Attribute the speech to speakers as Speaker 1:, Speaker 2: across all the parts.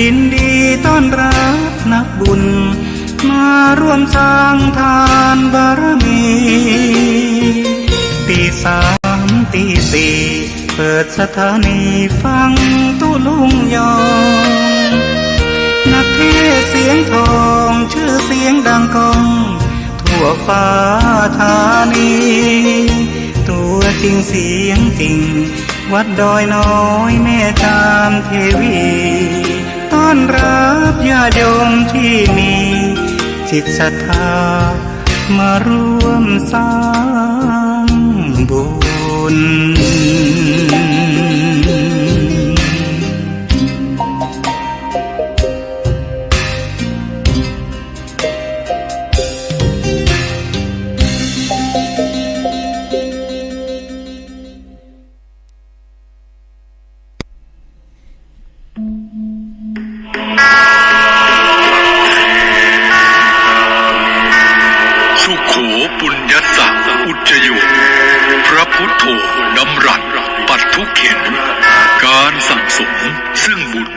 Speaker 1: ยินดีต้อนรับนักบุญมาร่วมสร้างทานบารมีตีสามตีสี่เปิดสถานีฟังตุลุงยองนักเทศเสียงทองชื่อเสียงดังก้องทั่วฟ้าธานีตัวจริงเสียงจริงวัดดอยน้อยแม่จามเทวีต้อนรับญาติโยมที่มีจิตศรัทธามาร่วมสร้างบุญ
Speaker 2: สุโขปุญญัสสะอุจจโยพระพุทโธดำรัสปัดทุกเข็นการสั่งสมซึ่งบุญ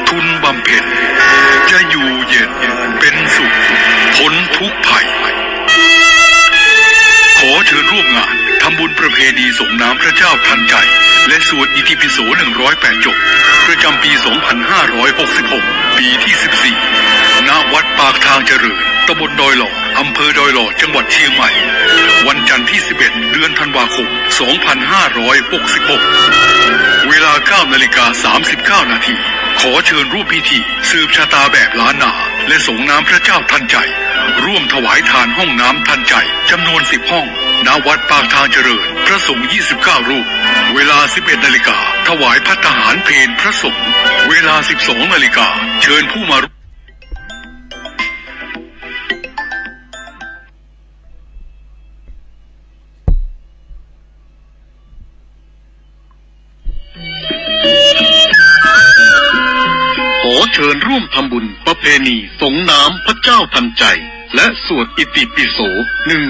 Speaker 2: ทุนบำเพ็ญจะอยู่เย็นเป็นสุขพ้นทุกภัยขอเชิญร่วมงานทำบุญประเพณีส่งน้ำพระเจ้าทันใจและสวดอิติปิโส108จบประจำปี 2566 ปีที่ 14 ณ วัดปากทางเจริญตำบลดอยหล่ออำเภอดอยหล่อจังหวัดเชียงใหม่วันจันทร์ที่ 11 เดือนธันวาคม 2566 เวลา 9:39 นาทีขอเชิญร่วมพิธีสืบชะตาแบบล้านนาและส่งน้ำพระเจ้าทันใจร่วมถวายทานห้องน้ำทันใจจำนวน10ห้องณ วัดปากทางเจริญพระสงฆ์29 รูปเวลา 11 นาฬิกาถวายภัตตาหารเพลพระสงฆ์เวลา 12 นาฬิกาเชิญผู้มาขอเชิญร่วมทำบุญประเพณีส่งน้ำพระเจ้าทันใจและสวดอิติปิโส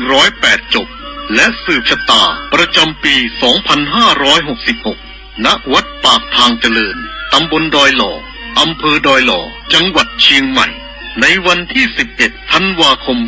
Speaker 2: 108จบและสืบชะตาประจำปี 2566 ณ วัดปากทางเจริญตำบลดอยหล่ออำเภอดอยหล่อจังหวัดเชียงใหม่ในวันที่ 11 ธันวาคม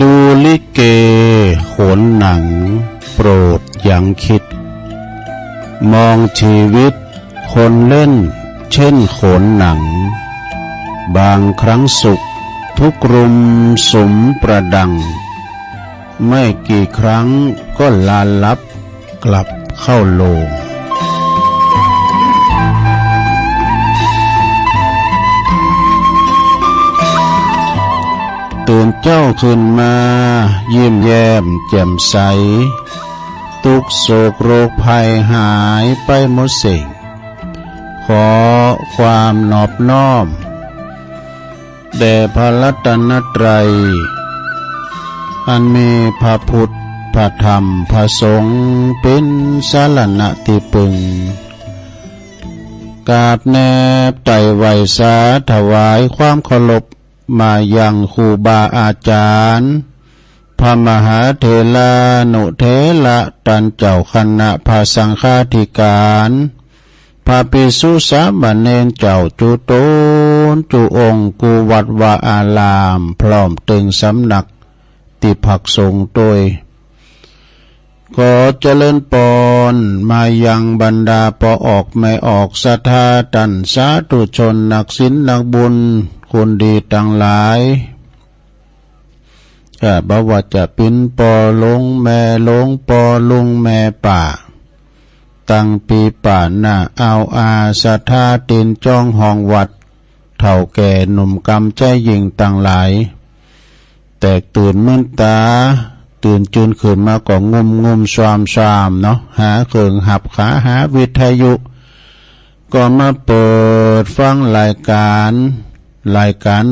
Speaker 3: ดูลิเกโขนหนังโปรดยังคิดมองชีวิตคนเล่นเช่นโขนหนังบางครั้งสุขทุกรุมสุมประดังไม่กี่ครั้งก็ลาลับกลับเข้าโลงตื่นเจ้าขึ้นมายิ้มแย้มแจ่มใสทุกโศกโรคภัยหายไปหมดสิ่งขอความนอบน้อมแด่พระรัตนตรัยอันมีพระพุทธพระธรรมพระสงฆ์เป็นสรณะที่พึ่งกราบแนบไต่ไหวสาถวายความเคารพมายังครูบาอาจารย์พระมหาเถรานุเถระตันเจ้าคณะพระสังฆาธิการพระภิกษุสามเณรเจ้าจุโตนจุองค์กุวัดวาอารามพร้อมตึงสำนักติภักสงฆ์โดย ขอเจริญปอนมายังบรรดาปอออกไม่ออกศรัทธาตันสาธุชนนักศีลนักบุญคนดีทั้งหลายบ่ว่าจะเป็นปอลงแม่ลงปอลุงแม่ป่าตั้งปีป่าหน้าเอาอาศรัทธาตีนจ้องห้องวัดเฒ่าแก่หนุ่มกำใจยิงต่างหลายแตกตื่นมื่นตาตื่นจืนขึ้นมาก็งุมชามเนาะหาเครื่องหับขาหาวิทยุก็มาเปิดฟังรายการ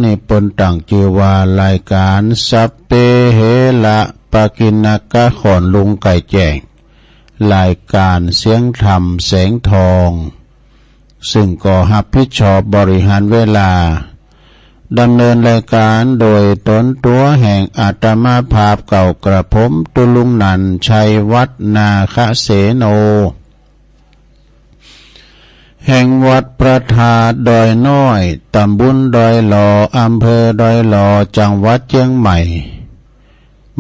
Speaker 3: ในปนต่างชื่อว่ารายการสัพเพเหระปะกิณกะขอนลุงไก่แจ้งรายการเสียงธรรมแสงทองซึ่งก็รับผิดชอบบริหารเวลาดำเนินรายการโดยตนตัวแห่งอาตมาภาพเก่ากระผมตุลุงนันชัยวัฒนาคเสโนแห่งวัดประทาดดอยน้อยตำบลดอยหล่ออำเภอดอยหล่อจังหวัดเชียงใหม่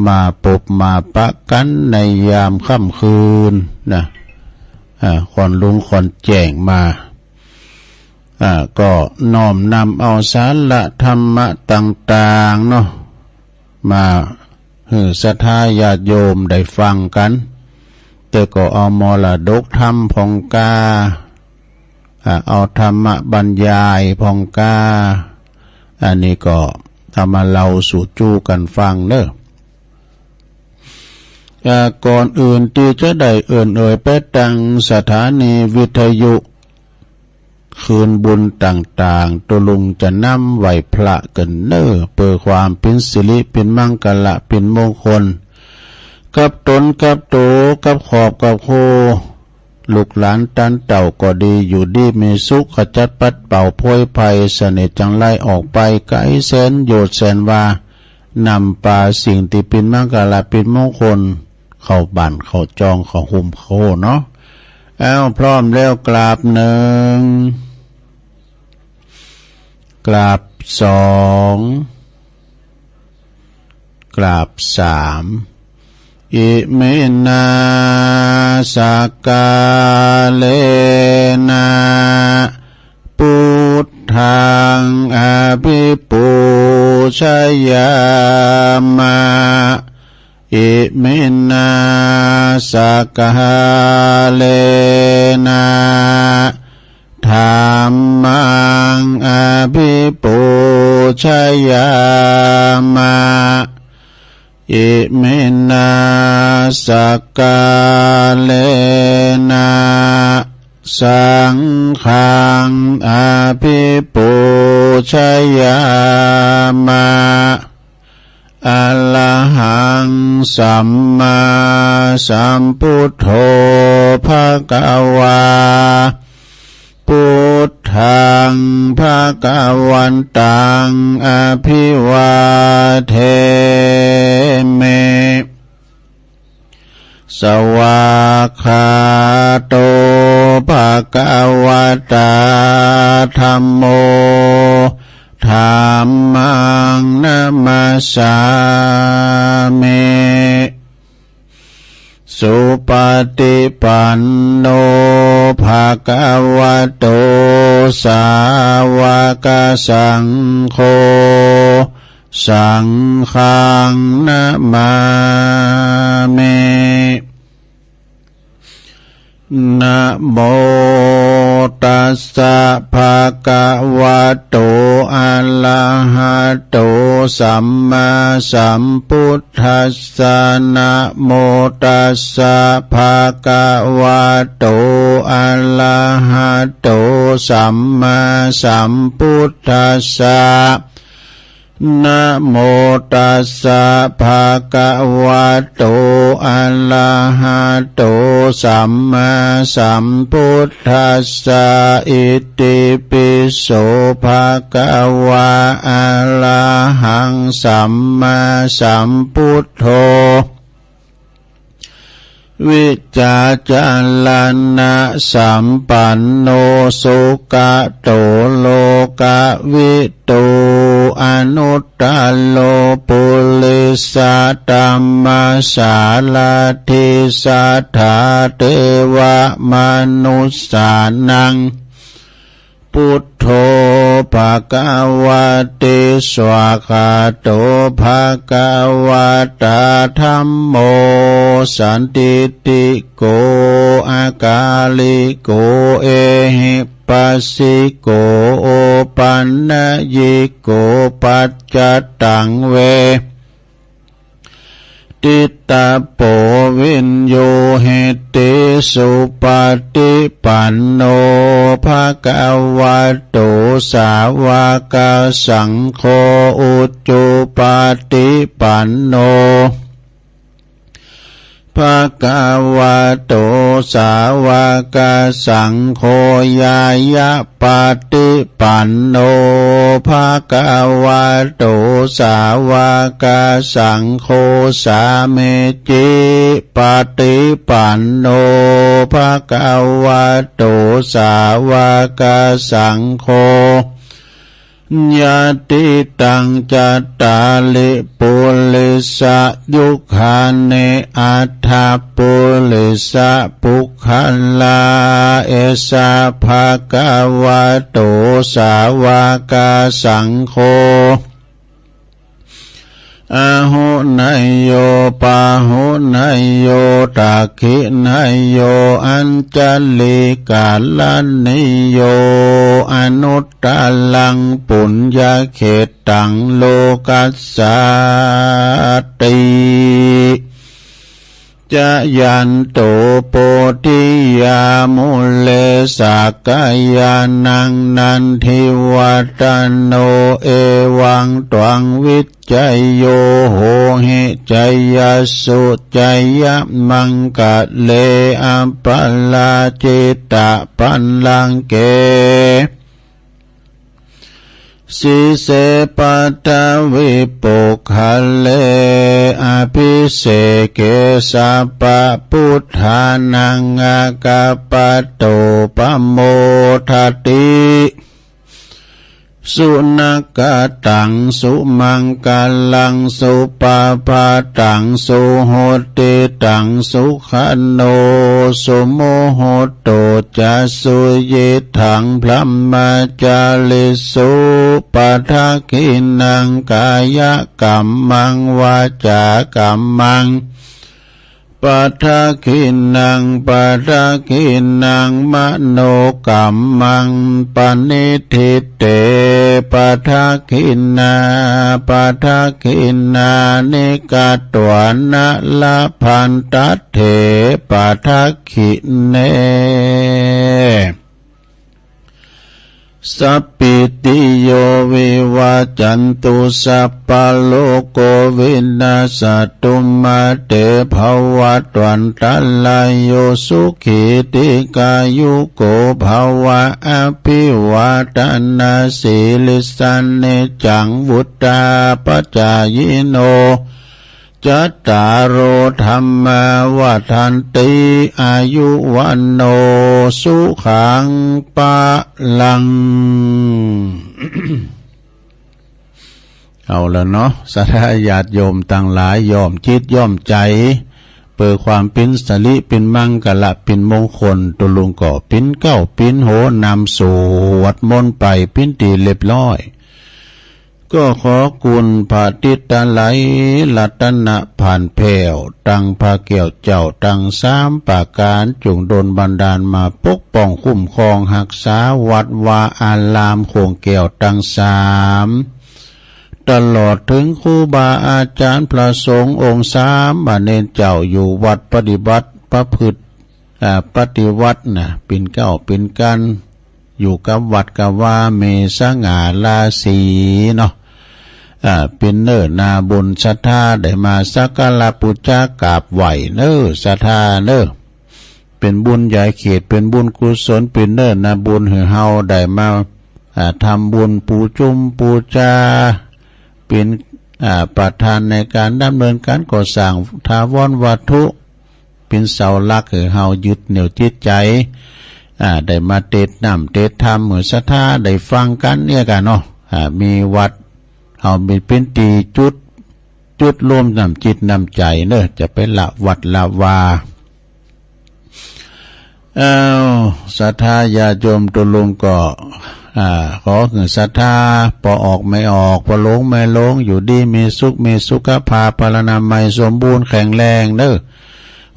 Speaker 3: มาปบมาปะกันในยามค่ำคืนนะขอนลุงขอนแจ้งมาก็น้อมนำเอาสาระธรรมะต่างๆเนาะมาให้ศรัทธาญาติโยมได้ฟังกันแต่ก็เอามรดกธรรมพองกาเอาธรรมะบรรยายพองกาอันนี้ก็ทำมาเล่าสู่จู้กันฟังเด้อก่อนอื่นที่จะได้เอ่ยไปตั้งสถานีวิทยุคืนบุญต่างๆตัวลุงจะนำไหวพระกันเน้อเพื่อความเป็นสิริเป็นมังกละเป็นมงคลกับตนกับโตกับขอบกับโคลูกหลานตันเต่าก็ดีอยู่ดีมีสุขขจัดปัดเป่าโพยภัยเสน่ห์จังไล่ออกไปไกลแสนโยดแสนว่านำปาสิ่งที่เป็นมังกละเป็นมงคลเข้าบ้านเข้าจองเข้าหุ่มโคเนาะพร้อมแล้วกราบหนึ่งกราบสองกราบสามอิเมนาสักกาเลนะพุทธังอภิปูชยามะอิเมนาสักกาเลนะธัมมังอภิปูชยามะอิเมนาสักกาเลนะสังฆังอภิปูชยามะอะระหังสัมมาสัมพุทโธภควาพุทธังภควันตังอภิวาเทเมสวากขาโตภควตาธัมโมธัมมังนัมมัสสามิสุปฏิปันโนภควโตสาวกสังโฆสังฆังนะมามินะโมตัสสะภะคะวะโตอะระหะโตสัมมาสัมพุทธัสสะนะโมตัสสะภะคะวะโตอะระหะโตสัมมาสัมพุทธัสสะนะโมตัสสะภะคะวะโตอะระหะโตสัมมาสัมพุทธัสสะอิติปิโสภะคะวะอะระหังสัมมาสัมพุทโธวิจาจาลนะสัมปันโนสุขโตโลกวิโตอนุตตโลปุริ สัตัมมาสาลาทิสัทธาเทวมนุสสานังพุทโธภะคะวะเตสวากขาโตภะคะวะตาธัมโมสันติติโกอากาลิโกเอหิปัสสิโกโอปันนยิโกปัจจตังเวติตาโปวินโยเหติสุปฏิปันโนภะคะวะโตสาวกสังโฆอุจจุปฏิปันโนภะคะวะโตสาวกสังโฆยายะปฏิปันโนภะคะวะโตสาวกสังโฆสาเมจิปฏิปันโนภะคะวะโตสาวกสังโฆญาติตังจัตตาลิปุริสยุคาเนอัฏฐปุริสปุคคลาเอสะภะคะวะโตสาวกสังโฆอาหุนายโยปาหุนายโยตักขินายโยอัญจลิกาลนิโยอนุตตลังปุญญเขตังโลกัสสติจะยันโตโปธิยามุเลสักยานังนันทิวัตโนเอวังตวังวิจัยโยโหหิจัยยสุจัยยมังกะเลอัปปลาจิตตปันลังเกสิเสปัตตวิปุคเลอภิเสเกสัพพพุทธานังอากาปโตปโมทัตติสุนักตังสุมังกาลังสุปาปาตังสุโหติตังสุขันโนสุโมโหโตจะสุยิถังพลัมมาจาลิสุปัฏฐกินังกายกัมมังวาจากัมมังปัฏฐกินังปัฏฐกินังมโนกัมมังปณิทิเตปัฏฐกินาปัฏฐกินานิกาตวานะละพันตัตเถปัฏฐกิเนสัพพิติโยวิวัจจันตุสัพพะโลกโควินาศตุมาเตภวัตวันตัลลายโยสุขิติกายุโกภวะอภิวาทนาสิลิสันเนจังวุตตาปัจจายโนจัตตารโอธัมมาวัฏันติอายุวันโนสุขังปะลัง เอาละเนาะสัทธาญาติโยมต่างหลายยอมจิตยอมใจเปิดความเป็นสลิเป็นมังกะละเป็นมงคลตุลุงก่อเป็นเก้าเป็นโหนำสวดมนต์ไปเป็นตีเรียบร้อยก็ขอกุณพระติตาไหลรัตนะผ่านแผ่วตั้งพระเกี่ยวเจ้าตั้งสามปาการจงโดนบันดาลมาปกป้องคุ้มครองหักษาวัดวาอารามโคงแก้วตั้งสามตลอดถึงครูบาอาจารย์พระสงฆ์องค์สามบาเนนเจ้าอยู่วัดปฏิบัติประพฤติปฏิวัติเป็นเก้าเป็นกันอยู่กับวัดกับว่าเมสง่าราศีเนาะเป็นเนิ่นนาบุญศรัทธาได้มาสักการะบูชากราบไหวเน้อศรัทธาเน้อเป็นบุญใหญ่เขตเป็นบุญกุศลเป็นเนิ่นนาบุญให้เฮาได้มาทำบุญปูจุมปูจาเป็นประธานในการดำเนินการก่อสร้างทาวรวัตถุเป็นเสาหลักให้เฮายึดเหนี่ยวจิตใจได้มาเทศน์นำเทศน์ธรรมเหมือนศรัทธาได้ฟังกันเนี่ยกันเนาะมีวัดเฮาเป็นตีจุด จุดรวมนำจิตนำใจเนอะจะไปละวัดละวาศรัทธาญาโยมตุลุงก็ขอถึงศรัทธาพอออกไม่ออกพอหลงไม่หลงอยู่ดีมีสุขมีสุขภาพพลานามัยสมบูรณ์แข็งแรงเนอะ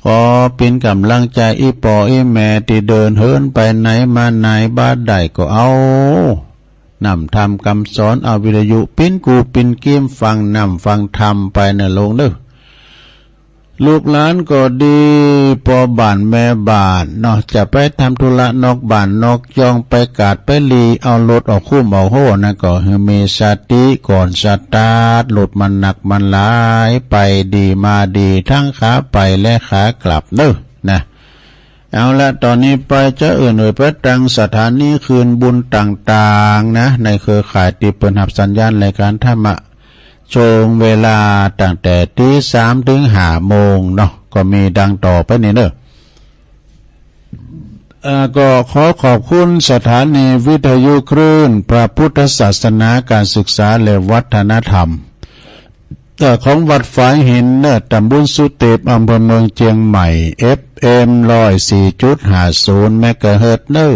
Speaker 3: ขอเป็นกำลังใจอีปออีแม่ที่เดินเหินไปไหนมาไหนบ้านใดก็เอานำธรรมคำสอนเอาวิทยุปิ้นกูปิ้นเกี้ยมฟังนำฟังธรรมไปในโลกเนอะลูกหลานก็ดีพอบ้านแม่บ้านเนาะจะไปทำธุระนอกบ้านนอกยองไปกาดไปลีเอารถออกคุ้มเอาโหนะก็ให้มีสติก่อนสตาร์ทรถมันหนักมันหลายไปดีมาดีทั้งขาไปและขากลับเนอะนะเอาละตอนนี้ไปจะเอ่ยไปตั้งสถานีคืนบุญต่างๆนะในเครือข่ายที่เปิดหับสัญญาณรายการธรรมะช่วงเวลาตั้งแต่ตี 3 ถึง 5 โมงเนาะก็มีดังต่อไปนี่เนอะก็ขอขอบคุณสถานีวิทยุคลื่นพระพุทธศาสนาการศึกษาและวัฒนธรรมของวัดฝายหินเนอะตำบลสุเทพอำเภอเมืองเชียงใหม่ FM 104.50 เมกะเฮิรตซ์เนอะ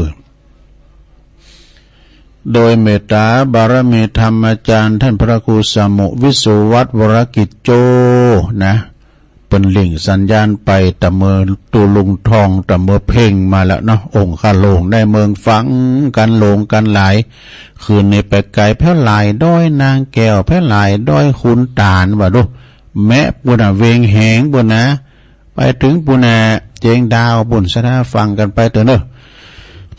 Speaker 3: โดยเมตตาบารมีธรรมอาจารย์ท่านพระครูสมุวิสุวัฒน์วรกิจโจนะเป็นลิงสัญญาณไปตะเมือตูลุงทองตะเมือเพ่งมาแล้วเนาะองค์ข้าโลงได้เมืองฟังกันโลงกันหลายคืนนี้ไปไกลแพ้หลายด้อยนางแก้วแพ้หลายด้อยคุณตาลว่าดูแม่ปุณะเวงแหงปุณะไปถึงปุณะเจงดาวบุญสนาฟังกันไปเถอะเนอะ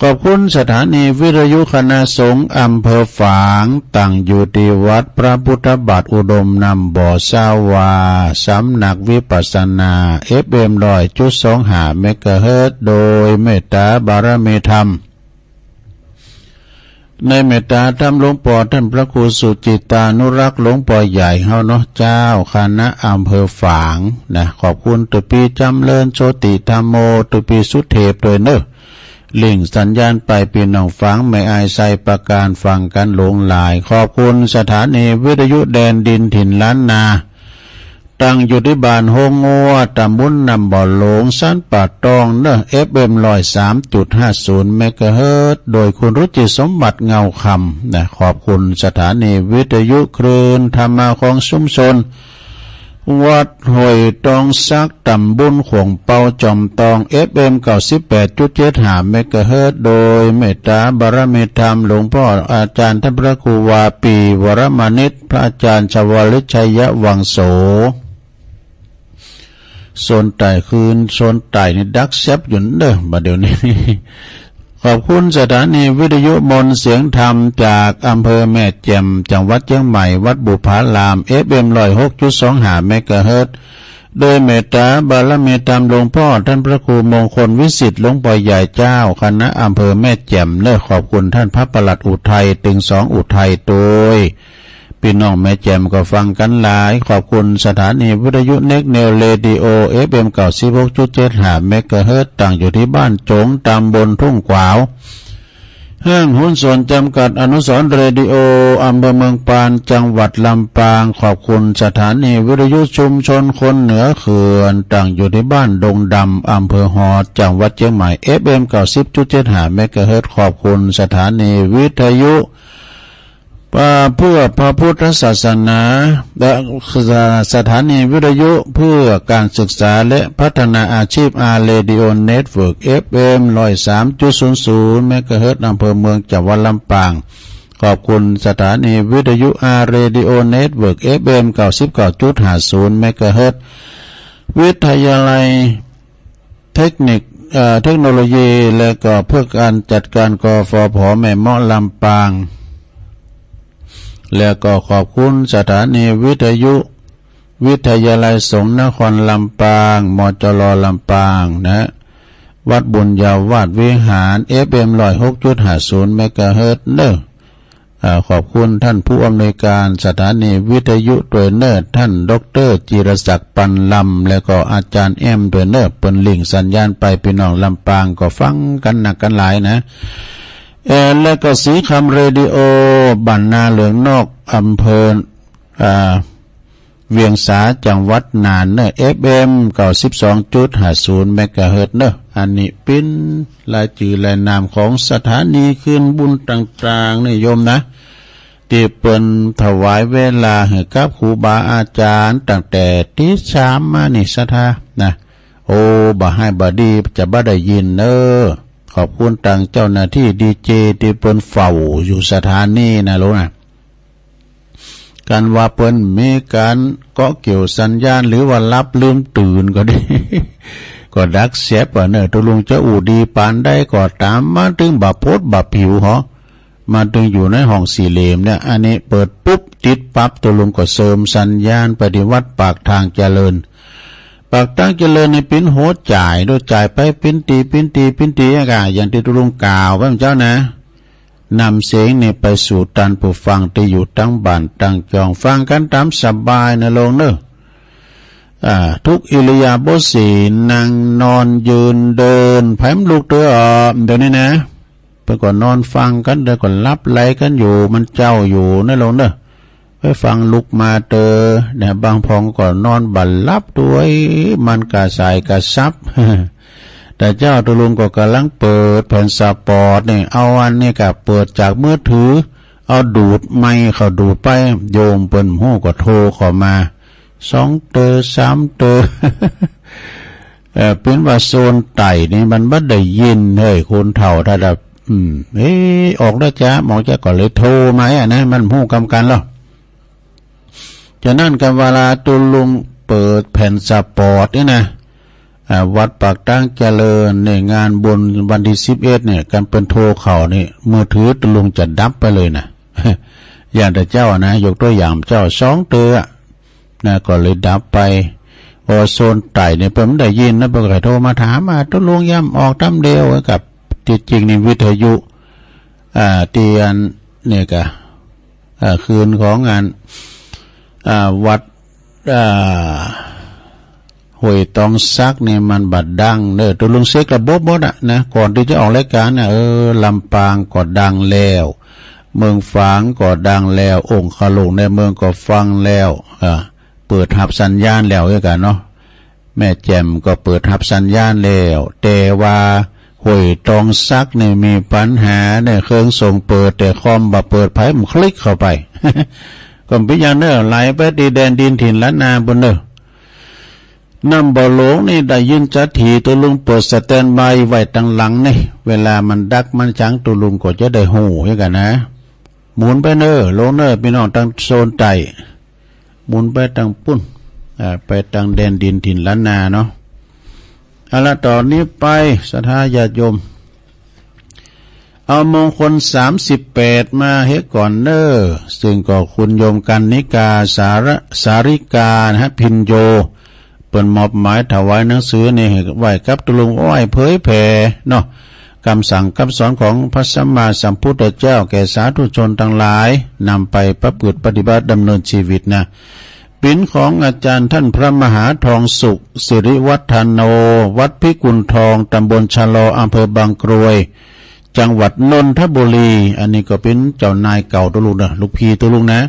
Speaker 3: ขอบคุณสถานีวิทยุคณะสงฆ์อำเภอฝางตั้งอยู่ที่วัดพระพุทธบาทอุดมนำบ่อสาวาสำนักวิปัสสนา FM 100.25 เมกะเฮิรตซ์โดยเมตตาบารมีธรรมในเมตตาธรรมหลวงพ่อท่านพระครูสุจิตานุรักษ์หลวงพ่อใหญ่เฮาเนาะเจ้าคณะอำเภอฝางนะขอบคุณตุปีจำเริญโชติธรรมโมตุปีสุเทพโดยเนอะลิงสัญญาณไปพี่น้องฟังไม่อายใส่ประการฟังกันหลงหลายขอบคุณสถานีวิทยุแดนดินถิ่นล้านนาตั้งอยู่ที่บ้านโฮงงัวตำบลนำบ่อหลงสันป่าตองเนอะ FM 103.50 เมกะเฮิรตซ์โดยคุณรุจิสมบัติเงาคำนะขอบคุณสถานีวิทยุคลื่นธรรมะของชุมชนวัดห้วยตองซักตำบลขวงเปาจอมตอง FM 98.75 เมกะเฮิรตซ์โดยเมตตาบารมีธรรมหลวงพ่ออาจารย์ท่านพระครูวาปีวรมานิตพระอาจารย์ชวลิชัยวังโสโซนไต่คืนโซนไต่นี่ดักแซบอยู่เด้อมาเดี๋ยวนี้ขอบคุณสถานีวิทยุมนต์เสียงธรรมจากอำเภอแม่แจ่มจังหวัดเชียงใหม่วัดบุพาราม FM 106.25 เมกะเฮิรตซ์โดยเมตตาบารมีธรรมหลวงพ่อท่านพระครูมงคลวิสิทธิ์หลวงพ่อใหญ่เจ้าคณะอำเภอแม่แจ่มเนอะขอบคุณท่านพระปลัดอุทัยตึง2อุทัยโดยพี่น้องแม่แจ่มก็ฟังกันหลายขอบคุณสถานีวิทยุเน็กเนลเรดิโอ FM 96.75 เมกะเฮิรตซ์ตั้งอยู่ที่บ้านจงตำบลทุ่งขวาวห้างหุ้นส่วนจำกัดอนุสรณ์เรดิโออำเภอเมืองปานจังหวัดลำปางขอบคุณสถานีวิทยุชุมชนคนเหนือเขื่อนตั้งอยู่ที่บ้านดงดำอำเภอฮอดจังหวัดเชียงใหม่ FM 90.75 เมกะเฮิรตซ์ขอบคุณสถานีวิทยุเพื่อพระพุทธศาสนาและสถานีวิทยุเพื่อการศึกษาและพัฒนาอาชีพอาร์เรดิโอเน็ตเวิร์ก FM 103.00 เมกะเฮิรตซ์อำเภอเมืองจังหวัดลำปางขอบคุณสถานีวิทยุอาร์เรดิโอเน็ตเวิร์ก FM 99.50 เมกะเฮิรตซ์วิทยาลัยเทคโนโลยีและก็เพื่อการจัดการกฟผ.แม่เมาะลำปางแล้วก็ขอบคุณสถานีวิทยุวิทยาลัยสงฆ์นครลำปางมจรลำปางนะวัดบุญญาวาสวิหาร FM 106.50 เมกะเฮิรตซ์เนอะขอบคุณท่านผู้อำนวยการสถานีวิทยุโดยเนอร์ท่านดร.จิรศักดิ์ปันลำแล้วก็อาจารย์แอมโดยเนอร์เปิ้นลิงสัญญาณไปพี่น้องลำปางก็ฟังกันหนักกันหลายนะและก็สีคำเรดิโอบ้านนาเหลืองนอกอำเภอ เวียงสาจังหวัดน่านเนอะ FM 92.50 เมกะเฮิรตซ์เนอะอันนี้เป็นรายชื่อรายนามของสถานีคืนบุญต่างๆนี่โยมนะที่เปิ้นถวายเวลาให้กับครูบาอาจารย์ตั้งแต่ที่3มานี่ศรัทธานะโอ้บ่ให้บ่ดีจะบ่ได้ยินเด้อขอบคุณทางเจ้าหน้าที่ดีเจที่เปิ้นเฝ้าอยู่สถานีนะลูกนะการว่าเปิ้นมีการเกาะเกี่ยวสัญญาณหรือว่ารับลืมตื่นก็ดี ก็ดักเสียบว่าเนอะตกลงจะอูดีปานได้ก็ตามมาถึงบ่โพดบ่ผิวเหรอมาถึงอยู่ในห้องสี่เหลี่ยมเนี่ยอันนี้เปิดปุ๊บติดปั๊บตกลงก็เสริมสัญญาณปฏิวัติปากทางเจริญปากทางเจริญในปิ้นโหดจ่ายโดยจ่ายไปปิ้นตีอย่างที่ตกลงกล่าวพระเจ้านะนำเสียงนี่ไปสู่ตันผู้ฟังที่อยู่ตั้งบ้านตั้งจองฟังกันตามสบายนะลงเนอะทุกอิริยาบถสี่นั่งนอนยืนเดินไผ่มลูกเตือเดี๋ยวนี้นะเพื่อก่อนนอนฟังกันเดี๋ยวก่อนรับไหลกันอยู่มันเจ้าอยู่นะลงเนอะไปฟังลุกมาเตอเนี่ยบางพองก่อนนอนบัลลับด้วยมันกระสายกระซับ แต่เจ้าตุลุงก็กำลังเปิดแผ่นสปอร์ตเนี่ยเอาอันนี้กับเปิดจากมือถือเอาดูดไม้เขาดูดไปโยมเปิ้นหู้ก็โทรเข้ามา2 เตอ3 เตอ เป็นว่าโซนไต่นี่มันบ่ได้ยินเฮ้ยคนเฒ่าถ้าแบบออกแล้วจ้าหมอจะก็เลยโทรมานะมันหู้กำกันแล้วฉะนั้นกับเวลาตุลุงเปิดแผ่นสปอร์ตนี่นะวัดปากตั้งเจริญในงานบุญวันที่11เนี่ยการเป็นโทรเข่านี่มือถือตุลุงจะดับไปเลยนะ อย่างแต่เจ้านะยกตัวอย่างเจ้า2 เตอนะก็เลยดับไปพอโซนไต่เนี่ยเพิ่นได้ยินนะเพิ่นก็โทรมาถามตุลุงย่ำออกตามเดียวกับที่จริงนี่วิทยุเตียนเนี่ยก็คืนของงานวัดห้วยตองซักเนี่ยมันบัดดังเด้อตุลุงเซ็กระบบหมดนะก่อนที่จะออกรายการน่ะลำปางก็ดังแล้วเมืองฝางก็ดังแล้วองค์ขลุงในเมืองก็ฟังแล้วเปิดรับสัญญาณแล้วด้วยกันเนาะแม่แจ่มก็เปิดรับสัญญาณแล้วแต่ว่าห้วยตองซักเนี่ยมีปัญหาเนี่ยเครื่องส่งเปิดแต่คอมบ่เปิดไผมันคลิกเข้าไป ก็เป็นอย่างเด้อไหลไปที่แดนดินถิ่นล้านนาบนเด้อนำบ่หลงนี่ได้ยินจัดถีตัวลุงเปิดสแตนบายไว้ตั้งหลังนี่เวลามันดักมันจังตัวลุงก็จะได้หูให้กันนะหมุนไปเน้อลงเน้อพี่น้องทางโซนใต้หมุนไปทางปุ้นไปทางแดนดินถิ่นล้านนาเนาะเอาละตอนนี้ไปศรัทธาญาติโยมเอามงคล38มาให้ก่อนเน้อซึ่งก็คุณโยมกันนิกาสาริกานะฮะพินโยเปิ้นมอบหมายถวายหนังสือนี่ให้ไว้กับตุลุงอ้อยเผยแผ่เนาะคำสั่งคำสอนของพระสัมมาสัมพุทธเจ้าแก่สาธุชนทั้งหลายนำไปประพฤติปฏิบัติดำเนินชีวิตนะเป็นของอาจารย์ท่านพระมหาทองสุขสิริวัฒโนวัดพิกุลทองตำบลชะลออำเภอบางกรวยจังหวัดนนทบุรีอันนี้ก็เป็นเจ้านายเก่าตุลุงนะลูกพี่ตุลุงนะ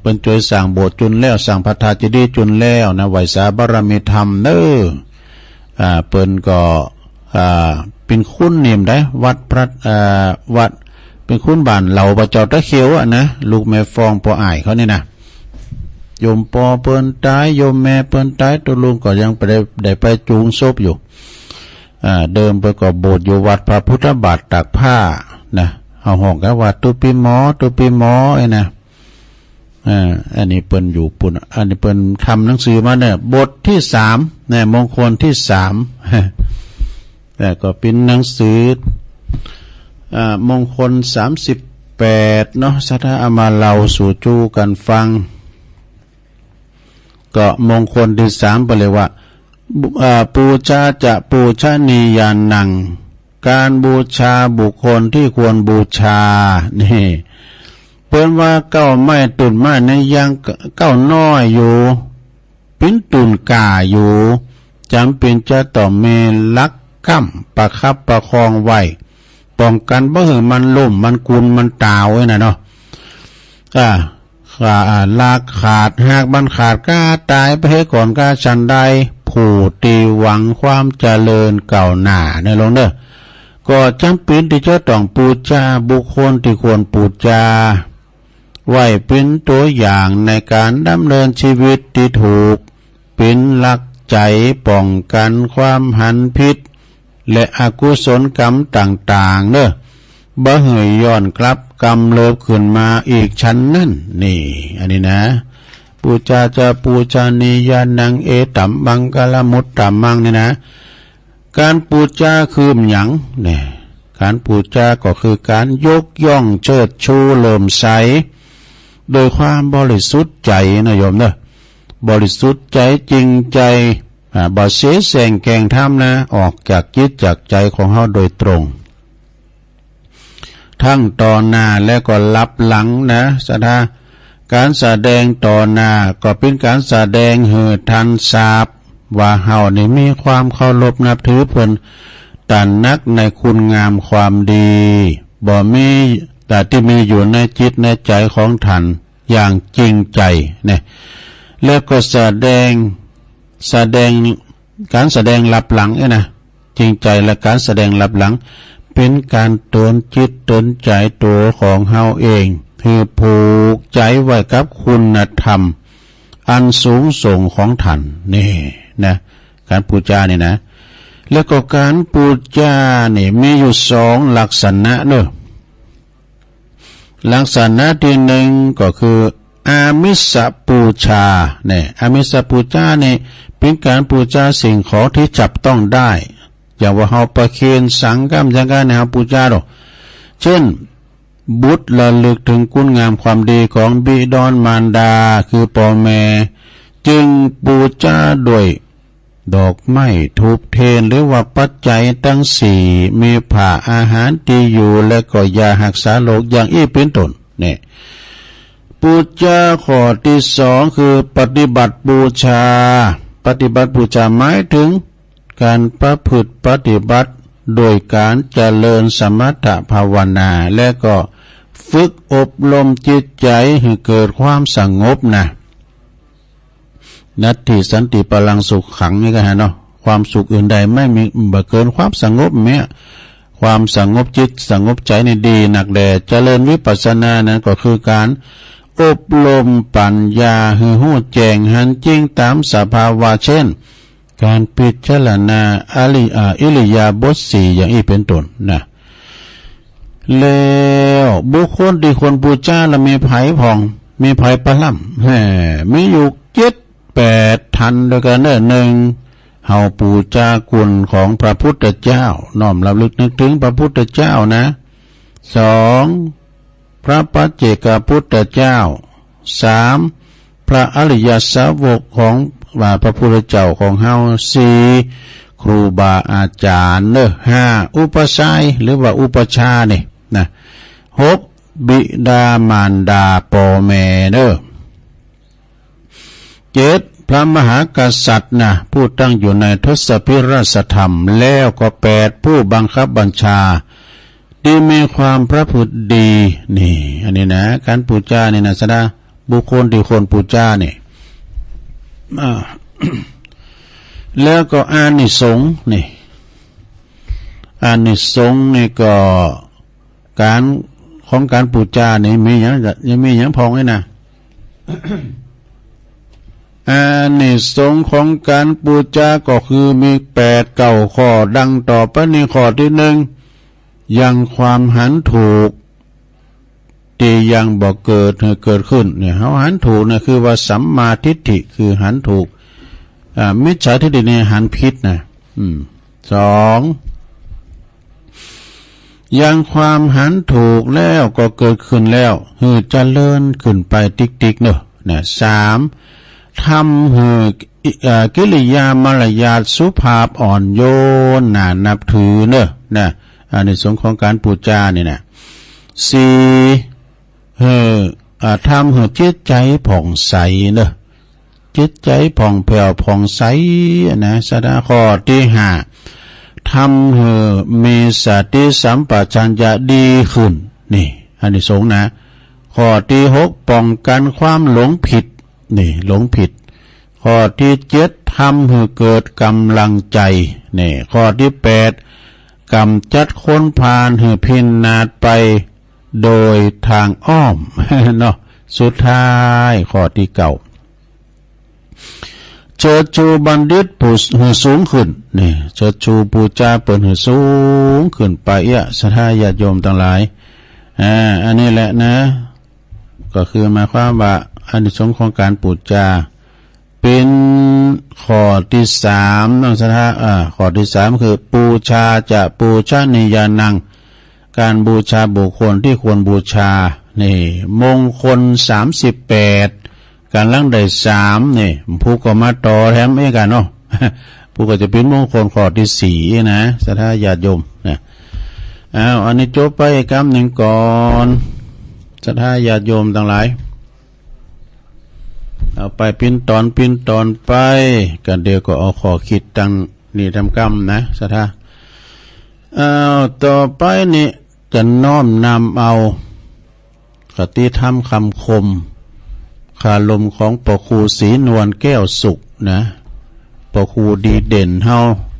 Speaker 3: เป็นช่วยสร้างโบสถ์จุนแล้วสร้างพระธาตุเจดีย์จุนแล้วนะไหวสาบารมีธรรมเด้อเปิ้นก็เป็นคุณเนียมได้วัดพระวัดเป็นคุณบ้านเหล่าประเจ้าตะเขียวนะลูกแม่ฟองปออ้ายเขานี่นะโยมปอเปิ้นตายโยมแม่เปิ้นตายตุลุงก็ยังได้ไปจูงศพอยู่เดิมไปก็โบสถ์อยู่วัดพระพุทธบาทตากผ้านะเอาห้องกันว่าตุปีหมอไอ้นะอันนี้เปิ้นอยู่ปุ่นอันนี้เปิ้นทำหนังสือมาเนี่ยบทที่3เนี่ยมงคลที่3แต่ก็เป็นหนังสือมงคล38เนาะสัทธาเอามาเล่าสู่จูกันฟังก็มงคลที่3ไปเลยว่าปูชาจะปูชนียานังการบูชาบุคคลที่ควรบูชานี่เปิ้นว่าเก้าไม้ตุ่นไม้ในยังเก้าน้อยอยู่ปิ้นตุ่นก่าอยู่จำเป็นจะต้องมีลักกั้มประคับประคองไว้ป้องกันบ่ให้มันล่มมันกุนมันตาวไว้น่ะเนาะ ลากขาดหากบันขาดกล้าตายไปให้ก่อนกล้าชันใดผู้ตีหวังความเจริญเก่าหน้าในลงเด้อก็จำเป็นที่จะต้องปูจาบุคคลที่ควรปูจาไว้เป็นตัวอย่างในการดำเนินชีวิตที่ถูกเป็นหลักใจป้องกันความหันผิดและอกุศลกรรมต่างๆเด้อบ่เหยย้อนกลับกรรมเลิบขึ้นมาอีกชั้นนั่นนี่อันนี้นะปูจาจะปูจานิยานังเอตัมบังกะละมุตตัมมังนี่นะการปูจาคือหยังเนี่ยการปูจาก็คือการยกย่องเชิดชูเลื่อมใสโดยความบริสุทธิ์ใจนะโยมเนอะบริสุทธิ์ใจจริงใจบ่เสแสร้งแกล้งทำนะออกจากจิตจากใจของเฮาโดยตรงทั้งต่อหน้าและก็รับหลังนะสดาการแสดงต่อหน้าก็เป็นการแสดงเหือทันทราบว่าเฮานี่มีความเคารพนับถือเพิ่นตันนักในคุณงามความดีบ่มีแต่ที่มีอยู่ในจิตในใจของท่านอย่างจริงใจเนี่ยแล้วก็แสดงการแสดงลับหลังนะจริงใจและการแสดงลับหลังเป็นการเตือนจิตเตือนใจตัวของเฮาเองคือผูกใจไว้กับคุณธรรมอันสูงส่งของท่านนี่นะการปูจานี่นะแล้วก็การปูจานี่มีอยู่สองลักษณะเนอะลักษณะที่หนึ่งก็คืออามิสปูชาเนี่ยอามิสปูจานี่เป็นการปูจาสิ่งของที่จับต้องได้อย่างว่าเฮาประเคนสังฆัมจังการในเฮาปูจาดอกเช่นบุตรระลึกถึงคุณงามความดีของบิดามารดาคือพ่อแม่จึงปูจาด้วยดอกไม้ทูบเทียนหรือว่าปัจจัยทั้งสี่มีผ้าอาหารที่อยู่และก็ยารักษาโรคอย่างอี้เป็นต้นเนี่ยปูจาข้อที่สองคือปฏิบัติบูชาปฏิบัติบูชาหมายถึงการประพฤติปฏิบัติโดยการเจริญสมถภาวนาและก็ฝึกอบรมจิตใจให้เกิดความสงบนะนัตถิสันติพลังสุขขังนี่ก็ฮะเนาะความสุขอื่นใดไม่มีเกินความสงบแม้ความสงบจิตสงบใจนี่ดีหนักแด่เจริญวิปัสสนานั้นก็คือการอบรมปัญญาให้รู้แจ้งหันจริงตามสภาวะเช่นการพิจารณาอิริยาบถสี่อย่างนี้เป็นต้นนะแล้วบุคคลที่คนปูจาและมีไผ่ผ่องมีไผ่ประล่ำมีอยู่7-8ทันด้วยกันหนึ่งเฮาปูจากุณของพระพุทธเจ้าน้อมระลึกนึกถึงพระพุทธเจ้านะ2พระปัจเจกพุทธเจ้า3พระอริยสาวกของพระพุทธเจ้าของเฮา4ครูบาอาจารย์5อุปชัยหรือว่าอุปชานี่นะ6บิดามารดาพ่อแม่7พระมหากษัตริย์นะผู้ตั้งอยู่ในทศพิราชธรรมแล้วก็8ผู้บังคับบัญชาที่มีความพระพฤติดีนี่อันนี้นะการปูจานี่นะสดาบุคคลที่ควรปูจานี่แล้วก็อานิสงส์นี่อานิสงส์นี่ก็การของการปูจานี่มีอย่างพองเลยนะอานิสงส์ของการปูจาก็คือมี8-9ข้อดังต่อไปนี้ข้อที่หนึ่งยังความหันถูกที่ยังบ่เกิดขึ้นเนี่ยเฮาหันถูกนะคือว่าสัมมาทิฏฐิคือหันถูกมิจฉาทิฏฐิเนี่ยหันผิดนะ2ยังความหันถูกแล้วก็เกิดขึ้นแล้วเจริญขึ้นไปติ๊กๆเนอะเนี่ย3ทำกิริยามารยาทสุภาพอ่อนโยนน่านับถือเนอะนะในส่วนของการปูจานี่นะ4ทำให้จิตใจผ่องใสเนอะจิตใจผ่องแผ้วผ่องใสนะสดาข้อที่5ทำให้มีสติสัมปชัญญะดีขึ้นนี่อันนี้สงนะข ข้อที่6ป้องกันความหลงผิดนี่หลงผิดข้อที่7ทำให้เกิดกำลังใจนี่ข้อที่8กำจัดคนพาลให้พินาศไปโดยทางอ้อม เนาะสุดท้ายข้อที่9เชิดชูบัณฑิตผู้หือสูงขึ้นนี่เชิดชูปูจาเปิดหือสูงขึ้นไปศรัทธาญาติโยมทั้งหลายอันนี้แหละนะก็คือหมายความว่าอานิสงส์ของการปูจาเป็นข้อที่3ต้องศรัทธาข้อที่3คือปูชาจะปูชนียานังการบูชาบุคคลที่ควรบูชานี่มงคล38การลังได้3นี่ผู้ก็มาต่อแถมเองกันเนาะ ผู้ก็จะเป็นมงคลข้อที่4นะศรัทธาญาติโยมนะอันนี้จบไปอีกคำหนึ่งก่อนศรัทธาญาติโยมทั้งหลายเอาไปปิ้นตอนไปกันเดียวก็เอาขอคิดตั้งนี่ทำกรรมนะศรัทธาต่อไปนี่จะน้อมนำเอาคติธรรมคำคมคาลมของปครูศรีนวลแก้วสุขนะปครูดีเด่นเฮา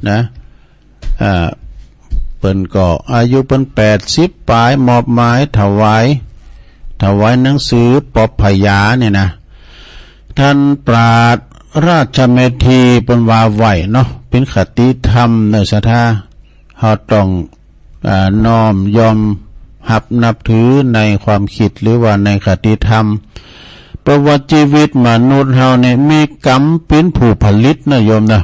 Speaker 3: นะเปิ้นก็อายุเปิ้น80ปลายมอบหมายถวายหนังสือปอบพยาเนี่ยนะท่านปราชญ์ราชเมธีเปิ้นว่าไหวเนาะเป็นคติธรรมเนื้อศรัทธาเฮาต้องน้อมยอมหับนับถือในความคิดหรือว่าในคติธรรมประวัติชีวิตมนุษย์เฮาเนี่ยมีกรรมเป็นผู้ผลิตนะโยมนะ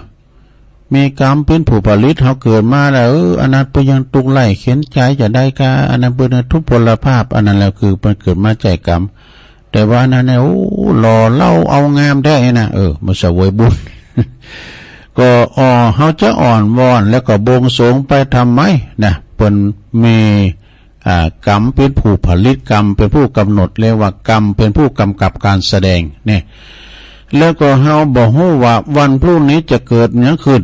Speaker 3: มีกรรมเป็นผู้ผลิตเฮาเกิดมาแล้วอันนั้นเป็นยังตุกไล่เข็นใจจะได้กาอันนั้นเป็นทุพพลภาพอันนั้นแล้วคือมันเกิดมาใจกรรมแต่ว่านั้นเนี่ยหล่อเล่าเอางามได้นะมาเสวยบุญ ก็เฮาจะอ่อนวอนแล้วก็บวงสรวงไปทำไมนะเปิ้นมีกรรมเป็นผู้ผลิตกรรมเป็นผู้กำหนดเรียกว่ากรรมเป็นผู้กำกับการแสดงเนี่ยแล้วก็เฮาบอกฮู้ว่าวันพรุ่งนี้จะเกิดหยังขึ้น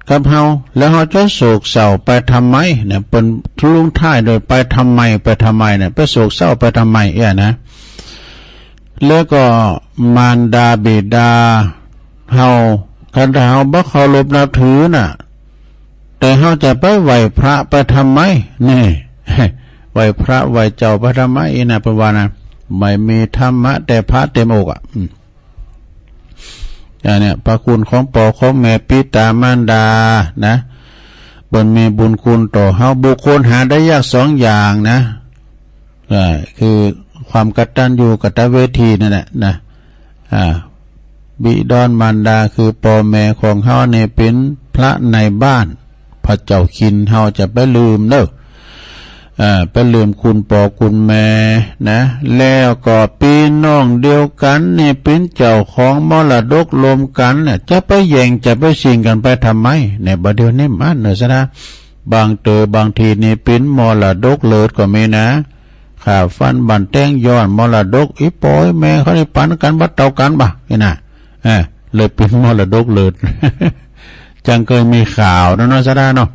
Speaker 3: กับเฮาแล้วเฮาจะโศกเศร้าไปทำไมเนี่ยเปิ้นทุลุงท้ายโดยไปทำไมเนี่ยไปโศกเศร้าไปทำไมนะแล้วก็มารดาบิดาเฮาคันเฮาบ่เคารพนับถือน่ะแต่เฮาจะไปไหว้พระไปทำไมนี่ไหว้พระไหว้เจ้าไปทำไมนะเพิ่นว่านะไม่มีธรรมะแต่พระเต็มอกเนี่ยพระคุณของพ่อของแม่ปิตามารดานะเปิ้นมีบุญคุณต่อเฮาบุคคลหาได้ยาก2อย่างนะคือความกตัญญูกตเวทีนั่นแหละนะบิดามารดาคือพ่อแม่ของเฮาเนี่ยเป็นพระในบ้านพระเจ้าคินเฮาจะไปลืมเด้อไปลืมคุณพ่อคุณแม่นะแล้วก็พี่น้องเดียวกันนี่เป็นเจ้าของมรดกรวมกันน่ะจะไปแย่งจะไปชิงกันไปทำไมในบัดเดี๋ยวนี้มันเนอะซะนะบางทีนี่เป็นมรดกเลิศก็มีนะข้าฟันบันแต้งย้อนมรดกอีปอยแม่เขาได้ปันกันบัดเท่ากันบ่นี่นะเลยเป็นมรดกเลิศ จังเคยมีข่าวนะเนาะซะนะเนาะ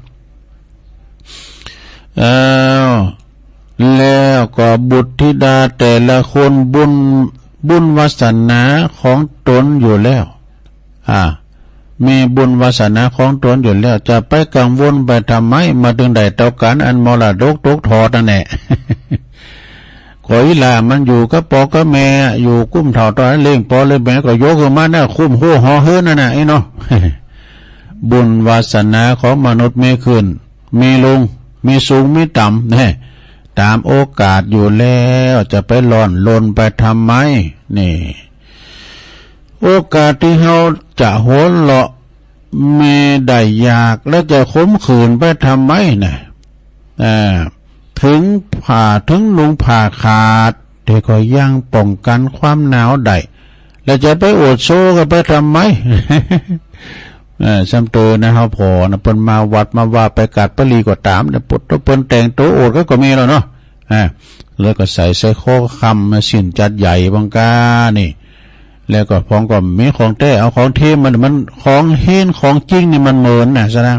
Speaker 3: แล้วก็บุตรธิดาแต่ละคนบุญวาสนาของตนอยู่แล้วมีบุญวาสนาของตนอยู่แล้วจะไปกังวลไปทำไมมาถึงใดเท่ากันอันมรดกตกทอดนั่นแหละ ขออีหลามันอยู่กับปอกับแม่อยู่กุ้มเท่าตอนเลี้ยงปอเลยแม่ก็ยกขึ้นมาเนี่ยคุ้มหัวห่อเฮือนั่นน่ะไอ้เนาะ บุญวาสนาของมนุษย์มีขึ้นมีลงมีสูงมีต่ำเนี่ยตามโอกาสอยู่แล้วจะไปหล่อนลนไปทำไมนี่โอกาสที่เราจะโหนเลาะมีได้ยากแล้วจะขมขืนไปทำไมเนี่ยถึงผ่าถึงลุงผ่าขาดแต่ก็ยังป้องกันความหนาวได้แล้วจะไปอดโซ่ก็ไปทำไม ซ้ำเตอนะเฮาพอนะเปิ้นมาวัดมาว่าไปกัดปลีก็ตามแต่ปุตเปิ้นแต่งตัวโอดก็มีแล้วเนาะแล้วก็ใส่ข้อคำมาสินจัดใหญ่บังกานี่แล้วก็พองก็มีของแท้เอาของเทมันของเฮนของจริงนี่มันเหมือนน่ะซะนะ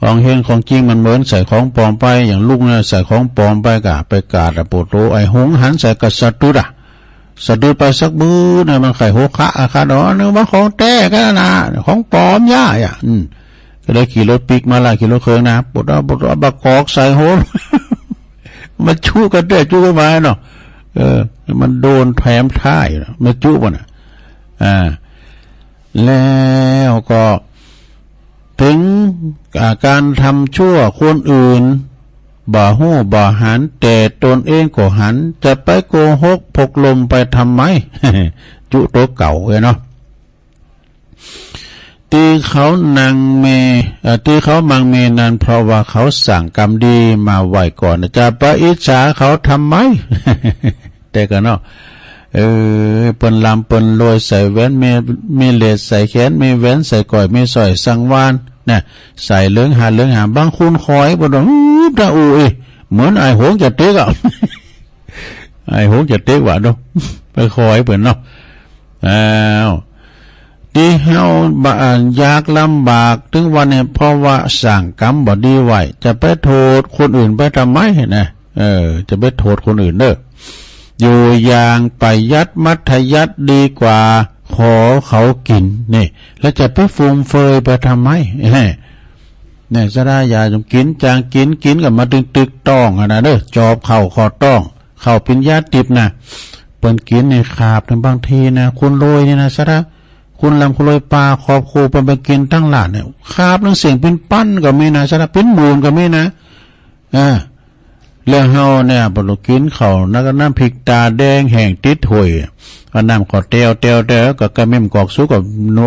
Speaker 3: ของเห็นของจริงมันเหมือนใส่ของปลอมไปอย่างลูกเนี่ยใส่ของปลอมไปกะไปกาดปวดโตไอหงหันใส่กระสะดุดสะดุดไปสักมือเนี่ยมันไข่โหคะอะค่ะเนาะนึกว่าของแท้กันนะของปลอมย่าก็เลยขี่รถปิกมาขี่รถเครื่องนะปวดบักกอกใส่โหมันชู้กันได้ชู้กันมาเนาะมันโดนแถมท้ายมันจู้ป่ะนะแล้วก็ถึงการทำชั่วคนอื่นบ่หู้บ่หันแต่ตนเองก็หันจะไปโกหกพกลมไปทำไม จุตัวเก่าเนาะตีเขามังเมนั้นเพราะว่าเขาสั่งกรรมดีมาไว้ก่อนจะไปอิจฉาเขาทำไม แต่ก็เนาะเปิ้นลำเปิ้นรวยใส่แว่นมีเลสใส่แขนมีแว่นใส่ก้อยมีสร้อยสังวานนะใส่เหลืองหาบางคุณคอยบ่ดอกตาอูเหมือนไอ้หงจะเต๊กอ่ะ ไอ้หงจะเต๊กว่าดอกไปคอยเปิ้นเนาะที่เฮายากลำบากถึงวันนี้เพราะว่าสั่งกรรมบ่ดีไว้จะไปโทษคนอื่นไปทำไมนะจะไปโทษคนอื่นเด้ออยู่อย่างประหยัดมัธยัติดีกว่าขอเขากินนี่แล้วจะไปฟุ่มเฟือยไปทำไมเนี่ยจะได้ยาจงกินจางกินกับมาตึกต้องนะเด้อจอบเข่าคอต้องเข่าปิญญาติบนะเปิ้นกินในขาบในบางทีนะคุณโรยนี่นะซะนะคุณลำคุณโรยปลาขอบคูไปกินตั้งหลานเนี่ยขาบนั่งเสียงเป็นปั้นก็ไม่นะซะนะเป็นมูลก็ไม่นะแล้วเฮาเนี่ยบ่รู้กินข้าวแล้วก็น้ำพริกตาแดงแห้งติดถ้วยก็น้ำขอเตียวก็กระเม็มกอกสุกก็โน้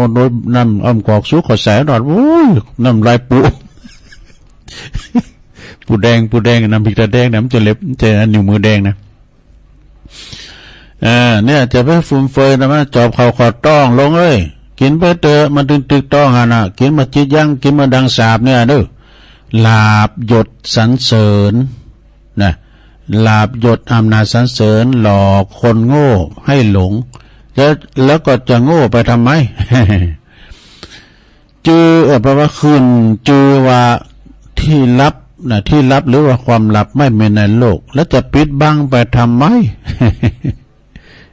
Speaker 3: น้ำอ้อมกอกสุกก็ใส่ดอดโอ้ยน้ำลายปูปูแดงน้ำพริกตาแดงน้ำจะเล็บจะนิ้วมือแดงนะเนี่ยจะไปฟุ่มเฟือยนะมันจอบเข่าขอต้องลงเลยกินไปเตอะมันตึกต้องน่ะกินมาจิตยังกินมาดังสาบเนี่ยเด้อลาบยศสรรเสริญนะลาบยศอำนาจสรรเสริญหลอกคนโง่ให้หลงแล้วก็จะโง่ไปทำไม จือแปลว่าคืนจือว่าที่ลับนะที่ลับหรือว่าความลับไม่มีในโลกแล้วจะปิดบังไปทำไม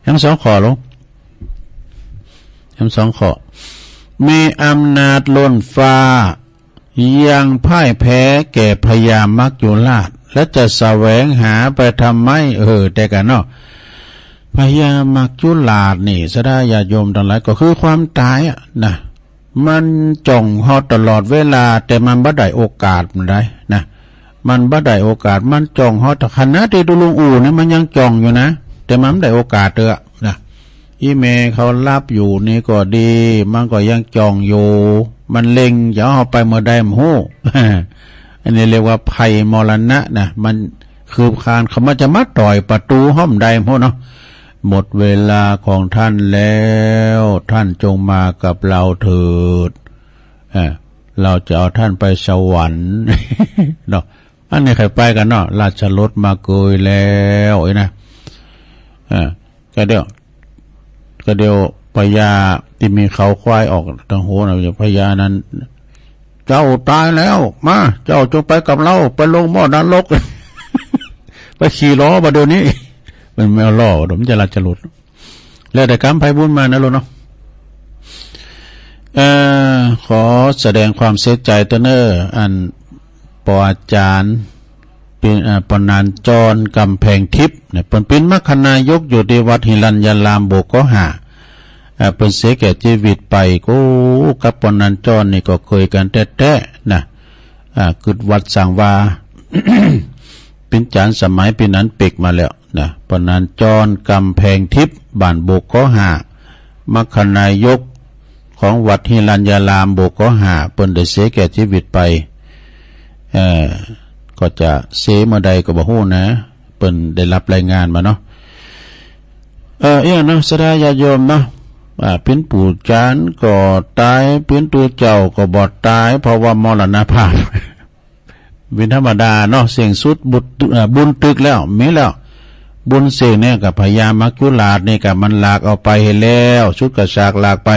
Speaker 3: ทั้งสองข้อลงทั้งสองข้อมีอำนาจล้นฟ้ายังพ่ายแพ้แก่พญามัจจุราชและจะแสวงหาไปทำไมแต่กันเนาะพญามัจจุราชนี่สดาญาโยมทั้งหลายก็คือความตายนะมันจ้องฮอดตลอดเวลาแต่มันบ่ได้โอกาสมันได้นะมันบ่ได้โอกาสมันจ้องฮอดขณะที่ดูลุงอู่นี่มันยังจ้องอยู่นะแต่มันไม่ได้โอกาสนะอีเมเขารับอยู่นี่ก็ดีมันก็ยังจ้องอยู่มันเล็งอย่าเอาไปเมื่อใดมันฮู้ อันนี้เรียกว่าภัยมรณะนะมันคือคานเขามาจะมาต่อยประตูห้อมใดมันฮู้เนาะหมดเวลาของท่านแล้วท่านจงมากับเราเถิดเราจะเอาท่านไปสวรรค์เนาะอันนี้ใครไปกันเนาะราชรถมาเกยแล้วนะก็เดี๋ยวพญาที่มีเขาควายออกทางโหนะพญานั้นเจ้าตายแล้วมาเจ้าจงไปกับเราไปลงหม้อนรก ไปขี่ล้อมาเดี๋ยวนี้มันไม่เอาล้อผมจะราชรถแล้วแต่กรรมไพบุญมานะลูกเนาะขอแสดงความเสียใจตัวเนออันปออาจารย์เป็นปนานจรกำแพงทิพย์เนี่ยเป็นมรรคนายกอยู่ที่วัดหิรัญญารามโบกก็หาเป็นเสียแก่ชีวิตไปก็กับปนานจรนี่ก็เคยกันแท้ๆนะกึดวัดสังวา เป็นจานสมัยปีนั้นเปกมาแล้วนะปนานจรกำแพงทิพย์บ้านโบกก็หามรรคนายกของวัดหิรัญญารามโบกก็หาเป็นได้เสียแก่ชีวิตไปก็จะเสมาใดก็บ่ฮู้นะเปิ้นได้รับรายงานมาเนาะเนาะสดาญาโยมเนาะเป็นปู่จานก็ตายเป็นตัวเจ้าก็บ่ตายเพราะว่ามรณภาพ เป็นธรรมดาเนาะเสียงสุดบุญตึกแล้วมีแล้วบุญเสียงเนี่ยกับพญามัจจุราชนี่กับมันหลากเอาไปให้แล้วชุดกระชากหลากไป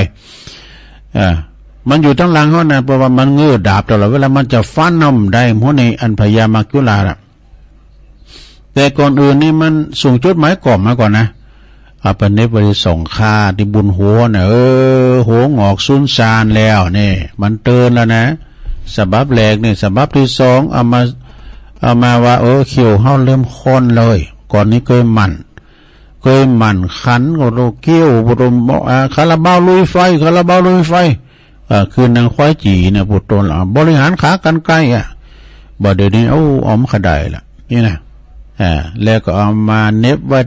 Speaker 3: มันอยู่ตั้งหลังเขานะเพราะว่ามันเงื้อดาบตลอดเวลามันจะฟันน้ำได้หัวในอันพญามัจจุราชแต่ก่อนอื่นนี่มันส่งจดหมายก่อนมาก่อนนะอาปนิบริส่งค่าที่บุญหัวเนี่ยหัวงอกซุนซานแล้วนี่มันเตือนแล้วนะฉบับแรกนี่ฉบับที่สองเอามาว่าเขียวเฮาเริ่มค้นเลยก่อนนี้เคยหมั่นขันก็โลเกี้ยวบรมคาราบาวลุยไฟคือนางควายจีเนี่ยปุตตนบริหารขากันไกลบ่เดี๋ยวนี้อมขดายละนี่นะแล้วก็เอามาเน็บไว้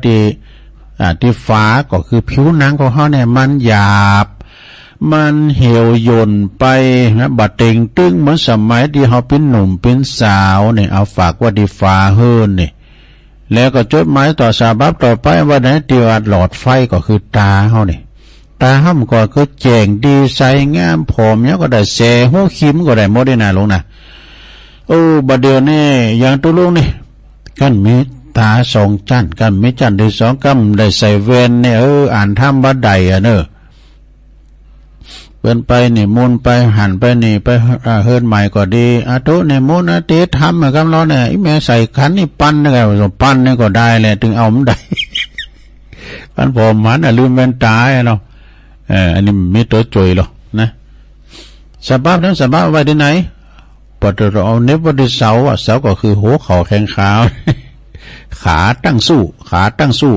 Speaker 3: ที่ฟ้าก็คือผิวหนังของเขาเนี่ยมันหยาบมันเหี่ยวย่นไปนะบัดเต็งตึงเหมือนสมัยที่เขาเป็นหนุ่มเป็นสาวเนี่ยเอาฝากว่าที่ฟ้าเฮิรนเนี่ยแล้วก็จดหมายต่อฉบับต่อไปว่าไหนที่ว่าหลอดไฟก็คือตาเขาเนี่ยตาห้ำก่อนก็แจ่งดีใสงามผอมเนี่ยก็ได้แซ่หูคิมก็ได้หมดได้นะลงนะบัดเดียวนี่อย่างตัวลุงนี่กันมีตาสองจันกันมีจันได้สองกำได้ใส่เวนเนี่ยอ่านธรรมบัดใดเนอะเปิ้นไปนี่มุนไปหันไปนี่ไปเฮิรนใหม่ก็ดีโตเนี่ยมุนเตทำเหมือนกันเราเนี่ยแม่ใส่ขันนี่ปั้นนี่ก็ปั้นนี่ก็ได้เลยถึงเอามันได้ปั้นผมมันลืมเป็นตายเนาะอันนี้มีตัวจ่อยหรอกนะสภาพนั้นสภาพไว้ที่ไหนปอดเราเอาเน็บไว้ที่เสาก็คือหัวเข่าแข้งขาขาตั้งสู้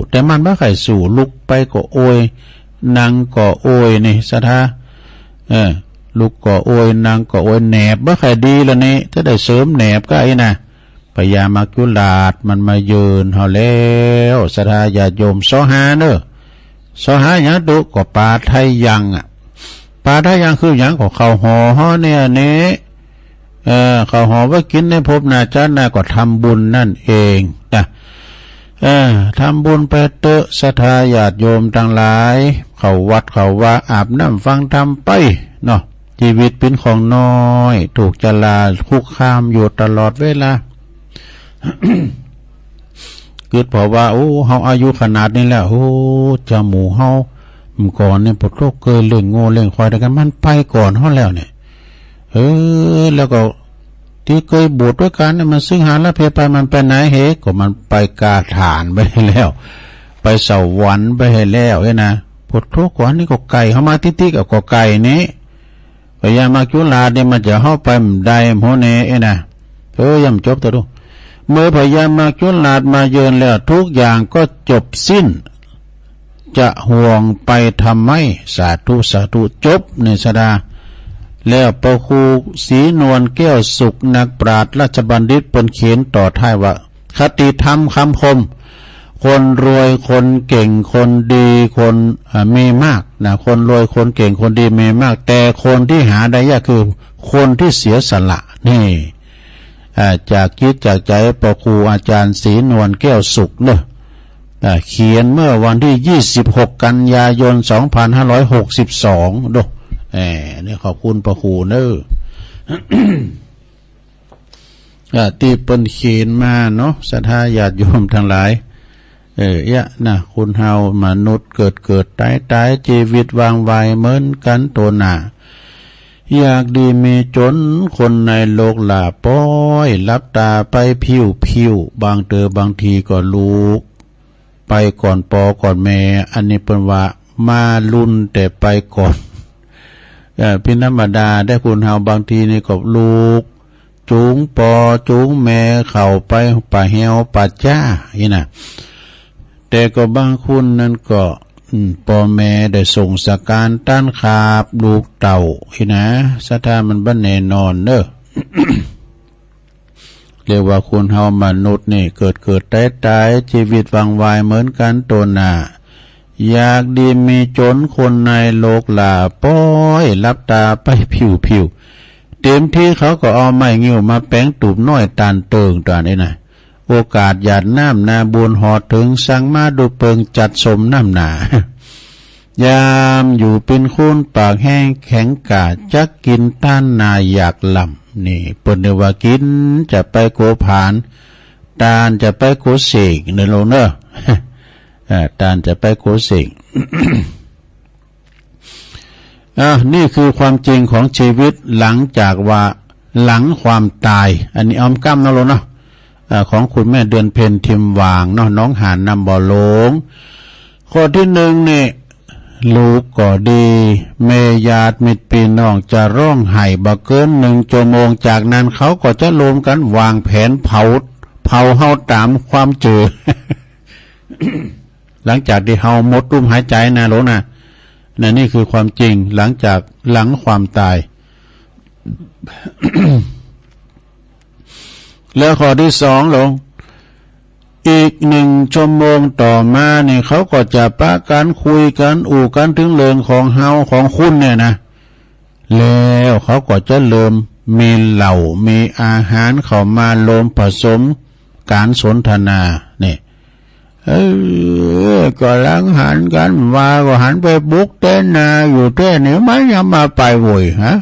Speaker 3: แต่มันไม่ใครสู้ลุกไปก็โอยนั่งก็โอยนี่สะท้าลุกก็โอยนั่งก็โอยแหนบไม่ใครดีแล้วนี่ถ้าได้เสริมแหนบก็ไอ้นะพญามัจจุราชมันมายืนเฮาแล้วสะท้าญาติโยมซ้อหาเนอะซ้อหาอย่างดุก็ปลาไทยยังปลาไทยยังคืออย่างของเขาห่อเนี่ยนี่เขาห่อไว้กินในภพหน้าชาติหน้าก็ทำบุญนั่นเองนะทำบุญไปเตอะศรัทธาญาติโยมทั้งหลายเขาวัดเขาว่าอาบน้ำฟังธรรมไปเนาะชีวิตเป็นของน้อยถูกจลาคุกคามอยู่ตลอดเวลา เกิดเพราะว่าเฮาอายุขนาดนี้แล้วจมูกเฮาก่อนเนี่ยปวดโรคเกยเล่งโง่เล่งควายแต่กันมันไปก่อนเฮาแล้วเนี่ยแล้วก็ที่เคยบวชด้วยกันเนี่ยมันซึ่งหาละเพไปมันไปไหนก็มันไปกาฐานไปแล้วไปสวรรค์ไปให้แล้วนะปวดทุกข์กว่านี่ก็ไก่เข้ามาติ๊กก็ไก่นี้พญามัจจุราชเนี่ยมันจะเข้าไปได้โหเนนะย่ำจบตัวดูเมื่อพญามัจจุราชมาเยือนแล้วทุกอย่างก็จบสิ้นจะห่วงไปทำไมสาธุจบในสดาแล้วพระครูศรีนวลแก้วสุขนักปราชญ์ราชบัณฑิตเปิ้นเขียนต่อท้ายว่าคติธรรมคำคมคนรวยคนเก่งคนดีคนมีมากนะคนรวยคนเก่งคนดีมีมากแต่คนที่หาได้ยากคือคนที่เสียสละนี่จากคิดจากใจพระครูอาจารย์ศรีนวลแก้วสุขเนอะเขียนเมื่อวันที่26กันยายน2562ดูนี่ขอบคุณพระครูเนอะที่เปิ้นเขียนมาเนาะศรัทธาญาติโยมทั้งหลายนะคุณเฮามนุษย์เกิดตายชีวิตวางไวเหมือนกันตัวหน้าอยากดีมีจนคนในโลกหลาป้อยลับตาไปผิวบางบางทีก็ลูกไปก่อนปอก่อนแม่อันนี้เป็นว่ามาลุ่นแต่ไปก่อนพิธรรมดาได้คุณเฮาบางทีนี่ก็ลูกจูงปอจูงแม่เข้าไปป่าเหี่ยวป่าจ้านะแต่ก็บางคุณนั่นก็พ่อแม่ได้ส่งสการต้านขาบลูกเต่านะสถามันบันแน่นอนเนอะ เรียกว่าคุณเฮามนุษย์นี่เกิดตายชีวิตวังวายเหมือนกันตัวหน้าอยากดีมีจนคนในโลกหลาป้อยลับตาไปผิวเต็มที่เขาก็เอาไม้งิ้วมาแป้งตูบน้อยตานเติงตอนนี้นะโอกาสหยาดน้ำนาบุญหอดถึงสั่งมาดูเปิงจัดสมน้ำหนายามอยู่เป็นคุณปากแห้งแข็งกาจักกินต้านนาอยากลำนี่เปิดเนว่ากินจะไปโกผานตานจะไปโกเสกเนโลเนอตานจะไปโกเสก นี่คือความจริงของชีวิตหลังจากว่าหลังความตายอันนี้อ้อมกั้มนะโลเนาะของคุณแม่เดือนเพ็ญทิมวางเนาะน้องหานนำบ่อหลงข้อที่หนึ่งนี่ลูกก็ดีเมญาติมิตรพี่น้องจะร้องไห้บ่เกิน1 ชั่วโมงจากนั้นเขาก็จะรวมกันวางแผนเผาเฮาตามความเจอ หลังจากที่เฮาหมดลมหายใจนะโลนะนี่คือความจริงหลังความตาย แล้วข้อที่สองลงอีก1 ชั่วโมงต่อมาเนี่ยเขาก็จะปะกันคุยกันอู่กันถึงเรื่องของเฮาของคุณเนี่ยนะแล้วเขาก็จะเริ่มมีเหล่ามีอาหารเข้ามาโลมผสมการสนทนาเนี่ยก็ลังหันกันว่าก็หันไปบุกเต้นนาอยู่เต้นนี่มันยังมาไปโวยฮะ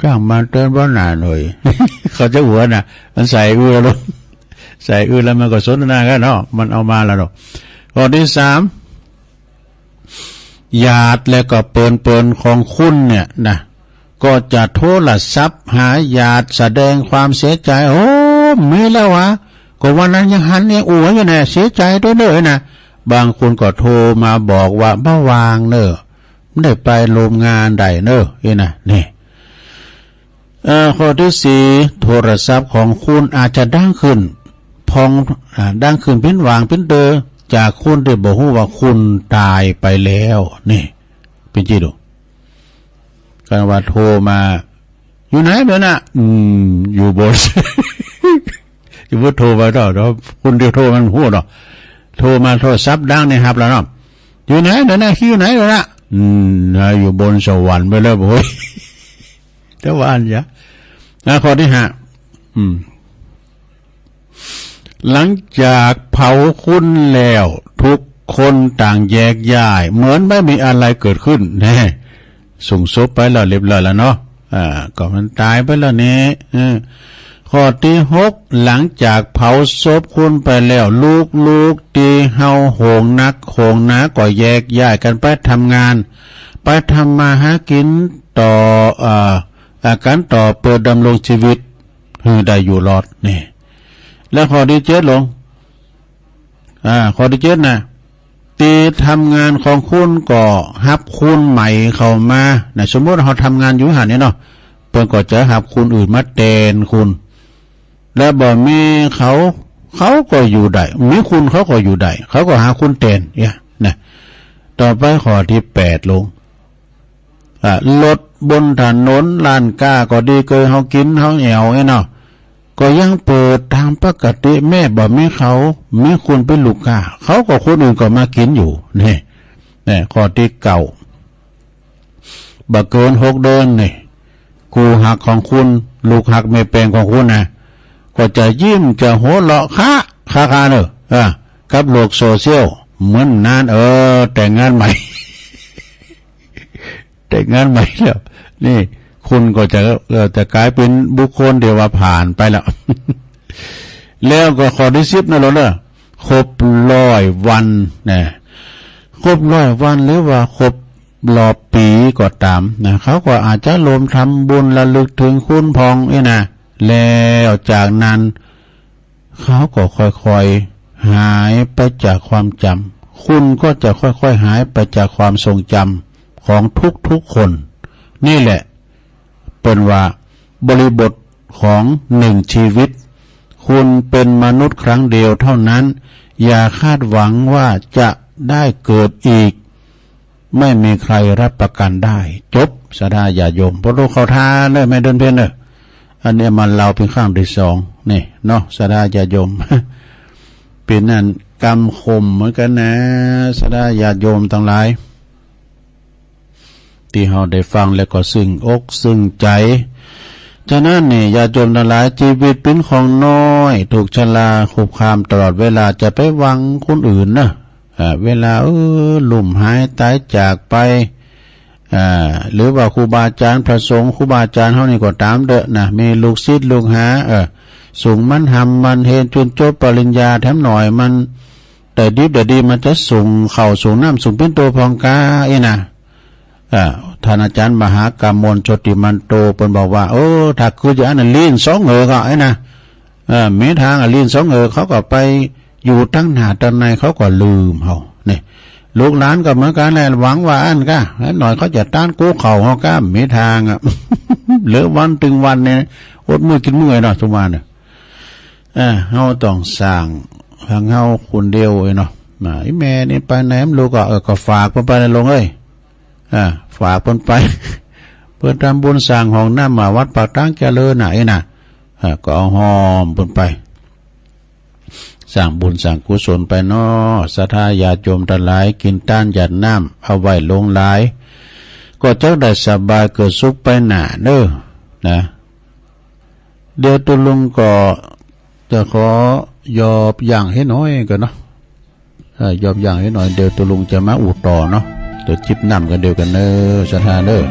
Speaker 3: จ้างมาเต้นบ้านนาหน่อย เขาจะหัวน่ะมันใส่ลงใส่แล้วมันก็สนทนากันเนาะมันเอามาแล้วเนาะข้อที่3ญาติและก็เปินของคุณเนี่ยนะก็จะโทรศัพท์หาญาติแสดงความเสียใจโอ้มีแล้ววะก็วันนั้นยังหันเนี่ยอยู่เนี่ยเสียใจด้วยเนอะนะบางคนก็โทรมาบอกว่าเมื่อวางเนอะไม่ได้ไปโรงงานใดเนอะนี่ข้อที่4โทรศัพท์ของคุณอาจจะดังขึ้นพองดังขึ้นพิ้นวางพิ้นเดอจากคุณที่บอกว่าคุณตายไปแล้วนี่เป็นจีดูการว่าโทรมาอยู่ไหนเดี๋ยวนะอยู่บน อยู่บนโทรไปต่อเดี๋ยวคุณเดียวโทรมันพูดหรอโทรมาโทรศัพท์ดังเนี่ยครับแล้วเนาะอยู่ไหนเดี๋ยวนะอยู่ไหนเดี๋ยวนะอยู่บนสวรรค์ไปแล้วโว้ยแต่ว่าอันยะข้อที่5หลังจากเผาคุณแล้วทุกคนต่างแยกย้ายเหมือนไม่มีอะไรเกิดขึ้นแน่ส่งศพไปแล้วเรียบร้อยแล้วเนาะก็มันตายไปแล้วนี่ข้อที่6หลังจากเผาศพคุณไปแล้วลูกตีเฮาโหงนักโหงนาก็แยกย้ายกันไปทำงานไปทำมาหากินต่อการต่อเปิดดำรงชีวิตได้อยู่รอดนี่แล้วข้อที่7ลงข้อที่7นะตีทำงานของคุณก็หับคุณใหม่เข้ามาสมมติเราทำงานอยู่หันเนี่ยเนาะเพิ่นก็จะหับคุณอื่นมาแทนคุณแล้วบ่มีเขาก็อยู่ได้มีคุณเขาก็อยู่ได้เขาก็หาคุณแทนเนี่ยนะต่อไปข้อที่8ลงรถบนถนนลานก้าก็ดีเคยเฮากินเฮาแอวเนาะก็ยังเปิดทางปกติแม่บ่มีเขามีคุณเป็นลูกค้าเขาก็คนอื่นก็มากินอยู่นี่ข้อที่9บ่เกิน6 เดือนนี่กูหักของคุณลูกหักไม่แปลงของคุณนะก็จะยิ้มจะหัวเราะค่าเนอะกับโลกโซเชียลเหมือนนานแต่งงานใหม่ แต่งงานใหม่แล้วนี่คุณก็จะกลายเป็นบุคคลเดียวว่าผ่านไปแล้ว แล้วก็ข้อที่10นั่นแหละครบ100 วันนะครบ100 วันหรือว่าครบรอบปีก็ตามนะเขาก็อาจจะรวมทำบุญระลึกถึงคุณพองนะแล้วจากนั้นเขาก็ค่อยๆหายไปจากความจำคุณก็จะค่อยๆหายไปจากความทรงจำของทุกๆคนนี่แหละเป็นว่าบริบทของ1 ชีวิตคุณเป็นมนุษย์ครั้งเดียวเท่านั้นอย่าคาดหวังว่าจะได้เกิดอีกไม่มีใครรับประกันได้จบสดาญาโยมพระโลกเขาท้าเลยไม่เดินเพี้ยนเลยอันนี้มันเราเป็นข้างที่2นี่เนาะสดาญาโยม เป็นนั่นกรรมคมเหมือนกันนะสดาญาโยมทั้งหลายที่เราได้ฟังแล้วก็ซึ้งอกซึ้งใจฉะนั้นนี่ญาติโยมทั้งหลายชีวิตเป็นของน้อยถูกชราคุกคามตลอดเวลาจะไปหวังคนอื่นนะเวลาลุ่มหายตายจากไปหรือว่าครูบาอาจารย์พระสงฆ์ครูบาอาจารย์เฮานี่ก็ตามเด้อนะมีลูกศิษย์ลูกหาสูงมันทำมันเฮนจนจบปริญญาแถมหน่อยมันแต่ดีมันจะสูงเข่าสูงน้ำสูงเป็นตัวพองกานะ ท่านอาจารย์มหากามลโชติมันโตเพิ่นบอกว่าโอ้ถ้าคืออย่างนั้นลีนสองก็ไอ้นะมีทางลีนสองเขาก็ไปอยู่ตั้งหน้าตั้งในเขาก็ลืมเฮานี่ลูกหลานก็เหมือนกันแหละหวังว่าอันก็หน่อยเขาจะต้านกู้เข่าเฮาก็มีทางอ่ะ เหลือวันถึงวันเนี่ยอดมือกินมื้อเนาะทุกวันเนี่ยเฮาต้องสร้างทางเฮาคนเดียวเนาะไอ้แม่นี่ไปไหนลูกก็ฝากเพิ่นไปลงเอ้ยฝากเพิ่นไป เพิ่นทำบุญสร้างห้องน้ำวัดปากทางเจริญน่ะไอ้น่ะก็เอาหอมเพิ่นไปสร้างบุญสร้างกุศลไปเนาะศรัทธาญาติโยมทั้งหลายกินต้านหยาดน้ำเอาไว้ลงหลายก็จะได้สบายเกิดสุขไปหน้าเด้อนะเดี๋ยวตุลุงก็จะขอยอบอย่างให้น้อยกันเนาะยอบอย่างให้หน่อยเดี๋ยวตุลุงจะมาอุดต่อเนาะเดี๋ยวจิบน้ำกันเดียวกันเด้อศรัทธาเด้อ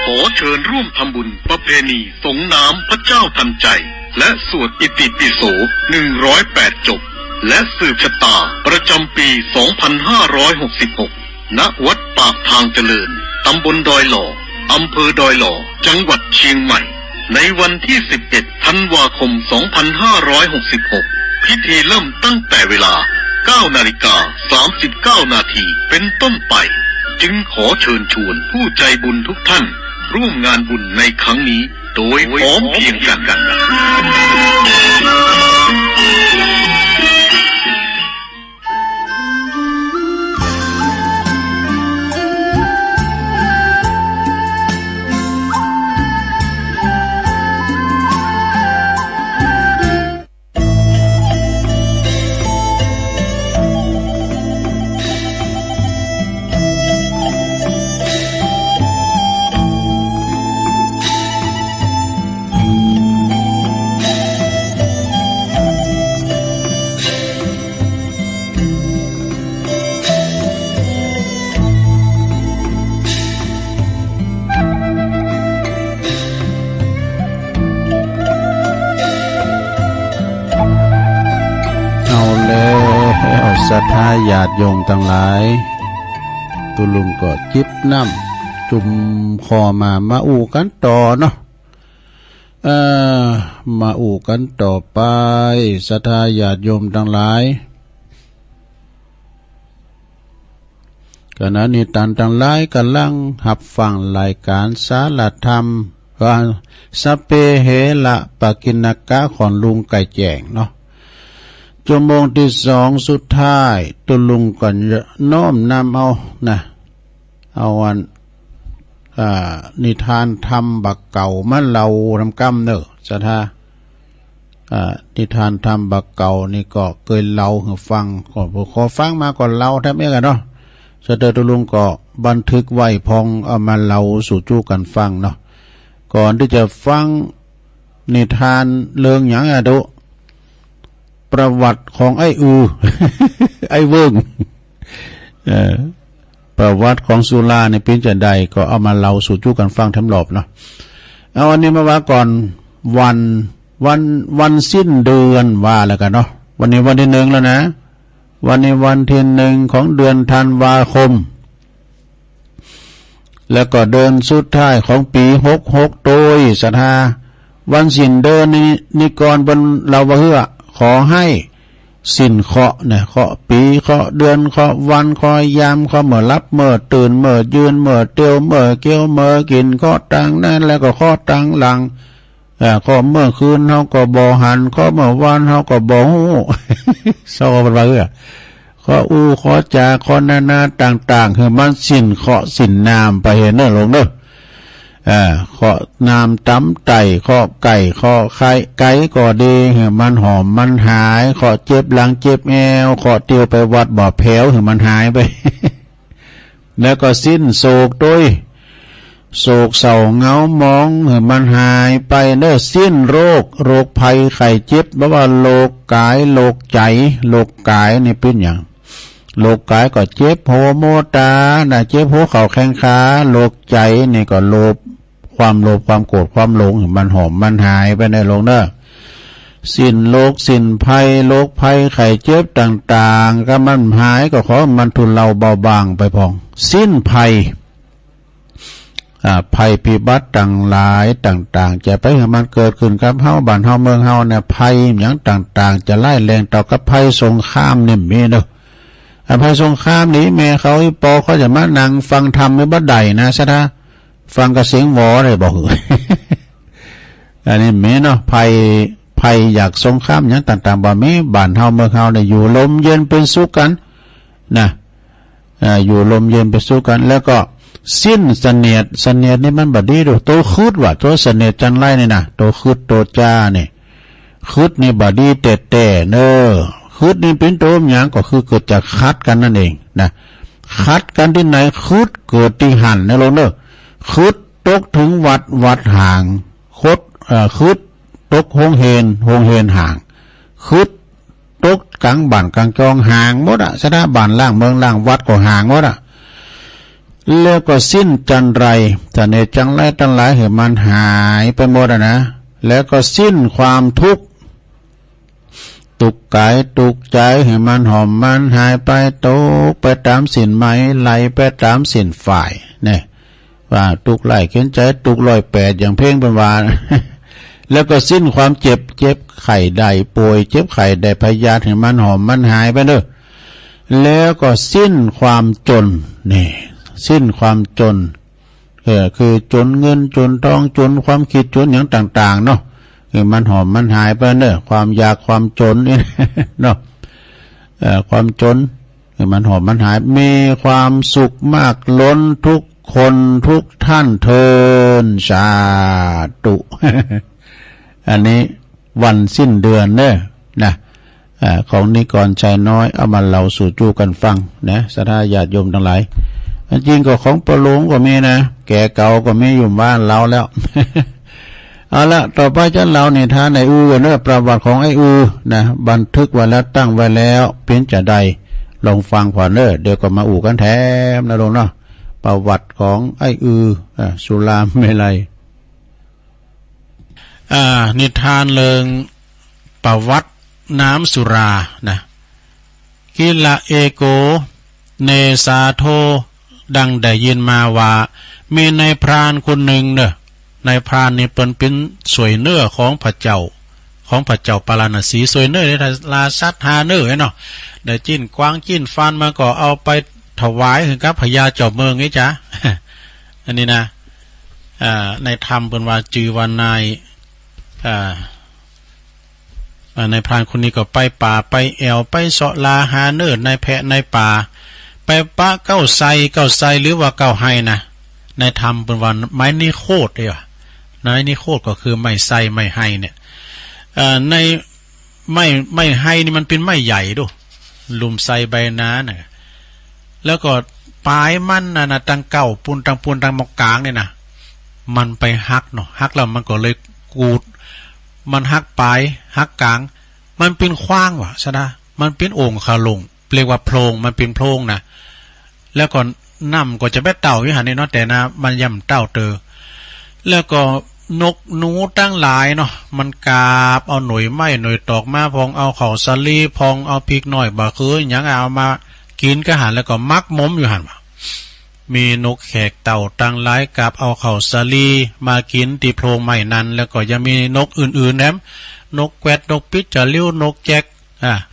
Speaker 2: ขอเชิญร่วมทำบุญประเพณีสงน้ำพระเจ้าทันใจและสวดอิติปิโส108 จบและสืบชะตาประจำปี 2566 ณ วัดปากทางเจริญตำบลดอยหล่ออำเภอดอยหล่อจังหวัดเชียงใหม่ในวันที่ 11 ธันวาคม 2566 พิธีเริ่มตั้งแต่เวลา 9:39 นาทีเป็นต้นไปจึงขอเชิญชวนผู้ใจบุญทุกท่านร่วมงานบุญในครั้งนี้โดยพร้อมเพรียงกัน
Speaker 3: ศรัทธาญาติโยมทั้งหลายตุลุงก็จิบน้ำจุ่มคอมาอู่กันต่อเนาะมาอู่กันต่อไปศรัทธาญาติโยมทั้งหลายขณะนี้ท่านทั้งหลายกำลังหับฟังรายการสารธรรมว่าสเปเหระปกิณกะของลุงไก่แจงเนาะชั่วโมงที่สองสุดท้ายตุลุงก่อนน้อมนำเอาวันนิทานธรรมบักเก่ามาเล่ารำกำเนอะศรัทธานิทานธรรมบักเก่านี่ก็เคยเล่าให้ฟังขอฟังมาก่อนเล่าแทบไม่กันเนาะสเตอร์ตุลุงก็บันทึกไว้พองเอามาเล่าสู่จู้กันฟังเนาะก่อนที่จะฟังนิทานเรื่องหยังดูประวัติของไอ้ไอ้เวิงประวัติของสุราในปีนจันใดก็เอามาเล่าสู่จู้กันฟังทั้งหลบเนาะเอาวันนี้มาว่าก่อนวันสิ้นเดือนว่าแล้วกันเนาะวันนี้วันที่1แล้วนะวันนี้วันที่1ของเดือนธันวาคมแล้วก็เดือนสุดท้ายของปี66โดยศรัทธาวันสิ้นเดือนนี้ก่อนบนเราว่าเฮือขอให้สิ้นเคาะเนี่ยเคาะปีเคาะเดือนเคาะวันเคาะยามเคาะเมื่อรับเมื่อตื่นเมื่อยืนเมื่อเตียวเมื่อเกี้ยวเมื่อกินเคาะตังนั่นแล้วก็เคาะตังหลังเคาะเมื่อคืนเฮาก็บ่หันเคาะเมื่อวันเฮาก็บ่ฮู้ซอบ่ว่าเฮือขอขอจาขอนาต่างๆคือมันสิ้นเคาะสิ้นนามไปเห็นเด้อลงเด้อเคาะนามตำไต่เคาะไก่เคาะไก่ก็ดีคือมันหอมมันหายเคาะเจ็บหลังเจ็บแอวเคาะเตียวไปวัดบ่อแผ้วคือมันหายไป แล้วก็สิ้นโศกด้วยโศกเศร้าเงามองคือมันหายไปเด้อสิ้นโรคภัยไข้เจ็บเพราะว่าโรคกายโรคใจโรคกายนี่เป็นอย่างโรคกายก็เจ็บหัวโมตาเจ็บหัวเข่าแข้งขาโรคใจนี่ก็ความโลภความโกรธความหลงมันหอมมันหายไปในโลกเด้อสิ้นโรคสิ้นภัยโรคภัยไข้เจ็บต่างๆก็มันหายก็ขอมันทุเลาเบาบางไปพองสิ้นภัยภัยพิบัติต่างหลายต่างๆจะไปให้มันเกิดขึ้นกับเฮาบ้านเฮาเมืองเฮาเนี่ยภัยอย่างต่างๆจะไล่แรงต่อกับภัยสงครามนี่มีเด้อภัยสงครามนี้แม่เขาปอเขาจะมานั่งฟังธรรมในบัดใดนะซะนะฟังกระเสียงหวอเลยบอกอันนี้มีเนาะภัยอยากสงครามอย่างต่างๆบ่มีบ้านเฮาเมืองเฮาเนี่ยอยู่ลมเย็นเป็นสุขกันนะอยู่ลมเย็นเป็นสุขกันแล้วก็สิ้นเสนียดนี่มันบ่ดีดอกโตคืดว่าตัวเสนียดจันไรนี่นะโตคืดโตจ้านี่คืดนี่บ่ดีแต่เน้อคืดนี่เป็นโตมหยังก็คือเกิดจากคัดกันนั่นเองนะคัดกันที่ไหนคืดเกิดที่หันนะลงเด้อคืดตกถึงวัดห่างคืดตกโฮงเฮนห่างคืดตกกลางบ้านกลางจองห่างหมดสถาบันล่างเมืองล่างวัดก็ห่างหมดแล้วก็สิ้นจันไรแต่ในจังไรตั้งหลายเหตุมันหายไปหมดนะแล้วก็สิ้นความทุกข์ตุกกายตุกใจเหตุมันหอมมันหายไปตกไปตามสินไหมไหลไปตามสินฝ่ายเนี่ยว่าตุกไหลเข็นใจตุก108อย่างเพ่งเป็นวา แล้วก็สิ้นความเจ็บไข้ใดป่วยเจ็บไข้ใดพยาธิเหตุมันหอมมันหายไปเด้อแล้วก็สิ้นความจนนี่สิ้นความจนคือจนเงินจนทองจนความคิดจนอย่างต่างๆเนาะคือมันหอมมันหายไปเนอะความอยากความจนนี่เนาะความจนคือมันหอมมันหายมีความสุขมากล้นทุกคนทุกท่านเทินสาธุ อันนี้วันสิ้นเดือนเนอะนะของนิกรชัยน้อยเอามาเล่าสู่จู้กันฟังนะศรัทธาญาติโยมทั้งหลายจริงก็ของปะหลวงก็มีนะแก่เก่าก็มีอยู่บ้านเราแล้ว เอาละต่อไปจะเล่าในท่านไอ้เนอะประวัติของไอ้นะบันทึกไว้แล้วตั้งไว้แล้วเป็นจะใดลองฟังผ่านเนอะเดี๋ยวก็มากันแถมนะลงเนาะประวัติของไอ้สุรามเมลัยนิทานเริงประวัติน้ำสุรานะ กิละเอโกเนสาโทดังได้ยินมาว่ามีนายพรานคนหนึ่งเนอะนายพรานนี่เป็นสวยเนื้อของพระเจ้าปาราณสีสวยเนื้อได้ลาซัดหาเนื้อเนาะได้จิ้นกวางจิ้นฟันมาก็เอาไปถวายถึงกับพญาเจ้าเมืองนี่จ้ะ อันนี้นะในธรรมเป็นว่าจือวันนายในพรานคนนี้ก็ไปป่าไปแอวไปเสาะลาหาเนื้อในแพะในป่าไปปะเก้าไซหรือว่าเก้าไห้นะในธรรมเป็นวันไม้นิโคตเลยว่ะไม้นิโคตก็คือไม้ไซไม้ไห้เนี่ยในไม้ไห้นี่มันเป็นไม้ใหญ่ด้วยลุมไซใบน้าน่ะแล้วก็ปลายมันนะตังเก้าปูนตังมอกกลางเนี่ยนะมันไปหักเนาะหักแล้วมันก็เลยกูดมันหักปลายหักกลางมันเป็นขว้างว่ะใช่ไหมมันเป็นโอ่งคาลงเรียกว่าโพรงมันเป็นโพรงนะแล้วก็น้ำก็จะไปเต่าอยู่หันนี่เนาะแต่นะมันย่ำเต่าเตอแล้วก็นกหนูตั้งหลายเนาะมันกาบเอาหน่วยไม้หน่วยตอกมาพองเอาเข่าสลีพองเอาพริกหน่อยบะคืออย่างเอามากินก็หันแล้วก็มักม้มอยู่หันว่ามีนกแขกเต่าตั้งหลายกาบเอาเข่าสลีมากินตีโพรงไม้นั้นแล้วก็ยังมีนกอื่นๆแหนมนกแกวดนกปิดจะเลี้ยวนกแจก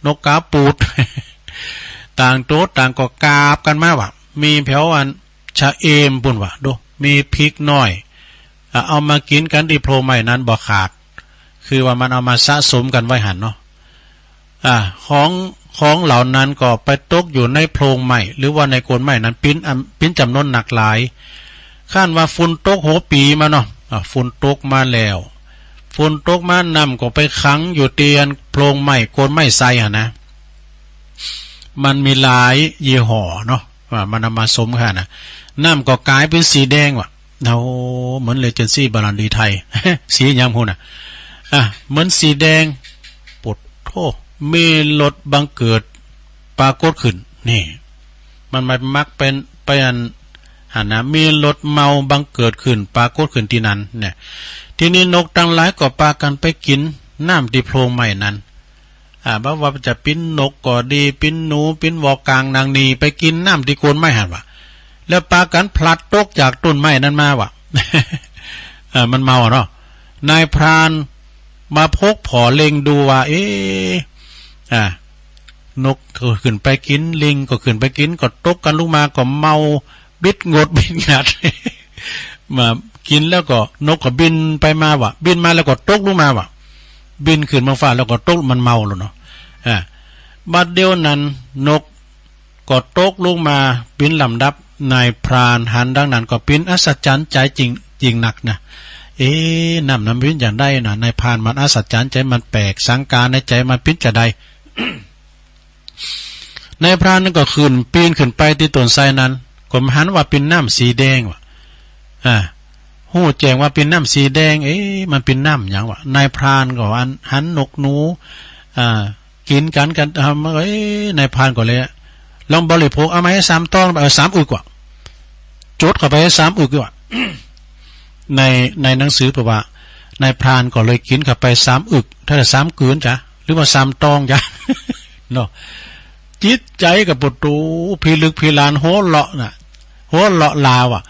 Speaker 3: นกกาปูด ต่างโต๊ะต่างก็กาบกันมาว่ะมีแผวอันชะเอมปุ่นว่ะดูมีพริกน้อยเอามากินกันที่โพรงไม้นั้นบ่ขาดคือว่ามันเอามาสะสมกันไว้หันเนาะของเหล่านั้นก็ไปตกอยู่ในโพรงไม้หรือว่าในโคนไม้นั้นปิ้นจำนวนหนักหลายข้านว่าฝุ่นตกโหปีมาเนาะฝุ่นตกมาแล้วฝุ่นตกมานำก็ไปขังอยู่เตียนโพรงไม้โคนไม้ไซหั่นนะมันมีหลายยี่ห้อเนาะว่ามันนำมาสมค่ะนะน้ำก็กลายเป็นสีแดงว่ะโอ้เหมือนเลเจนซี่บาลันดีไทย สียามพูน่ะเหมือนสีแดงปดโทมีรถบังเกิดปรากฏขึ้นนี่มันมักเป็นไปอันหันนะมีรถเมาบังเกิดขึ้นปรากฏขึ้นที่นั้นเนี่ยทีนี้นกตั้งหลายก็ปากันไปกินน้ำที่โพรงไม้นั้นบ่ว่าจะปิ้นนกก็ดีปิ้นหนูปิ้นวอกลางนางนีไปกินน้ำที่โคนไม้หันว่ะแล้วปากันพลัดตกจากต้นไม้นั้นมาว่ะ มันเมาเนาะนายพรานมาพกผอเล็งดูว่านกก็ขึ้นไปกินลิงก็ขึ้นไปกินก็ตกกันลงมาก็เมาบิดงดบิดงัด มากินแล้วก็นกก็บินไปมาว่ะบินมาแล้วก็ตกลงมาว่ะบินขึ้นมาฟ้าแล้วก็ตกมันเมาแล้วเนาะบัดเดียวนั้นนกก็ตกลงมาปิ้นลำดับนายพรานหันดังนั้นก็ปิ้นอัศจรรย์ใจจริงหนักนะน้ำปิ้นอย่างได้นะนายพรานมันอัศจรรย์ใจมันแปลกสังการในใจมันปิ้นจะได้ นายพรานนั่นก็ขึ้นปีนขึ้นไปที่ต้นไทรนั้นก็หันว่าเป็นน้ำสีแดงว่ะหู้แจ้งว่าเป็นน้ำสีแดงมันเป็นน้ำอย่างวะนายพรานก็หันนกหนูกินกันทำนายพรานก็เลยลองบริโภคเอามาให้3 ตอง3 อึกว่าจดเข้าไปให้3 อึกว่า ในหนังสือบอกว่านายพรานก็เลยกินเข้าไป3 อึกถ้า3 กืนจ้ะหรือว่า3 ตองจ้ะ เนาะจิตใจกับปุตูพิลึกพิลานโหเลาะน่ะโหเลาะลาวอ่ะ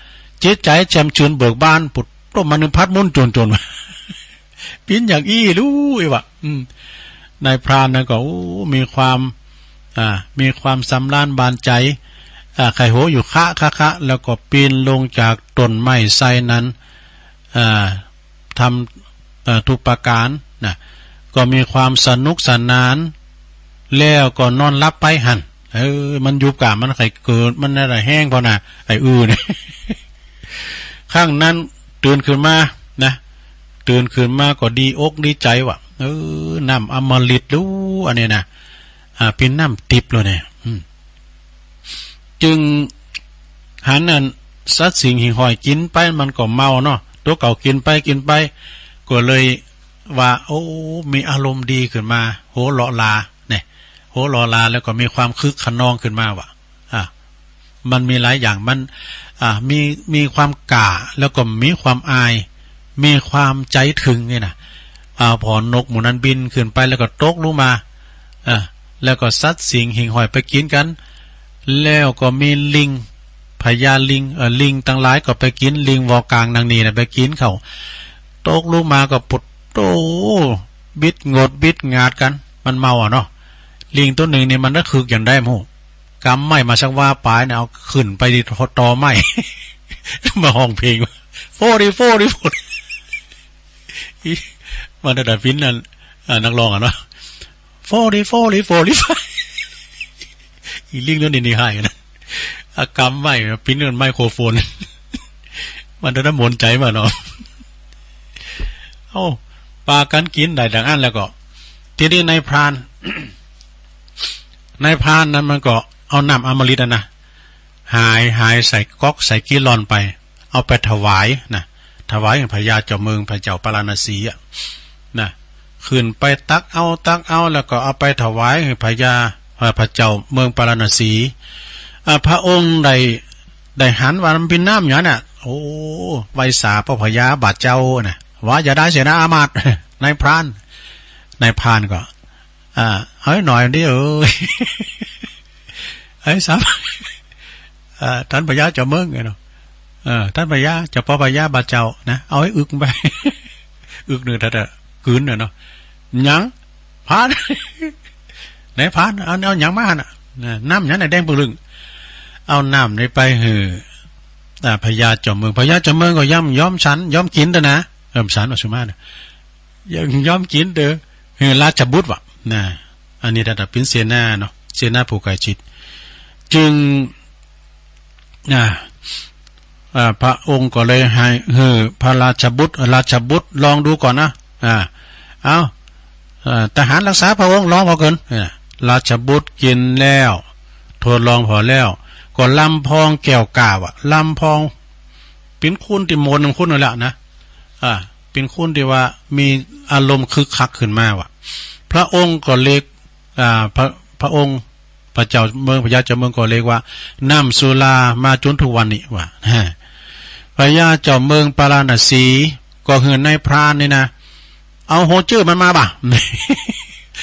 Speaker 3: จิตใจแจ่มชื่นเบิกบานปุดต้มมันพัดมุ่นจนปิ้นอย่างรู้ว่ะนายพรานนั่นก็มีความสำราญบานใจไข่โหอยู่คะแล้วก็ปีนลงจากต้นไม้ไทรนั้นทำทุกประการนะก็มีความสนุกสนานแล้วก็นอนรับไปหันมันยุบกะมันไข่เกิดมันอะไรแห้งพอน่ะไอ้เนี่ย ข้างนั้นตื่นขึ้นมานะตื่นขึ้นมาก็ดีอกดีใจว่ะน้ำอมฤตรู้อันนี้นะเป็นน้ำติบเลยเนี่ยจึงหันนั่นสัตว์สิ่งหิ่งหอยกินไปมันก็เมาเนาะตัวเก่ากินไปก็เลยว่ามีอารมณ์ดีขึ้นมาโหเลาะลาเนี่ยโหเลาะลาแล้วก็มีความคึกขนองขึ้นมาว่ะมันมีหลายอย่างมันมีความกล้าแล้วก็มีความอายมีความใจถึงไงนะพอนกหมูนั้นบินขึ้นไปแล้วก็ตกลงมา แล้วก็สัตว์สิงหิ่งหอยไปกินกันแล้วก็มีลิงพญาลิงลิงตั้งหลายก็ไปกินลิงวอกลางนางนีนะไปกินเขาตกลูกมาก็ปุดโตบิดงดบิดงาดกันมันเมาเนาะลิงตัวหนึ่งนี่มันก็คืออย่างได้หมู่กำไม้มาสักว่าปลายเนี่ยเอาขึ้นไปที่ตอไม้ มาห้องเพลงโฟดิมันระดับฟินนั่นนักร้องอ่ะเนาะโฟดิอีลิงตัวนี้นี่ให้นะอากำไม้ปิ้นเงินไมโครโฟน มันจะได้มนใจมาเนาะเอาปลากันกินได้ดังอันแล้วก็ทีนี้นายพราน นายพรานนั้นมันก็เอาน้ำอมฤตนะหายใส่ก๊อกใส่กิลอนไปเอาไปถวายนะถวายพญาเจ้าเมืองพระเจ้าปาราณสีนะขึ้นไปตักเอาแล้วก็เอาไปถวายพญาพระเจ้าเมืองปาราณสีพระองค์ได้หันว่ามันเป็นน้ำอย่างน่ะโอ้ไวสาพระพญาบาดเจ้าน่ะว่าอย่าได้เสียนะอามาตย์ นายพรานก็เฮ้ยหน่อยดิไอ้สามท่านพญาเจ้าเมืองไงเนาะท่านพญาเจ้าพ่อพญาบาดเจ้านะเอาให้อึกไป อึกหนึ่งแต่กืนเนาะหยังพาน ไหนพานเอาหยังมาน่ะน้ำหยังไหนแดงปลึงเอาน้ำในไปหือพญาเจ้าเมืองก็ย้อมฉันย้อมกินเด้อนะฉันอสุมาเนี่ยยังย้อมกินเด้อหือราชบุตรวะนะอันนี้ระดับเป็นเสนาเนาะเสนาผู้ไกลจิตจึงพระองค์ก็เลยให้พระราชบุตรลองดูก่อนนะเอาทหารรักษาพระองค์ลองพอเกินราชบุตรกินแล้วทดลองพอแล้วก็ลำพองแก้วกาวลำพองเป็นคุณที่โมนของคุณนั่นแหละนะเป็นคุณที่ว่ามีอารมณ์คึกคักขึ้นมาวะพระองค์ก็เรียกพระองค์พระเจ้าเมืองพญาเจ้าเมืองก็เรียกว่าน้ำสุรามาจนทุกวันนี้ว่ะพญาเจ้าเมืองปาราณสีก็เหือนนายพรานนี่นะเอาโฮเจอร์มันมาบ่ะ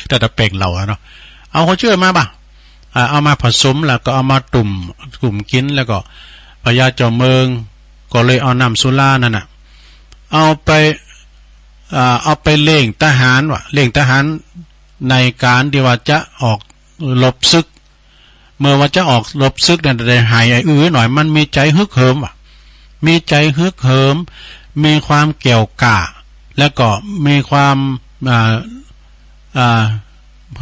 Speaker 3: แต่ตะเป่งเราเนาะเอาโฮเจอร์มาบ่ะเอามาผสมแล้วก็เอามาตุ่มกินแล้วก็พญาเจ้าเมืองก็เลยเอาน้ำสุรานั่นน่ะเอาไปเล่งทหารในการที่ว่าจะออกลบศึกเมื่อว่าจะออกลบศึกนั่นได้หายหน่อยมันมีใจฮึกเหิมมีใจฮึกเหิมมีความเกี่ยวก่าแล้วก็มีความ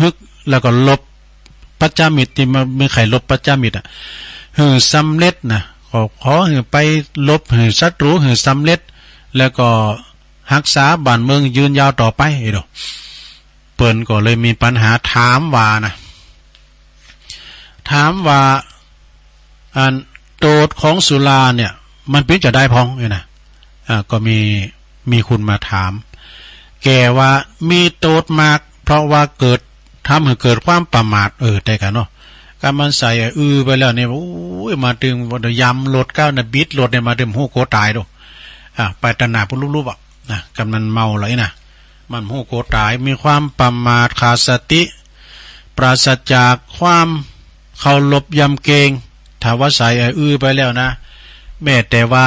Speaker 3: ฮึกแล้วก็ลบปัจจามิตรที่มันมีไข่ลบปัจจามิตรสำเร็จนะขอไปลบศัตรูสำเร็จแล้วก็รักษาบ้านเมืองยืนยาวต่อไปเปิ้นก็เลยมีปัญหาถามว่าอันโตดของสุราเนี่ยมันเป็นจะได้พองเลยนะก็มีคุณมาถามแกว่ามีโตดมากเพราะว่าทำให้เกิดความประมาทได้กันเนาะการมันใส่ไปแล้วเนี่ยโอ้ยมาถึงยำรถก้าวนะบิดรถเนี่ยมาถึงหูโกตายดูไปตนาพุ่รูปนะกำนันเมาเลยนะมันหูโกตายมีความประมาทขาดสติปราศจากความเคารพยำเกรงถ้าว่าใส่ไปแล้วนะแม้แต่ว่า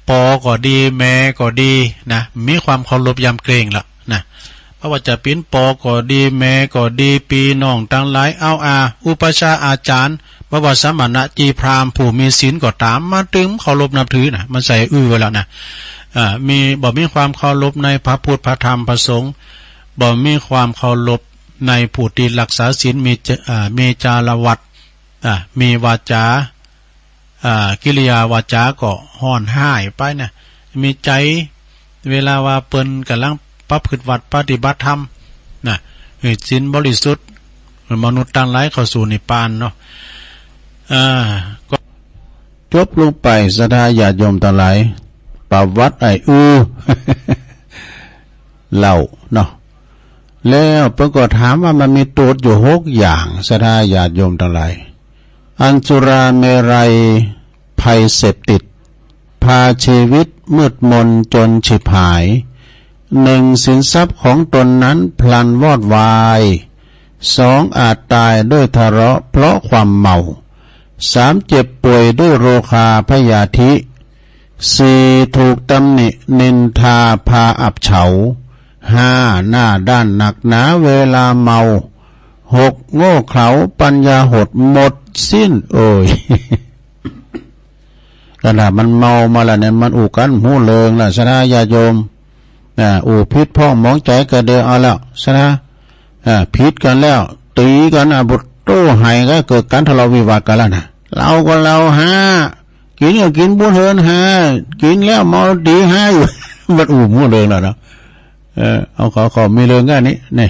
Speaker 3: ปอก็ดีแม่ก็ดีนะมีความเคารพยำเกรงละนะเพราะว่าจะเป็นปอก็ดีแม่ก็ดีปีน้องตั้งหลายเอาอุปชาอาจารย์เพราะว่าสมณะจีพรามผู้มีศีลก็ตามมาถึงเคารพนับถือนะมันใส่ไว้แล้วนะมีความเคารพในพระพุทธพระธรรมพระสงฆ์มีความเคารพในผู้ที่รักษาศีลมีจารวัตรมีวาจากิริยาวาจาก็ห่อนห้ายไปนะมีใจเวลาว่าเปิ้นกำลังประพฤติวัดปฏิบัติธรรมนะศีลบริสุทธิ์มนุษย์ตั้งหลายเข้าสู่นิพพานเนาะก็จบลงไปศรัทธาญาติโยมทั้งหลายประวัติเล่าเนาะแล้วปรากฏถามว่ามันมีโทษอยู่6อย่างศรัทธาญาติโยมทั้งหลายอันสุราเมรัยภัยเสพติดพาชีวิตมืดมนจนฉิบหาย1สินทรัพย์ของตนนั้นพลันวอดวาย 2อาจตายด้วยทะเลาะเพราะความเมา3เจ็บป่วยด้วยโรคาพยาธิ4ถูกตำหนินินทาพาอับเฉา5หน้าด้านหนักหนาเวลาเมา6โง่เขลาปัญญาหดหมดสิ้นโอ้ย ขณะมันเมามาแล้วเนี่ยมันอู่กันหูเลิงล่ะสนะญาโยมอู่พิษพ้องมองใจกระเดียวเอาแล้วสนะพิษกันแล้วตีกันบุตรโต้ไห้ก็เกิดการทะเลาะวิวาทกันแล้วนะเราก็เรากินก็กินบุญเฮินกินแล้วเมาตีอยู่ มันอู่หูเลิงแล้วเนาะเอาขอมีเรื่องกันนี้นี่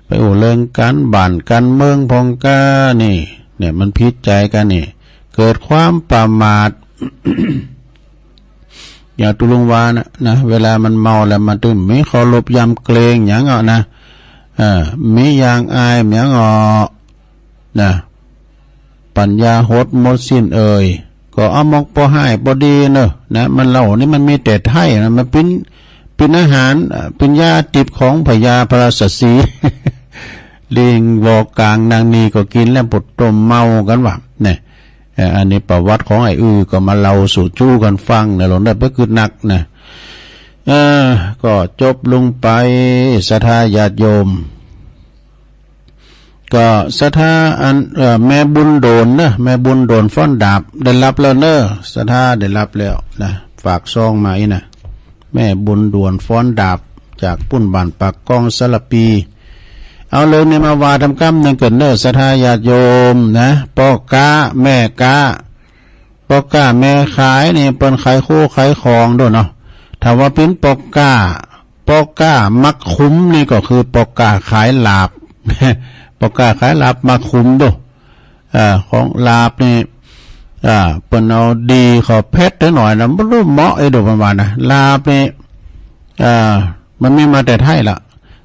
Speaker 3: ไปอู่เรื่องกันบ้านกันเมืองพองกานี่เนี่ยมันพิษใจกันนี่เกิดความประมาท อย่าตุลุงวานะเวลามันเมาแล้วมันตื่นไม่เคารพยำเกรงอย่างเงาะนะมีอย่างอายอย่างเงาะนะปัญญาหดหมดสิ้นก็เอามอกพอให้พอดีเนอะนะมันเหล่านี่มันมีแต่ไทยนะมันเป็นอาหารเป็นยาติบของพญาพระศรี ลิงวอกกลางนางนีก็กินแล้วปวดตมเมากันว่ะเนี่ยอันนี้ประวัติของไอ้ก็มาเล่าสู่จู้กันฟังเนี่ยหลงได้เพื่อคือนักนะก็จบลงไปศรัทธาญาติโยมก็ศรัทธาอันแม่บุญโดนนะแม่บุญโดนฟ้อนดาบได้รับแล้วเนอะศรัทธาได้รับแล้วนะฝากซองมาอีนะแม่บุญโดนฟ้อนดาบจากปุ้นบ้านปากกองสลับปีเอาเลยเนี่ยมาวาทำกรรมหนึ่งเกิดเนอศรัทธาญาติโยมนะปอกาแม่กาปอกาแม่ขายนี่เป็นขายโคขายของด้วยเนาะถ้าว่าเป็นปอกามักคุ้มนี่ก็คือปอกาขายลาบ ปอกาขายลาบมักคุ้มด้วยของลาบนี่เป็นเอาดีขอเพชรหน่อยนะไม่รู้เหมาะไอ้ดูประมาณนะลาบนี่มันมีมาแต่ไทยละ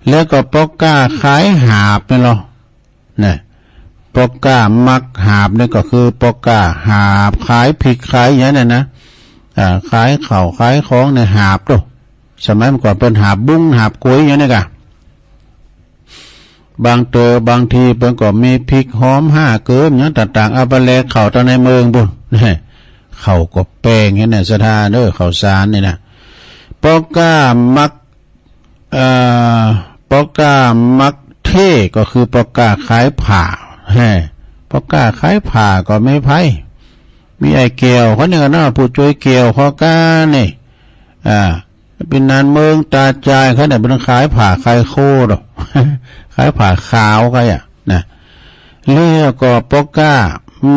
Speaker 3: แล้วก็ปอกก้าขายหาบนี่หรอเนี่ยปอกก้ามักหาบนี่ก็คือปอกก้าหาบขายผิกขายอย่างนั้นนะขายข้าวขายของในหาบตัวสมัยเมื่อก่อนเป็นหาบบุ้งหาบกล้วยอย่างนี้กะบางตัวบางทีเพิ่นก็มีพริกหอม5เกิมอย่างต่างๆเอาไปแลกข้าวตอนในเมืองบุญเนี่ยข้าวก็แป้งอย่างนี้ศรัทธาเด้อข้าวสารนี่นะปอกก้ามักปอกามักเท่ก็คือปอกาขายผ่าปอกาขายผ่าก็ไม่ไพ่มีไอ้เกลียวเขาเนี่ยนะผู้ช่วยเกลียวข้อกาเนี่ยเป็นนานเมืองตาใจเขาเนี่ยเป็นขายผ่าขายโคดอก ขายผ่าขาวก็อย่างนะแล้วก็ปอกา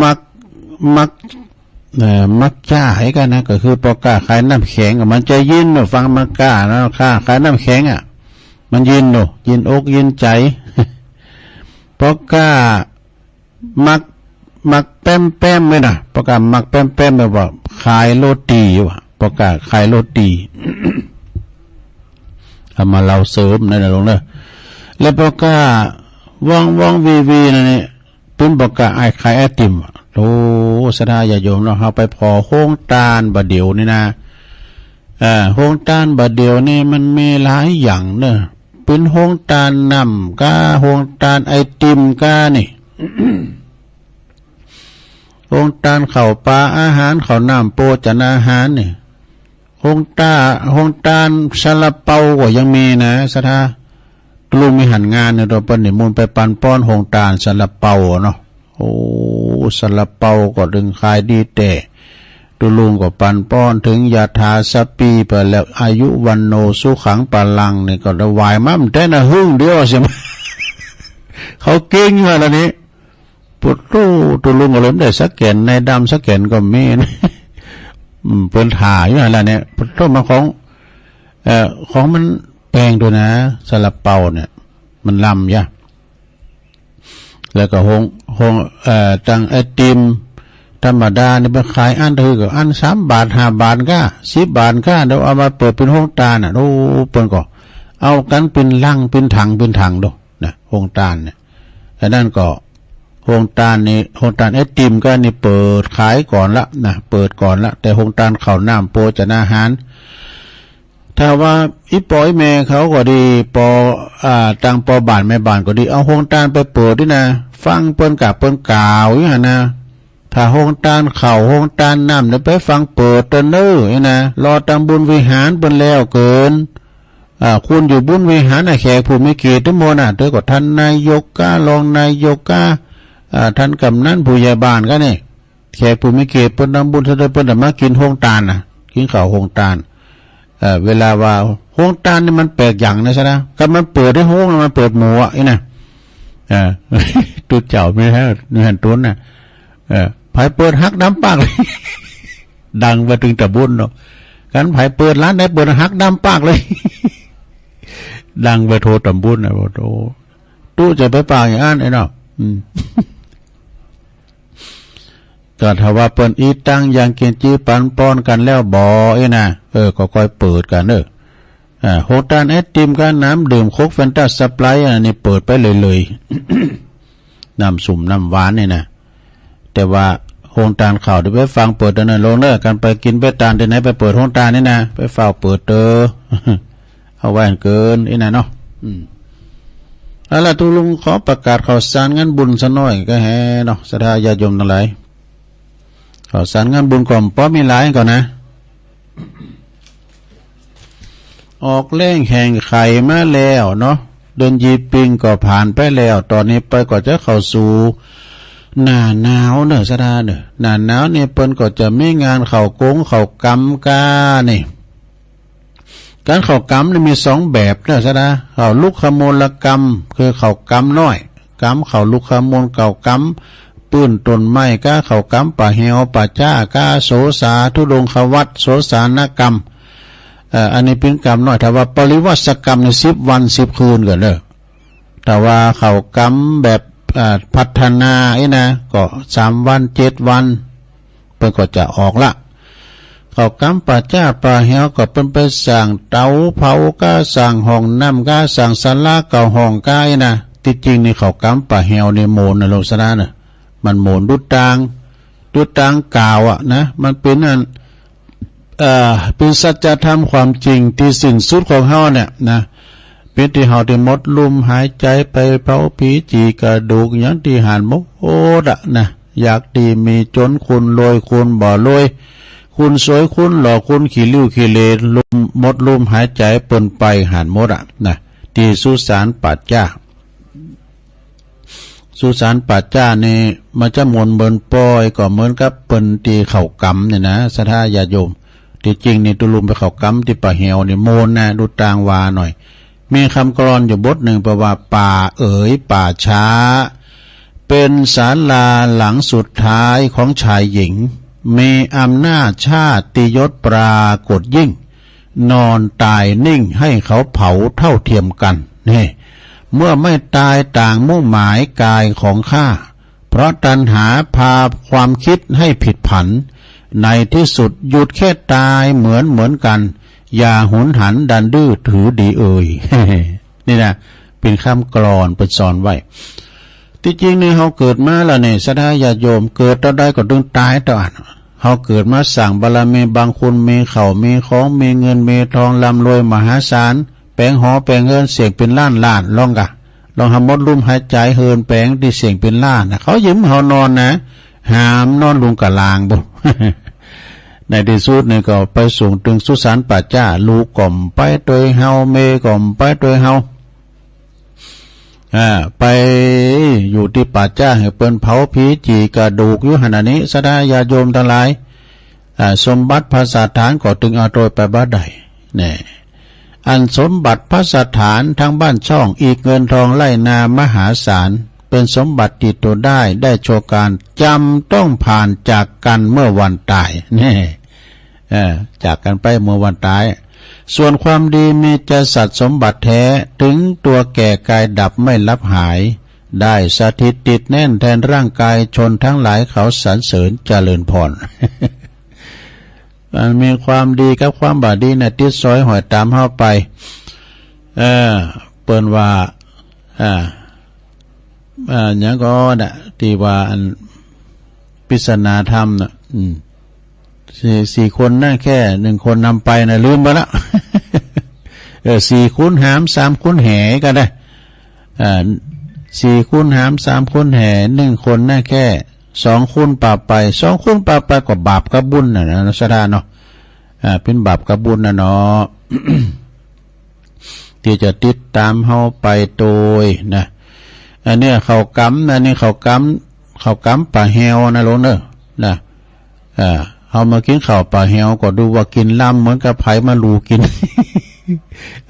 Speaker 3: มักจ้าให้กันนะก็คือปอกาขายน้ำแข็งมันจะยินฟังมักกาแล้วขายน้ำแข็งมันยินยินอกยินใจ ปอกามักแป้มเลยนะปอกามักแป้มแบบว่าขายโรตีว่ะปอกาขายโรตี เอามาเราเสริมนั่นแหละลงเลยแล้วปอกาว่องวีนั่นนี่เป็นปอกาไอขายไอติมโอ้ศรัทธาญาติโยมเราเอาไปพอโค้งตาลบะเดียวนี่นะโค้งตาลบะเดียวนี่มันมีหลายอย่างเนอะเป็นโฮงตาลนำกาโฮงตาลไอติมกานี่ โฮงตาลข้าวปลาอาหารข้าวน้ำโปจนาอาหารนี่โฮงตาลซาลาเปาก็ยังมีนะศรัทธาลุงมีหันงานเนี่ยตัวปนิมนต์ไปปันป้อนโฮงตาลซาลาเปาเนาะโอ้ซาลาเปาก็ดึงขายดีแต่ตุลุงก็ปันป้อนถึงยาทาสปีไปแล้วอายุวันโนสุขังปาลังนี่ก็ระวายมั่มแต่นะหึ่งเดียวใช่ไหม เขาเก่งมาแล้วนี้ปุตตุลุงก็ล้มได้สักแก่นในดำสักแก่นก็มีนะ เป็นถ่ายอยู่อะไรเนี่ยปุตตุมาของมันแปลงด้วยนะซาลาเปาเนี่ยมันลำย่ะแล้วก็จังไอติมธรรมดาเนี่ยไปขายอันถือกับอัน3 บาท5 บาทก็10 บาทก็เดี๋ยวเอามาเปิดเป็นห้องตาลโอ้เปิ้นก็เอากันเป็นลังเป็นถังดูนะห้องตาลเนี่ยแต่นั่นก็ห้องตาลนี่ห้องตาลไอติมก็นี่เปิดขายก่อนละนะเปิดก่อนละแต่ห้องตาลข้าวน้ำโปจนาอาหาร ถ้าว่าอีปอยแม่เขาก็ดีตังปอบานแม่บ้านก็ดีเอาโฮงตานไปเปิดด้วยนะฟังเปิ้นกะเปิ้นกล่าวอย่างนั้นนะถ้าโฮงตานเข่าโฮงตานน้ำเดี๋ยวไปฟังเปิดเตนเนอร์นะรอตามบุญวิหารเปิ้นแล้วเกินคุณอยู่บุญวิหารแขกผู้มีเกียรติทุกโมนะเด้อก็ท่านนายกก้ารองนายกก้าท่านกำนันผู้ใหญ่บ้านก็นี่แขกผู้มีเกียรติเปิ้นทำบุญเสด็จเปิ้นมากินโฮงตานนะกินข้าวโฮงตานเวลาว่าโฮงตานนี่มันแปลกอย่างนะใช่ไหมก็มันเปิดได้โฮงมันเปิดหมูอ่ะนี่นะตัวเจ้าไม่ใช่เนื้อต้นนะไผ่เปิดฮักน้ำปากเลยดังไปถึงตะบุญเนาะกันไผ่เปิดร้านไหนเปิดฮักน้ำปากเลยดังไปโทรตะบุญนะโอ้ตู้จะไปปากอย่างนั้นไอ้เนาะก็ถ้าว่าเปิ้นอีตั้งอย่างเกียนจีปันป้อนกันแล้วบ่ไอ้นะก็ค่อยเปิดกันโฮตานไอติมกันน้ำดื่มโคกแฟนตาสไปร์นี่เปิดไปเลย น้ำสุ่มน้ำหวานนี่นะแต่ว่าโฮตานข่าวที่ไปฟังเปิดนั่นลงเลิกกันไปกินไปตานที่ไหนไปเปิดโฮตานนี่นะไปเฝ้าเปิดเอาไว้เกินไอ้นะเนาะแล้วล่ะตุลุงขอประกาศข่าวสารงานบุญซะหน่อยก็แฮ่เนาะศรัทธาญาติโยมทั้งหลายข่าวสารงานบุญก่อนป้อมีหลายก่อนนะออกแรงแห่งไข่มาแล้วเนาะเดินยีปิงก็ผ่านไปแล้วตอนนี้ไปก็จะเข้าสู่หน้าหนาวเนอะสะดาเนอะหน้าหนาวเนี่ยเปิ้นก็จะมีงานเข้ากงเข้ากำกานี่การเข้ากำนี่มี2แบบเนอะสะดาเข้าลุกขโมลกรรมคือเข้ากำน้อยกำเข้าลุกขโมลเก่ากำปื้นต้นไม้ก้าเข้ากำป่าเหี่ยวป่าจ้าก้าโสสาทุดงขวัตโสสานกรรมอันนี้เป็นกรรมน้อยถ้าว่าปริวัติกรรมใน10 วัน10 คืนกันเด้อแต่ว่าเข้ากรรมแบบพัฒนาไอ้นะก็3 วัน7 วันเพิ่นก็จะออกละเข้ากรรมป่าจ้าป่าเหี่ยวก็เพิ่นไปสร้างเตาเผาก้าสร้างห้องน้ำก้าสร้างศาลาเก่าห้องก้าไอ้นะที่จริงนี่เข้ากรรมป่าเหี่ยวนี่โมนนะโลกสนะน่ะมันโมนดุจตางกาวอ่ะนะมันเป็นอันเป็นสัจธรรมความจริงที่สิ้นสุดของเฮาเนี่ยนะเป็นที่เฮาได้หมดลมหายใจไปเผาผีจีกระดูกอย่างที่หันโมโอดะนะอยากดีมีจนคุณรวยคุณบ่รวยคุณสวยคุณหล่อคุณขี้ริ้วขี้เลลมหมดลมหายใจเปิ้นไปหันหมดอ่ะนะที่สุสานปัจจาสุสานปัจจานี่มันจะมนเบิ่นปอยก็เหมือนกับเปิ้นตีเข้ากรรมเนี่ยนะศรัทธาญาติโยมที่จริงนี่ตุลุมไปเข้ากรรมที่ป่าเหี่ยวนี่โมนนะดูตางวาหน่อยมีคำกลอนอยู่บทหนึ่งแปลว่าป่าป่าช้าเป็นศาลาหลังสุดท้ายของชายหญิงมีอำนาจชาติยศปรากฏยิ่งนอนตายนิ่งให้เขาเผาเท่าเทียมกันนี่เมื่อไม่ตายต่างมุ่งหมายกายของข้าเพราะตัณหาพาความคิดให้ผิดผันในที่สุดหยุดแค่ตายเหมือนกันอย่าหุนหันดันดื้อถือดีนี่นะเป็นคำกลอนเป็นสอนไว้ที่จริงนี่เขาเกิดมาแล้วเนี่ยศรัทธาญาติโยมเกิดตอนใดก็ต้องตายตอนเขาเกิดมาสั่งบารมีบางคนมีเข่ามีของมีเงินมีทองร่ำรวยมหาศาลแปลงหอแปลงเงินเสียงเป็นล้านลองทำมดลุ่มหายใจเฮินแปลงที่เสียงเป็นล้านนะเขายิ้มเขานอนนะหามนอนลุงกะลางบ่ ในที่สุดนี่ก็ไปส่งถึงสุสานป่าจ้าลูกก่อมไปโดยเฮาเมก่อมไปโดยเฮาไปอยู่ที่ป่าจ้าให้เปิ้นเผาผีจีกระดูกอยู่ขณะนี้ศรัทธาญาติโยมทั้งหลายสมบัติพระสถานก็ถึงเอาโดยไปบ่ได้แน่อันสมบัติพระสถานทั้งบ้านช่องอีกเงินทองไร่นามหาศาลเป็นสมบัติติดตัวได้โชว์การจำต้องผ่านจากกันเมื่อวันตายนี่จากกันไปเมื่อวันตายส่วนความดีมีจะสัตว์สมบัติแท้ถึงตัวแก่กายดับไม่ลับหายได้สถิตติดแน่นแทนร่างกายชนทั้งหลายเขาสรรเสริญเจริญพร มันมีความดีกับความบาดีเนี่ยติดซอยหอยตามเข้าไปเปิ้นว่าอย่างก็น่ะที่ว่าอันปริศนาธรรมน่ะ4 คนนั่นแค่1 คนนำไปนะลืมไปแล้ว 4 คูณหาม 3 คูณแหก็ได้4 คูณหาม 3 คูณแห1คนน่ะแค่2 คูณปาไป2 คูณปาไปก็บาปกับบุญน่ะนะสะดาเนาะเป็นบาปกับบุญน่ะเนาะ ที่จะติดตามเฮาไปโดยนะอันเนี้ยเขากำอันนี้เขากำปลาแฮวนะลงเด้อนะเอามากินข้าวปลาแฮวก็ดูว่ากินล่ำเหมือนกับไผมาลูกิน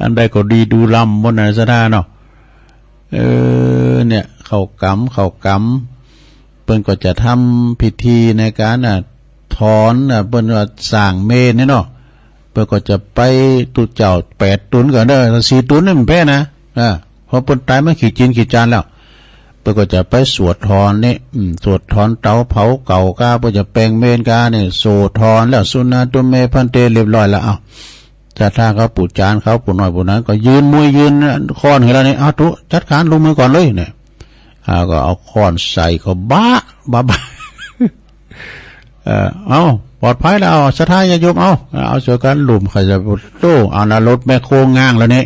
Speaker 3: อันใดก็ดีดูล่ำบนนั้นซะท่าเนาะเนี่ยเขากำเปิ้นก็จะทำพิธีในการถอนเปิ้นว่าสร้างเมรุนี่เนาะเปิ้นก็จะไปตุเจ้า8 ตุนก่อนเด้อ4 ตุนนี่มันแพ้นะพอเปิ้นตายมาขี้จินขี้จานแล้วเปิ้นก็จะไปสวดถอนนี่สวดถอนเตาเผาเก่ากาเปิ้นจะแปลงเมรุกานี่โสถอนแล้วสุนาตุเมพันเตเรียบร้อยแล้วเอาถ้าเขาปู่จานเขาปู่น้อยปู่นั้นก็ยืนมวยยืนค้อนให้แล้วนี่เอาตุจัดการลงมือก่อนเลยเนี่ยก็เอาค้อนใส่เขาบ้าเอาปลอดภัยแล้วสถานยาโยมเอาเสือกันหลุมใครจะปวดโตเอานารถแม่โคง้างแล้วนี่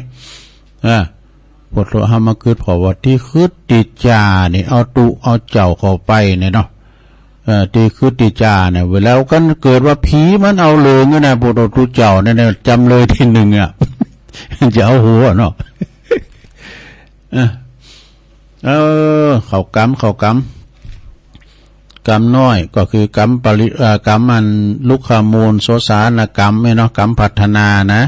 Speaker 3: ปวดโตหามาคืดพอว่าที่คืดติจานี่เอาตุเอาเจ้าเข้าไปเนี่ยเนาะที่คืดติจาเนี่ยเวลากันเกิดว่าผีมันเอาเลยเงี้ยนะปวดตุเจ้าเนี่ยจำเลยที่หนึ่งจะเอาหัวเนาะเขากำน้อยก็คือกำมันลุกขมูลโสสานกรรมไม่เนาะกรรมพัฒนานะ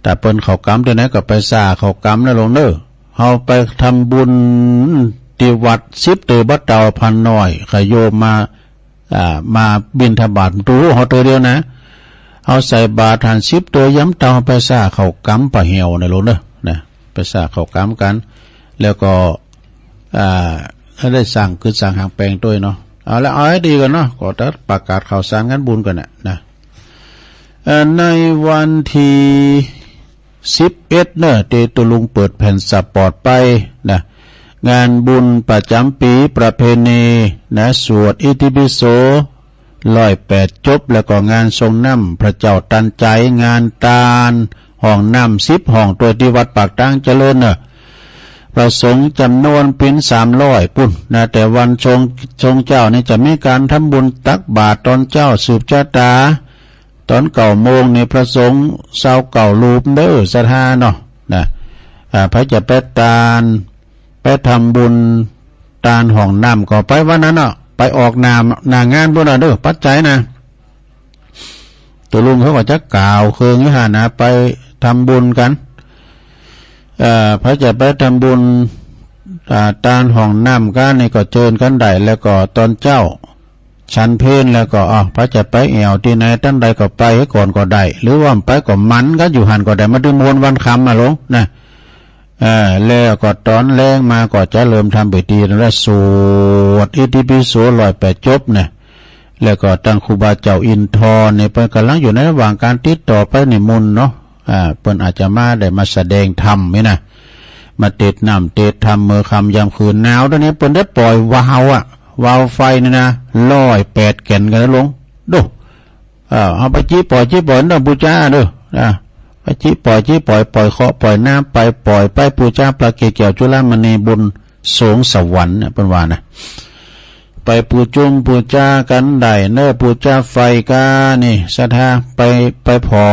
Speaker 3: แต่เปิ้นเขากำตัวไหนก็ไปซ่าเขากำแล้วลงเด้อเฮาไปทำบุญที่วัด10 ตือบัดเต่าพันน้อยขโยมมาบิณฑบาตรู้เฮาตัวเดียวนะเฮาใส่บาตรหัน10 ตัวย้ำเต่าไปซ่าเขากำปะเหี่ยวในลงเด้อนะไปซ่าเขากำกันแล้วก็ได้สั่งคือสั่งหางแปลงด้วยเนาะเอาละเอาให้ดีกันเนาะก็จะประกาศข่าวสารกันบุญกันนะในวันที่11เนี่ยเตตุลุงเปิดแผ่นสปอร์ตไปนะงานบุญประจำปีประเพณีนะสวดอิติปิโส108 จบแล้วก็งานทรงน้ำพระเจ้าตันใจงานตาลห้องน้ำ10 ห้องตัวที่วัดปากตั้งเจริญเนี่ยประสงค์จำนวนเป็น300 ปุ่นนะแต่วันชงเจ้านี่จะมีการทำบุญตักบาตรตอนเจ้าสืบชะตาตอน9 โมงนี่พระสงฆ์เศร้าเก่าลูปเด้อสถานเนาะนะพระจะไปตานไปทำบุญตานห้องน้ำก็ไปวันนั้นเนาะไปออกนางานบุญเด้อปัจจัยนะตัวลุงเขาก็จะกล่าวเคืองวิหารนะไปทำบุญกันพระจะไปทำบุญตานห้องน้ำกันนี่ก็เจิญกันได้แล้วก็ตอนเจ้าชันเพลแล้วก็พระจะไปแอวที่ไหนตั้งใดก็ไปให้ก่อนก็ได้หรือว่าไปก็มันก็อยู่หันก็ได้มาดูมวลวันคำมาลงนะแล้วก็ตอนแรงมาก็จะเริ่มทำพิธีแล้วสวดอิติปิโส108 จบนะแล้วก็ตั้งครูบาเจ้าอินทร์เนี่ยเพิ่นกำลังอยู่ในระหว่างการติดต่อไปนิมนต์เนาะเพิ่นอาจจะมาได้มาแสดงธรรมไหมนะมาเตดน้ำเตดธรรมเมื่อคำยามคืนหนาวตอนนี้เพิ่นได้ปล่อยวาวไฟนี่นะ108 แก่นกันแล้วลงดูเอาไปจี้ปล่อยน้ำปูจ้าเด้อไปจี้ปล่อยเคาะปล่อยน้ำไปปล่อยไปปูจ้าปลาเกเกี่ยวจุฬามณีบุญสงสวรรค์เนี่ยเป็นว่านะไปปูจุ่มปูจ้ากันได้เน้อปูจ้าไฟกานี่ศรัทธาไปพอ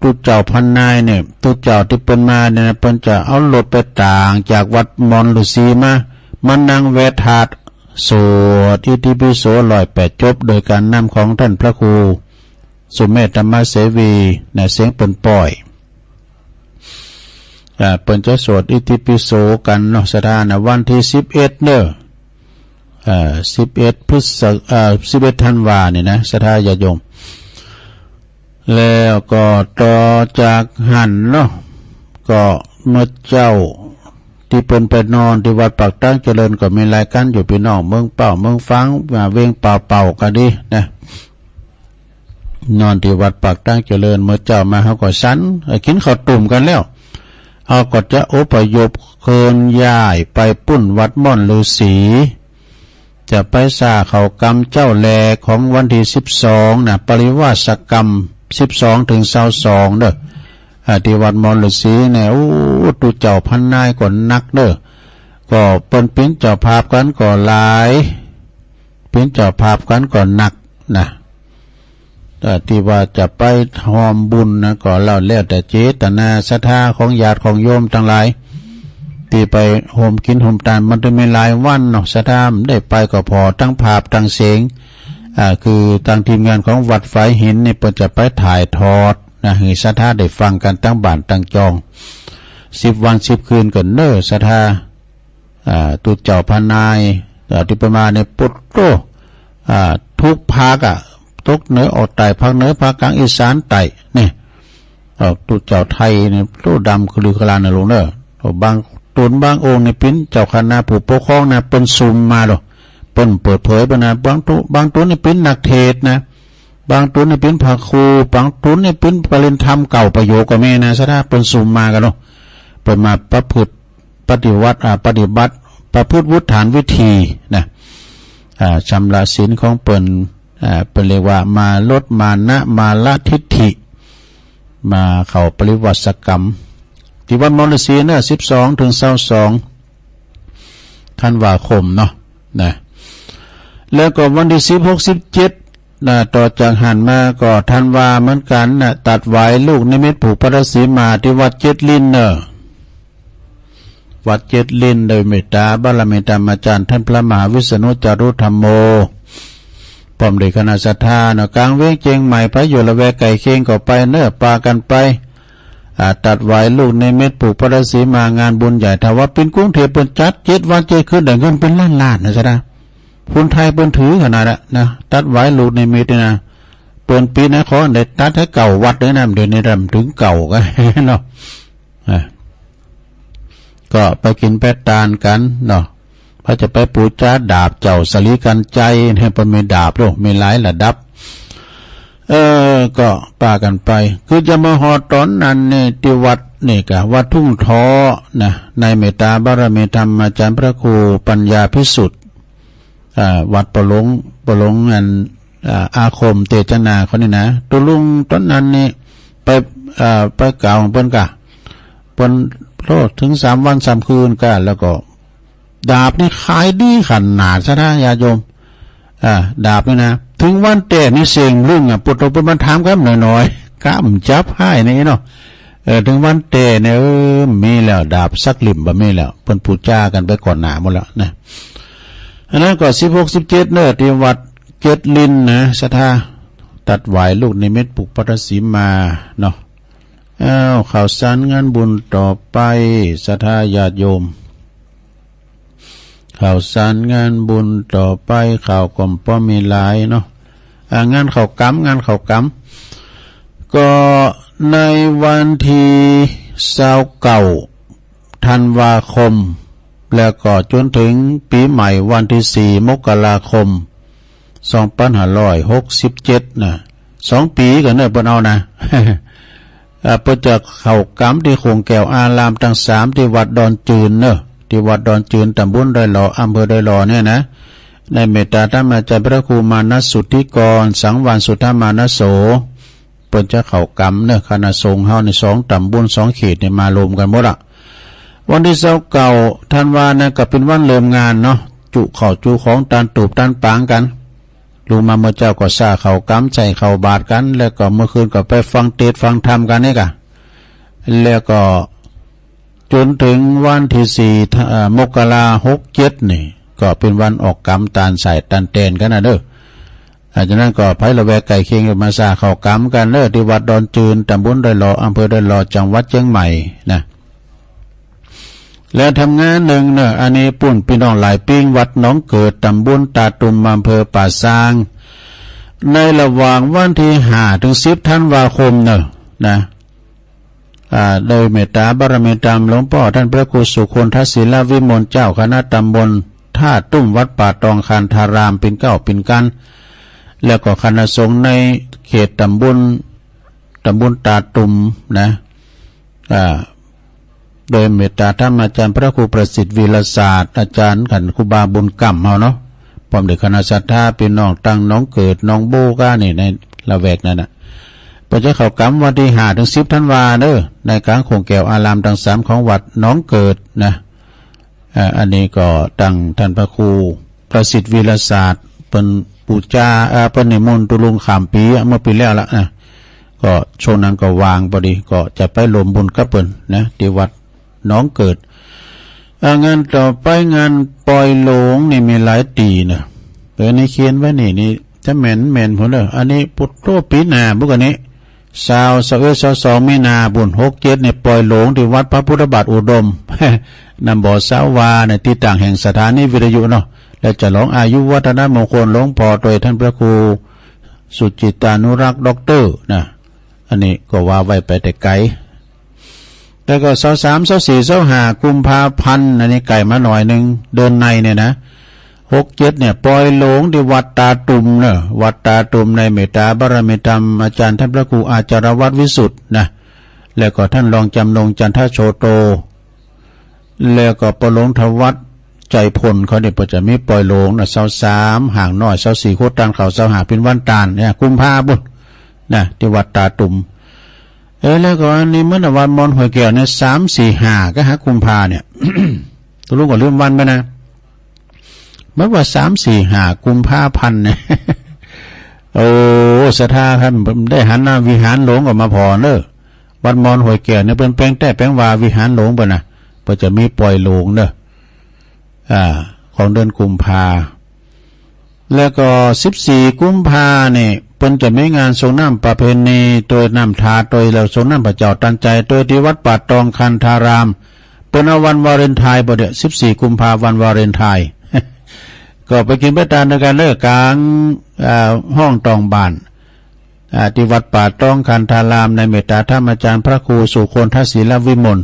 Speaker 3: ตุเจ้าพันนายเนี่ยตุเจ้าที่เป็นมาเนี่ยเพิ่นจะเอารถไปต่างจากวัดมอนฤาษีมานั่งแวะถาดสวดอิติปิโส108 จบโดยการนำของท่านพระครูสุเมธธรรมเสวีเนี่ยเสียงเปิ้นปล่อยเปิ้นจะสวดอิติปิโสกันเนาะสถานวันที่11เด้อ11 ธันวาเนี่ยนะสถานญาติโยมแล้วก็ต่อจากหันเนาะก็เมื่อเจ้าที่เป็นไปนอนที่วัดปากตั้งเจริญก็มีรายการอยู่พี่น้องเมืองเป่าเมืองฟังเวงเป่ากันดินะนอนที่วัดปากตั้งเจริญเมื่อเจ้ามาเขาก็สันกินข้าวตุ่มกันแล้วเขาก็จะอพยพเคลื่อนย้ายไปปุ้นวัดม่อนฤาษีจะไปสาเขากรรมเจ้าแลของวันที่12นะปริวาสกรรม12 ถึง 22เด้อ ที่วัดมอญฤาษีเนี่ยโอ้ตุเจ้าพันนายก่อนนักเด้อก็เปิ้นเป็นเจ้าภาพกันก็หลายเป็นเจ้าภาพกันก็หนักนะแต่ที่ว่าจะไปหอมบุญนะก็เล่าแล้วแต่เจตนาศรัทธาของญาติของโยมทั้งหลายที่ไปโฮมกินโฮมทานมันจะมีหลายวันเนาะศรัทธาได้ไปก็พอทั้งภาพทั้งเสียงคือทางทีมงานของวัดไฟหินนี่เพิ่นจะไปถ่ายทอดนะให้ศรัทธาได้ฟังกันตั้งบ้านตั้งจอง10 วัน 10 คืนกันเน้อศรัทธาตุเจ้าพนายที่ประมาณในปุตโตทุกภาคตกเหนือออกใต้ภาคเหนือภาคกลางอีสานใต้นี่ตุเจ้าไทยเนี่ยโตดำคือลือกลานนะลุงเด้อบางตุนบางองค์ในปิ้นเจ้าคณะผู้ปกครองนะเป็นซุมมาดอกเปิ้นเปิดเผยไปนะบางตุนนี่ปิ้นนักเทศนะบางตุนนี่ปิ้นพระครูบางตุนนี่ปิ้นปริญธรรมเก่าประโยคก็แม่นะซะถ้าเป็นซุมมากันเนาะเปิ้นมาประพฤติปฏิบัติประพฤติวุฒิฐานวิธีนะชำระศีลของเปิ้นเป็นเรียกว่ามาลดมานะมาละทิฏฐิมาเข้าปริวัติกรรมที่วัดมอญฤาษีเนี่ย12 ถึง 22ธันวาคมเนาะนะแล้วก็วันที่16 17ต่อจากหันมาก็ธันวาเหมือนกันนะตัดไว้ลูกนิมิตผูกพระราศีมาที่วัดเจ็ดลินเนอวัดเจ็ดลินโดยเมตตาบารมีธรรมอาจารย์ท่านพระมหาวิษณุจารุธรรมโมพร้อมด้วยคณะศรัทธาเนาะกลางเวงเจียงใหม่พระอยู่ละแวกไก่เคียงก็ไปเน้อปากันไปตัดไว้ลูกในเม็ดปลูกพระราศีมางานบุญใหญ่ถ้าว่าเป็นกรุงเทพเป็นจัด7 วัน7 คืนได้เงินเป็นล้านๆนะจ๊ะนะคนไทยเป็นถือขนาดนั้นนะตัดไว้ลูกในเม็ดนี่นะเปิดปีนะขอได้ตัดให้เก่าวัดด้วยนะเดี๋ยวนี้รำถึงเก่าก็เนาะก็ไปกินแปดตาลกันเนาะพระจะไปปูจาดาบเจ้าสลีกันใจให้เป็นไม่ดาบโลกไม่หลายระดับก็ป่ากันไปคือจะมาหอตอนนั้นเนี่ยที่วัดนี่กะวัดทุ่งท้อนะในเมตตาบารมีธรรมอาจารย์พระครูปัญญาพิสุทธิ์วัดปะหลงอันอาคมเตจนาเขานี่นะตัวลุงตอนนั้นนี่ไปกล่าวของเปิ้นกะเปิ้นโลดถึง3 วัน 3 คืนกะแล้วก็ดาบนี่ขายดีขนาดซะนะญาโยมดาบนี่นะถึงวันแต่นี่เสียงรุ่งปุตตะเป็นมันถามกันหน่อยๆก้ามจับให้นี่เนาะถึงวันแต่เนี่ยมีแล้วดาบสักลิ่มบ่มีแล้วเพิ่นพูดจากันไปก่อนหน้าหมดแล้วนะอันนั้นก็16 17เน้อที่วัดเจ็ดลินนะศรัทธาตัดไหวลูกในเม็ดปลูกพระราศีมาเนาะข่าวสารงานบุญต่อไปศรัทธาญาติโยมข่าวสารงานบุญต่อไปข่าวก็ป้อมีหลายเนาะงานข่าวกำก็ในวันที่29 ธันวาคมแล้วก็จนถึงปีใหม่วันที่4 มกราคม 2567นะ2 ปีกันเนอะเปิ้นเอานะเปิ้นจะเข้ากำที่โคงแก้วอารามทั้ง3ที่วัดดอนจืนเนอะที่วัดดอนจืนตำบลดอยหล่ออำเภอดอยหล่อเนี่ยนะในเมตตาธรรมอาจารย์พระครูมานะสุทธิกรสังวรสุทธมานะโสเปิ้นจะเข้ากำเนอะคณะสงฆ์เฮาใน2 ตำบล 2 เขตเนี่ยมารวมกันหมดอ่ะวันที่29 ธันวาเนี่ยก็เป็นวันเริ่มงานเนาะจุข้าวจุของตานตูบตานปางกันลูกมาเมื่อเจ้าก็ซ่าเข้ากำใจเข้าบาทกันแล้วก็เมื่อคืนก็ไปฟังเทศน์ฟังธรรมกันนี่กะแล้วก็จนถึงวันที่4 มกราคม 67นี่ก็เป็นวันออกกำตานใส่ตานเตนกันนะเด้อจากนั้นก็ไผละแวกไก่เคียงมาซ่าเข้ากำกันเด้อที่วัดดอนจืนตำบลดอยหล่ออำเภอดอยหล่อจังหวัดเชียงใหม่นะแล้วทำงานหนึ่งเนอะอันนี้ปุ่นพี่น้องหลายปิ้งวัดหนองเกิดตำบลตาตุ่มอำเภอป่าซางในระหว่างวันที่5 ถึง 10 ธันวาคมเนอะนะโดยเมตตาบารมีธรรมหลวงพ่อท่านพระครูสุคนทศิลวิมลเจ้าคณะตำบลท่าตุ้มวัดป่าตองคานธารามเป็นเก้าเป็นกันแล้วก็คณะสงฆ์ในเขตตำบลตาตุ่มนะโดยเมตตาธรรมอาจารย์พระครูประสิทธิ์วีรศาสตร์อาจารย์ขันครูบาบุญกรรมเฮาเนาะพร้อมด้วยคณะศรัทธาพี่น้องตั้งน้องเกิดน้องโบก้านี่ในละแวกนั่นน่ะ ปจะเข้ากรรมวันที่5 ถึง 10 ธันวาเด้อในกลางโคงแก้วอารามทั้ง3ของวัดหนองเกิดนะอันนี้ก็ตั้งท่านพระครูประสิทธิ์วีรศาสตร์เป็นปู่จ้าเป็นนิมนต์ตุลุงขามปีเมื่อปีแล้วละนะก็ช่วงนั้นก็วางพอดีก็จะไปรวมบุญกับเปิ้นนะที่วัดหนองเกิดงานต่อไปงานปล่อยโหลงนี่มีหลายตีนะเดี๋ยวนี้เขียนไว้นี่จะแม่นผมเด้ออันนี้ปุตโตปีหน้าบุกอันนี้22มีนาบุญ67เนี่ยปล่อยโหลงที่วัดพระพุทธบาทอุดม นำบ่อสาวาในที่ต่างแห่งสถานีวิทยุเนาะและจะร้องอายุวัฒนมงคลหลวงพ่อโดยท่านพระครูสุจิตานุรักษ์ด็อกเตอร์นะอันนี้ก็ว่าไว้ไปแต่ไกลแล้วก็23 24 25กุมภาพันธ์อันนี้ไก่มาหน่อยนึงเดินในเนี่ยนะ67เนี่ยปล่อยโหลงที่วัดตาตุ่มเนอะวัดตาตุ่มในเมตตาบารมีธรรมอาจารย์ท่านพระครูอาจารย์วัดวิสุทธ์นะแล้วก็ท่านรองจำนงจันทโชโตแล้วก็ปหลวงทวัฒน์ใจพลเขาเนี่ยจะมีปล่อยโหลงนะ23ห่างน้อย24โคตรตันเขา25เป็นวันตาลเนี่ยกุมภาพันธ์นะที่วัดตาตุ่มแล้วก็อันนี้เมื่อวันมอนหอยแก้วเนี่ย3 4 5ก็หากุมภาเนี่ย ตัวลูกก็ลืมวันไปนะเมื่อว่า3 4 5กุมภาพันธ์เนี่ย โอ้ศรัทธาครับได้หันหน้าวิหารหลวงออกมาพอเนอะวันมอนหอยแก้วเนี่ยเป็นแปลงแต่แปลงวาวิหารหลวงป่ะนะก็จะมีปล่อยโหลงเนอะของเดือนกุมภาแล้วก็14กุมภาเนี่ยเพิ่นจะมีงานทรงน้ำประเพณีโดยน้ำทาโดยแล้วทรงน้ำพระเจ้าตันใจโดยที่วัดป่าตองคันธารามเปิ้นเอาวันวาเลนไทน์บ่เด้อ14กุมภาวันวาเลนไทน์ ก็ไปกินไปทานในการเลิกกลางห้องตองบ้านที่วัดป่าตองคันธารามในเมตตาธรรมอาจารย์พระครูสุคนทศิลวิมล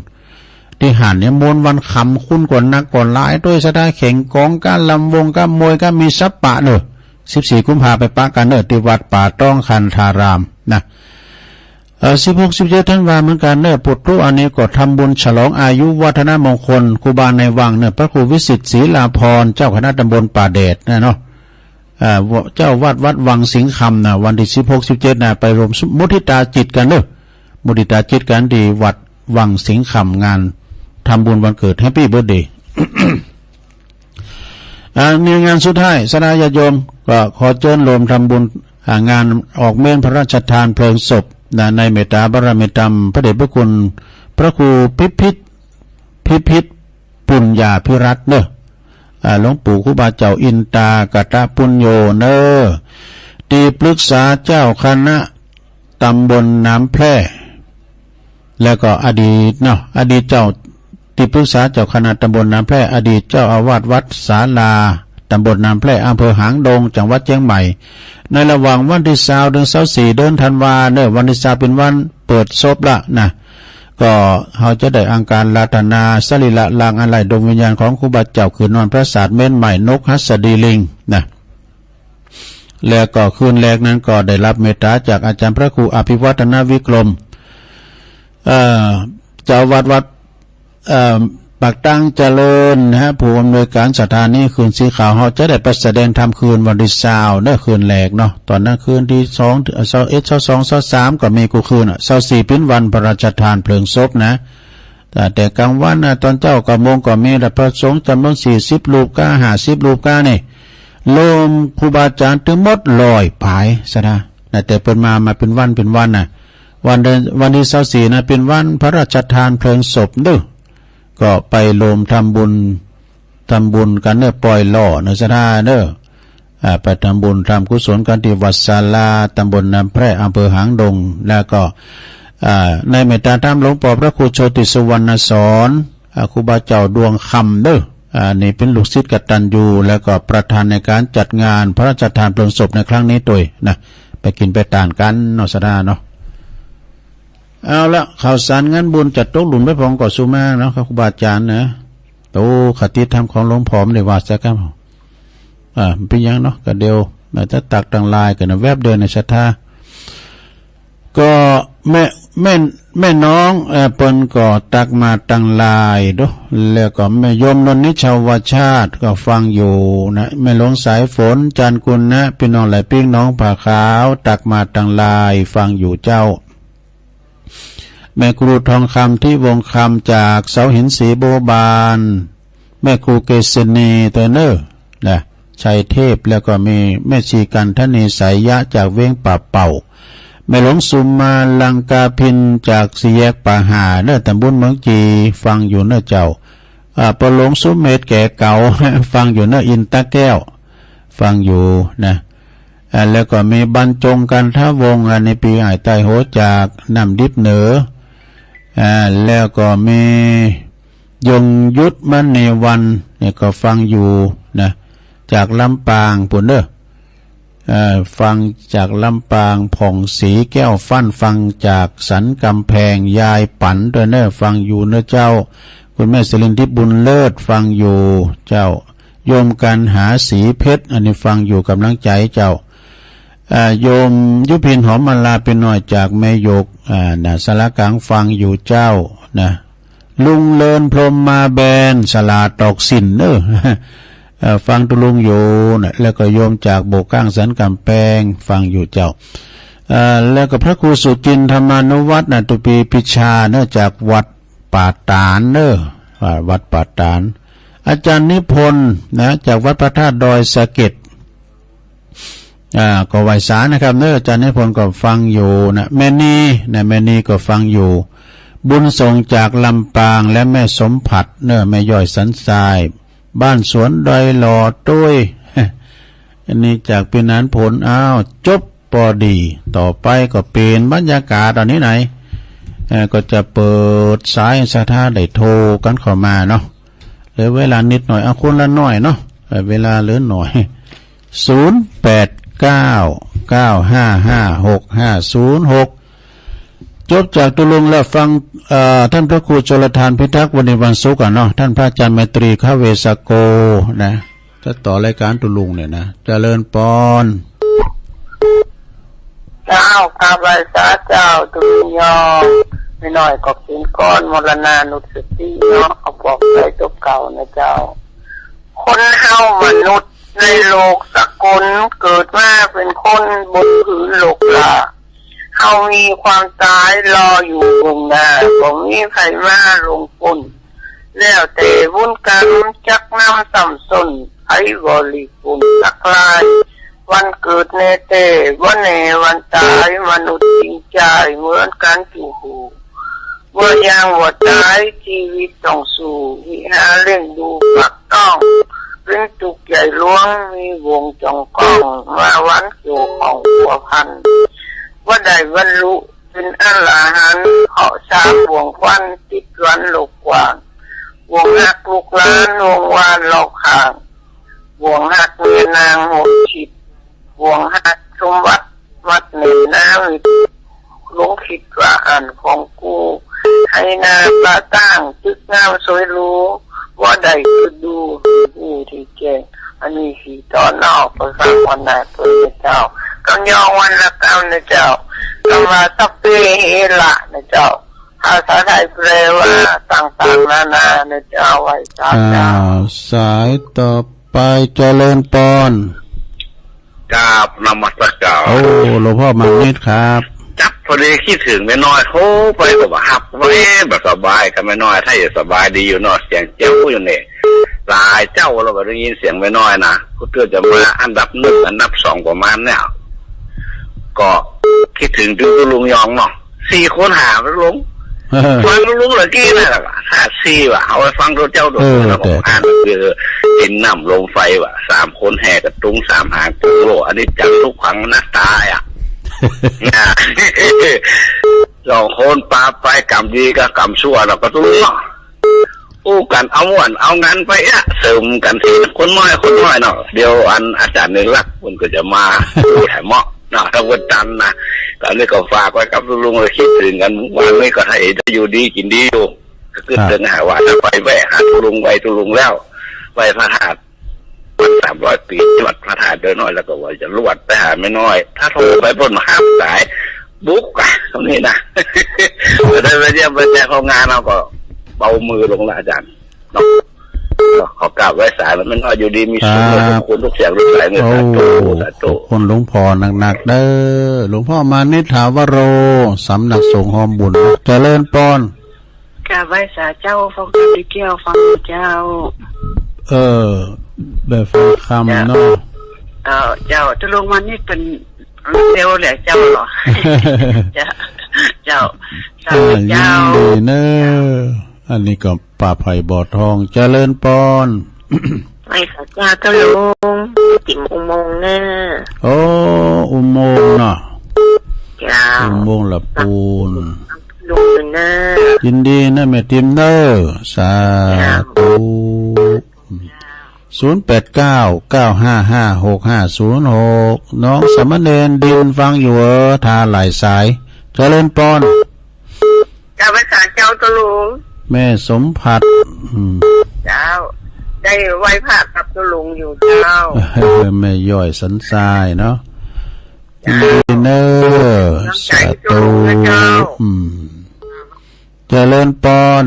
Speaker 3: ที่หันเนี่ยมนวันคำคุ้นกว่านักก่อนหลายด้วยสะได้เข่งกองการลำวงการมวยการมีซับปะเนอะ14กุมภาไปปะกันเนอะที่วัดป่าต้องคันธารามนะ16 17ธันวาเหมือนกันเนอะปุตตุอันนี้ก็ทำบุญฉลองอายุวัฒนมงคลครูบาในวังเนอะพระครูวิสิทธิ์ศรีลาภรณ์เจ้าคณะตำบลป่าเดชนะเนาะเจ้าวัดวังสิงห์คำนะวันที่16 17นะไปรวมมุทิตาจิตกันเนอะมุทิตาจิตกันที่วัดวังสิงห์คำงานทำบุญวันเกิดแฮปปี้เบิร์ธเดย์ มีงานสุดท้ายสนายโยมก็ขอเชิญรวมทำบุญงานออกเมนพระราชทานเพลิงศพในเมตตาบารมีธรรมพระเดชพระคุณพระครูพิพิธปุญญาภิรัตน์เนอะหลวงปู่ครูบาเจ้าอินตากตะปุญโญเนอะที่ปรึกษาเจ้าคณะตำบลน้ำแพร่แล้วก็อดีตเจ้าที่ปรึกษาเจ้าคณะตำบลน้ำแพร่อดีตเจ้าอาวาสวัดศาลาตำบลน้ำแพร่อำเภอหางดงจังหวัดเชียงใหม่ในระหว่างวันที่20 ถึง 24เดือนธันวาคมเนี่ยวันที่20เป็นวันเปิดศพละนะก็เขาจะได้อังการลาตนาสรีระลางอะไรดวงวิญญาณของครูบาเจ้าคืนนอนพระศาสตร์เม่นใหม่นกหัสดีลิงนะแล้วก็คืนแรกนั้นก็ได้รับเมตตาจากอาจารย์พระครูอภิวัฒนวิกรมเจ้าวัดปากตั้งเจริญนะฮะผู้อำนวยการสถานีคืนสีขาวเขาจะได้ไปแสดงธรรมคืนวันที่20เนี่ยคืนแรกเนาะตอนนั้นคืนที่21 22 23ก็มีกูคืน24เป็นวันพระราชทานเพลิงศพนะแต่กลางวันนะตอนเจ้ากระมงก็มีพระสงฆ์จำนวน40รูปก้า50รูปก้านี่ลมครูบาอาจารย์ถึงหมด100ผายซะนะแต่เปิดมาเป็นวันน่ะวันที่24นะเป็นวันพระราชทานเพลิงศพเด้อก็ไปรวมทำบุญกันเนอะปล่อยล่อเนอะสถาเนอะไปทำบุญทำกุศลกันที่วัดศาลาตำบลน้ำแพร่อำเภอหางดงแล้วก็ในเมตตาธรรมหลวงพ่อพระครูโชติสุวรรณสอนครูบาเจ้าดวงคำเด้อนี่เป็นลูกศิษย์กตัญญูแล้วก็ประธานในการจัดงานพระราชทานเพลิงศพในครั้งนี้ด้วยนะไปกินไปทานกันเนาะสถาเนาะเอาละข่าวสารงานบุญจัดโต๊ะหลุนไปพองก่อสุมาเนาะครูบาอาจารย์นะโตคติธรรมของหลวงพ่อไม่ได้ว่าซะครับเป็นยังเนาะก็เดียวจะตักต่างลายกันนะแวบเดินในศรัทธาก็ แม่น้องเปิ้นก็ตักมาตั้งลายเด้อแล้วก็แม่ยมนนนิชาวชาติก็ฟังอยู่นะแม่หลวงสายฝนจันกุลนะพี่น้องหลายพี่น้องผ่าขาวตักมาตั้งลายฟังอยู่เจ้าแม่ครูทองคำที่วงคำจากเสาหินสีโบบานแม่ครูเกษณีตัวเนอนะชัยเทพแล้วก็มีแม่ชีกันทนีสายยะจากเว้งป่าเป่าแม่หลวงสุมาลังกาพินจากสี่แยกป่าหาเนอตำบลเมืองจีฟังอยู่เนอเจ้าปหลวงสุเมธแก่เก่า ฟังอยู่เนออินตะแก้วฟังอยู่นะแล้วก็มีบรรจงกันทวงในปีไอใต้โหจากน้ำดิบเหนือแล้วก็มียงยุทธมณีวันเนี่ยก็ฟังอยู่นะจากลำปางปุ่นเด้อฟังจากลำปางผ่องสีแก้วฟั่นฟังจากสันกำแพงยายปั่นด้วยเนอฟังอยู่เนอเจ้าคุณแม่สิรินทิพย์บุญเลิศฟังอยู่เจ้าโยมกันหาสีเพชรอันนี้ฟังอยู่กำลังใจเจ้าโยมยุพินหอมมาลาเป็นหน่อยจากแม่ยกนะสารกลางฟังอยู่เจ้านะลุงเลินพรหมมาแบนสลาตอกสินเนอฟังตุลุงอยู่นะแล้วก็โยมจากโบกก้างสันกำแพงฟังอยู่เจ้าแล้วก็พระครูสุจินธรรมานุวัฒน์ตุปีพิชาเนอจากวัดป่าตานเนอวัดป่าตานอาจารย์นิพนธ์นะจากวัดพระธาตุดอยสะเก็ดก็ไหวสานะครับเนออาจารย์นิพนธ์ก็ฟังอยู่นะแม่นีก็ฟังอยู่บุญส่งจากลำปางและแม่สมผัดเนอแม่ย่อยสันทรายบ้านสวนดอยหล่อตุ้ยอันนี้จากปีนั้นผลจบปอดีต่อไปก็เปลี่ยนบรรยากาศตอนนี้ไหนก็จะเปิดสายสถาได้โทรกันเข้ามาเนาะเหลือเวลานิดหน่อยคนละหน่อยเนาะเวลาเหลือหน่อย0899556506จบจากตุลุงแล้วฟังท่านพระครูชลทานพิทักษ์วันนี้วันศุกร์เนาะท่านพระอาจารย์ไมตรีข้าเวสโกนะจะต่อรายการตุลุงเนี่ยนะเจริญปอน
Speaker 4: เจ้าพระบาษาเจ้าตุลยอไม่น้อยก็กินก้อนมรณานุสติเนาะเอาบอกไปจบเก่านะเจ้าคนเฮามนุษย์ในโลกสกุลเกิดมาเป็นคนบนผืนโลกละเฮามีความตายรออยู่บนหน้าบ่มีใครมาลงปุ่นแล้วแต่บุญกรรมจักนำสัมสนไอ้บริปุ่นสักลายวันเกิดเนเตวันเนวันตายมนุษย์จริงใจเหมือนกันจู่หูเมื่อยังว่าตายชีวิตต้องสู้วิหารเล่นดูปักต้องเป็นจุกใหญ่หลวงมีวงจงก้องมาวันเกี่ยวของหัวพันว่าได้บรรลุเป็นอรหันต์เหาะสามวงควันติดวันโลกกว้างวงหักลูกล้านวงวานหลอกห่างวงหักเมียนางหดฉิดวงหักสมบัติวัดเหนือน้ำหลงคิดว่าอ่านของกูให้นาปลาตั้งตึกงามสวยรู้ว่าใดคือดูที่เก่งอันนี้สีตอนนอกไปฟังวันไหนเพื่อเจ้าก็ยองวันละเก้านะเจ้าคำว่าสัพเพเหระนะเจ้าภาษาไทยแปลว่าต่างๆนานานะเจ้าไว้ตามเจ้า
Speaker 3: สายต่อไปเจริญปอน
Speaker 5: กราบนมัสการ
Speaker 3: โอ้หลวงพ่อมานิดครับ
Speaker 5: จับพอดีคิดถึงแม่น้อยโทรไปก็บอกฮับไว้แบบสบายกับแม่น้อยถ้าอย่าสบายดีอยู่เนาะเสียงเจ้าผู้อยู่เนี่ยหลายเจ้าเราก็ได้ยินเสียงแม่น้อยนะก็เพื่อจะมาอันดับ1อันดับ2ประมาณเนี่ยก็คิดถึงดูลุงยองเนาะ4คนหาลุงฟังลุงเลยกี้นั่นแหละถ้า4ว่ะเอาไปฟังตัวเจ้าดูแล้วก็อ่านคือดินน้ำลมไฟว่ะ3คนแห่กับตุ้ง3หางตุ้งโลอันนี้จังทุกครั้งหน้าตาอ่ะ2คนปาไปกรรมดีกับกรรมชั่วเราก็ต้องอู้กันเอาม่วนเอางั้นไปอ่ะเสริมกันทีคนน้อยเนาะเดี๋ยวอันอาจารย์นึงรักมันก็จะมาถ่ายเหมาะเนาะทั้งวันจันทร์นะตอนนี้ก็ฝากไว้กับลุงเลยคิดถึงกันวันนี้ก็ให้อยู่ดีกินดีอยู่ก็คือเดินหาว่าจะไปแวะหาลุงแล้วไปพระธาตุ300 ปีจังหวัดพระธาตุเดินน้อยแล้วก็ว่าจะลวดไปหาไม่น้อยถ้าโทรไปบนมหาสายบุ๊ก ตรงนี้นะได้ไปเยี่ยมไปแจ้งของงานเราก็เบามือลงละอาจารย์เนาะขอกราบไว้สายมันไม่น้อยอยู่ดีมีสุขทุกคนทุกเสียงทุกสายเงินสาธุสาธุ
Speaker 3: คนหลวงพ่อหนักๆเด้อหลวงพ่อมานิถาวโรสำนักสงฆ์หอมบุญเจริญปอน
Speaker 4: กราบไหว้สาเจ้าฟังคำที่เกี่ยวฟังเจ้า
Speaker 3: แบบฟังคำเนาะ
Speaker 4: เจ้าจะลงมานี่เป็นเร็วแหละเจ้าหรอเจ้าสาเจ้า
Speaker 3: ดีเนออันนี้ก็ป่าไผ่บ่อทองเจริญปอน
Speaker 4: ไม่สาเจ้าก็ลงติ่มอุโมงค์เนอ
Speaker 3: โอ้อุโมงค์เนาะ
Speaker 4: เจ้า
Speaker 3: อุโมงค์ละปูน
Speaker 4: ลุงเนอ
Speaker 3: ยินดีนะแม่ติมเนอสาธุ0899556506น้องสมณเณรดินฟังอยู่ทาหลายสายเจริญปอน
Speaker 4: กราบไหว้สาเจ้าตะลุง
Speaker 3: แม่สมผัด
Speaker 4: เจ้าได้ไหว้พระกับตะลุงอยู่เจ้า
Speaker 3: แม่ย่อยสันทรายเนาะยินดีเนอสาธุเจริญปอน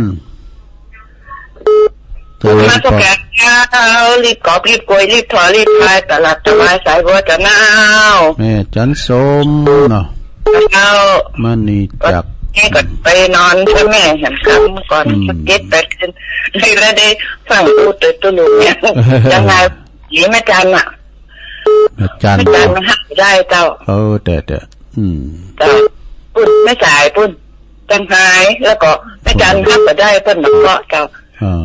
Speaker 4: มาตกแก่เจ้ารีบกอบรีบกวยรีบถอยรีบพายตลาดสบายสายบัวจะหนาว
Speaker 3: แม่จันสมเนาะ
Speaker 4: เจ้า
Speaker 3: มันนี่จัก
Speaker 4: แม่ก็ไปนอนใช่ไหมเห็นครับเมื่อก่อนเก็บไปขึ้นเลยแล้วได้ฟังพูดตัวลุงเนี่ยยังไงหรือแม่จันอ่ะ
Speaker 3: แม่จัน
Speaker 4: มันหักได้เจ้า
Speaker 3: แต่เจ้า
Speaker 4: ปุ้นไม่จ่ายปุ้นจันหายแล้วก็แม่จันหักก็ได้เพิ่นมาเกาะเจ้า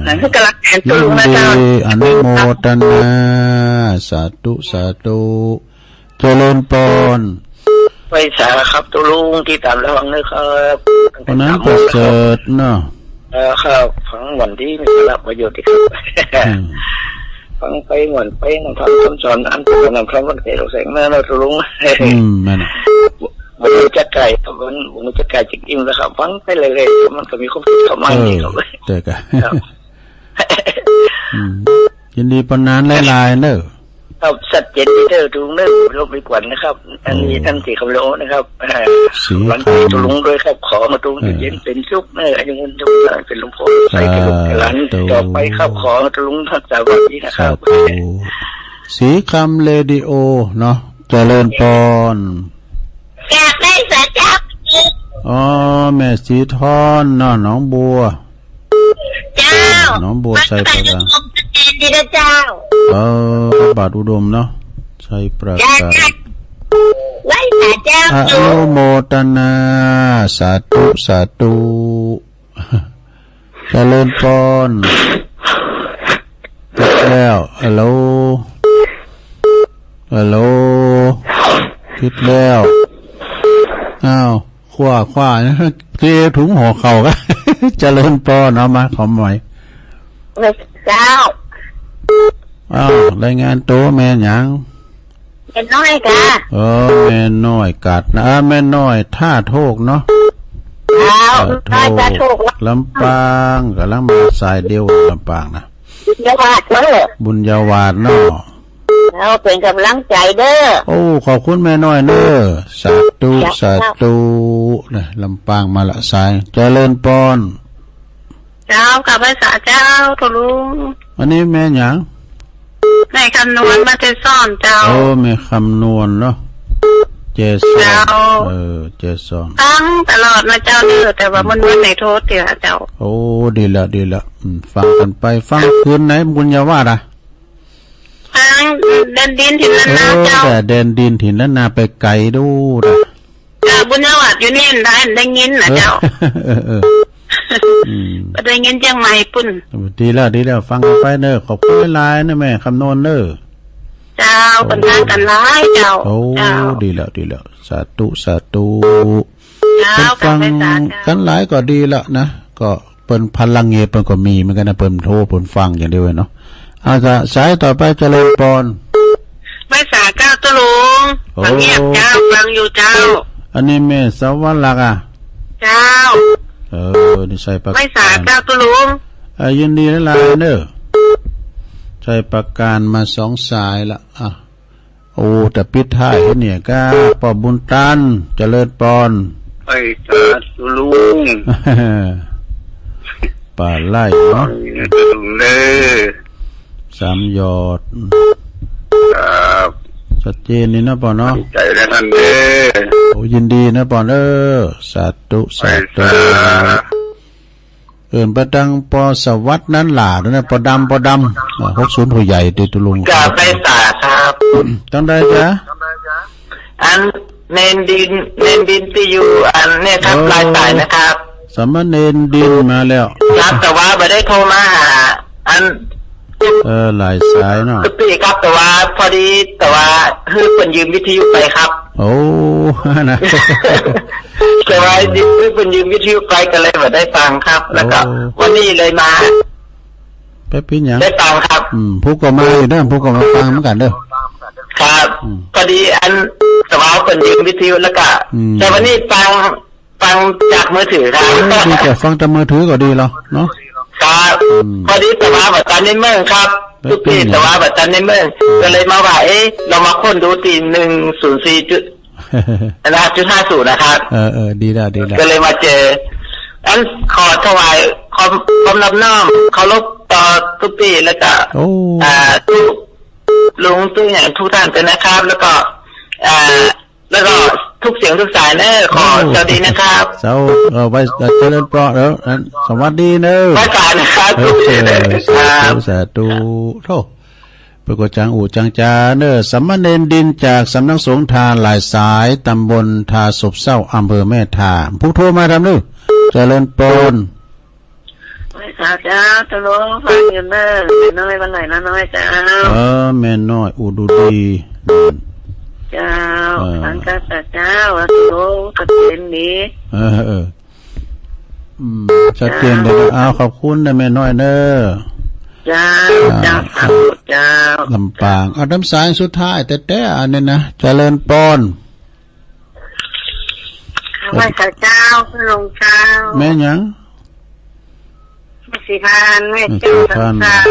Speaker 4: นั่นคือกำลังแทนตัวลุงนะเจ้า
Speaker 3: อนุโมทนาสาธุสาธุเจริญปอน
Speaker 4: ไปสาครับตัวลุงที่ตามระวังเลยครับ
Speaker 3: วันนั้นประเสริฐเนาะ
Speaker 4: ครับฟังวันที่มีสาระประโยชน์ที่ครับฟังไปเหมือนไปนั่งทำคำสอนอันเป็นนำคำวันเกิดเราแสงแม่เราตัวลุง
Speaker 3: มัน
Speaker 4: วันนี้จะไก่วันนี้จะไก่จิกอิ่มแล้วครับฟังไปเลยๆมันก็มีความคิดเข้ามาอีกครับ
Speaker 3: เด็กยินดีปนนานหลายๆเนอะ
Speaker 4: ครับสัตว์เย็นที่เธอลุงเนอะลบไปกว่านะครับอันนี้ท่านที่คำโลนะครับวันที่ตัวลุงด้วยครับขอมาตุงเย็นเป็นสุขเนอะยังมันจะเป็นหลวงพ่อใส่กระดูกหลานต่อไปครับขอตัวลุงทักษะวันนี้นะครับ
Speaker 3: สีคำเรดิโอเนาะเจริญปอน
Speaker 4: แกได้สาเจ้า
Speaker 3: อ๋อแม่สีทอนเนาะน้องบัว
Speaker 4: เจ้า
Speaker 3: น้องบัวใส่ประกาศ
Speaker 4: ดีนะเจ้า
Speaker 3: บาทอุดมเนาะใส่ประกาศ
Speaker 4: ไว้สาเจ้า
Speaker 3: อนุโมทนาสาธุสาธุเจริญพรติดแล้วฮัลโหลติดแล้วอ้าวคว้าเกลียถุงห่อเข่าก็เจริญพรเอามาขอหน่อย
Speaker 4: เจ้
Speaker 3: ารายงานตัวแม่หยัง
Speaker 4: แม่น้อยกะ
Speaker 3: แม่น้อยกัดนะแม่น้อยท่าโทกเนาะ
Speaker 4: ท่าโทก
Speaker 3: ลำปางกำลังมาสายเดียวลำปางนะบุญยาวาดเนาะ
Speaker 4: เราเป็นกำลังใจเด้อ
Speaker 3: โอ้ขอบคุณแม่น้อยเด้อสาธุนะลำปางมาละสายเจริญปอน
Speaker 4: เจ้ากับภาษาเจ้าทุลุง
Speaker 3: วันนี้แม่หยัง
Speaker 4: แม่คำนวณมาเทซ่อนเจ้า
Speaker 3: แม่คำนวณเนาะเจสอนเจสอน
Speaker 4: ตั้งตลอดนะเจ้าเด้อแต่ว่ามันในโทษเดียวเจ้า
Speaker 3: โอ้ดีละฟังกันไปฟังคืนไหนบุญญาวาด
Speaker 4: ฟังเดินดินถิ่นล้านนาเจ้า
Speaker 3: แต่เดินดินถิ่นล้านนาไปไกลดู
Speaker 4: นะบุญญาวาดอยู่นี่ได้ยินนะเจ้าได้เงินเจียงใหม่ปุ่น
Speaker 3: ดีแล้วฟังกันไปเนอะขอบคุณหลายนะแม่คำนวณเนอะ
Speaker 4: เจ้าปัญหากันร้ายเจ้า
Speaker 3: โอ้ดีแล้วสาธุฟังกันหลายก็ดีแล้วนะก็เปิ้นพลังเงียบเปิ้นก็มีเหมือนกันนะเปิ้นโทรเปิ้นฟังอย่างเดียวเนาะอาจจะสายต่อไปเจริญพร
Speaker 4: ไม่สาเจ้าตะลุงฟังเงียบเจ้าฟังอยู่เจ้า
Speaker 3: อันนี้แม่สวรรค์ลักอ่ะ
Speaker 4: เจ้า
Speaker 3: นี่ใส่ปากกา
Speaker 4: ไม่สาเจ้าตุลุง
Speaker 3: ยินดีหลายเนอะใส่ปากกามา2สายละโอ้แต่ปิดท้ายเนี่ยก็ปอบุญตันเจริญปอน
Speaker 5: ไอ้สาธุลุง
Speaker 3: ป่าไล่เนาะ
Speaker 5: ลุงเด้อ
Speaker 3: สามยอด
Speaker 5: ครับ
Speaker 3: ชัดเจนนี่นะปอเนาะ
Speaker 5: ใจแล้วท่านเด้อ
Speaker 3: โอ้ยินดีนะปอนสาธุสาธุ เอินประดังปอสวัสดิ์นั้นหล่าด้วยนะปอดำ60ผู้ใหญ่ติตุลุง
Speaker 4: จะไปสาครับ
Speaker 3: ต้องได้จ้ะ
Speaker 4: อันเนนดินที่อยู่อันเนี่ยครับปลายสายนะครับ
Speaker 3: สามเณรดินมาแล้ว
Speaker 4: ครับแต่ว่าไม่ได้โทรมาหาอัน
Speaker 3: หลายสายเนาะ
Speaker 4: ทุกปีครับแต่ว่าพอดีแต่ว่าคือเป็นยืมวิทยุไปครับ
Speaker 3: โอ้นะ
Speaker 4: แต่ว่าคือเป็นยืมวิทยุไปก็เลยไม่ได้ฟังครับ แล้วก็วันนี้เลยมา
Speaker 3: ไปเป็นหยัง
Speaker 4: ได้ฟังครับ
Speaker 3: ผู้ก็มาอยู่เด้อผู้ก็มาฟังเหมือนกันเด้อ
Speaker 4: ครับพอดีอันแต่ว่าเป็นยืมวิทยุแล้วก็แต่วันนี้ฟังจากมือถือครับ
Speaker 3: ดีแต่ฟังแต่มือถือก็ดีแล้วเนาะ
Speaker 4: ครับพอดีแต่ว่าบัตรตันในเมืองครับทุกปีแต่ว่าบัตรตันในเมืองก็เลยมาว่าเรามาค้นดูตี104จุด.50นะครับ
Speaker 3: ดีแล้ว
Speaker 4: ก็เลยมาเจออันขอถวายความรับน้อมเคารพต่อทุกปีแล้วก็ทุกลุงทุกอย่างทุกท่านเป็นนะครับ แล้วก็แล้วก็ทุกเสียงทุกสายเนอะขอสวัสดีนะครับ
Speaker 3: ไว้เจริญเปราะแล้วสวัสดีเนอะ
Speaker 4: ไว้สายนะครับทุกทีเลยครับ
Speaker 3: สาธุโธ่ปรากฏจังอู่จังจาเนอะสามเณรดินจากสำนักสงฆ์ทาหลายสายตำบลทาศพเศร้าอำเภอแม่ทาผู้โทรมาทำนู่เจริญปน
Speaker 6: ไม่ทราบเจ้าตะลุงฟังอยู่เนอะน้อยวันไหนนะน้อยเจ้า
Speaker 3: แม่น้อยอุดูดี
Speaker 6: เจ้าฟังกันแต่เจ้าตะลุงกระเด็นนี้
Speaker 3: ชัดเจนเลยนะขอบคุณนะแม่น้อยเนอะ
Speaker 6: เจ้าเจ้า
Speaker 3: ลำปางเอาน้ำสายสุดท้ายแต่อันนี้นะเจริญปน
Speaker 6: ไม่ค่ะเจ้าคุณลุงเจ้า
Speaker 3: แม่ยัง
Speaker 6: ไม่สิพานแม่จู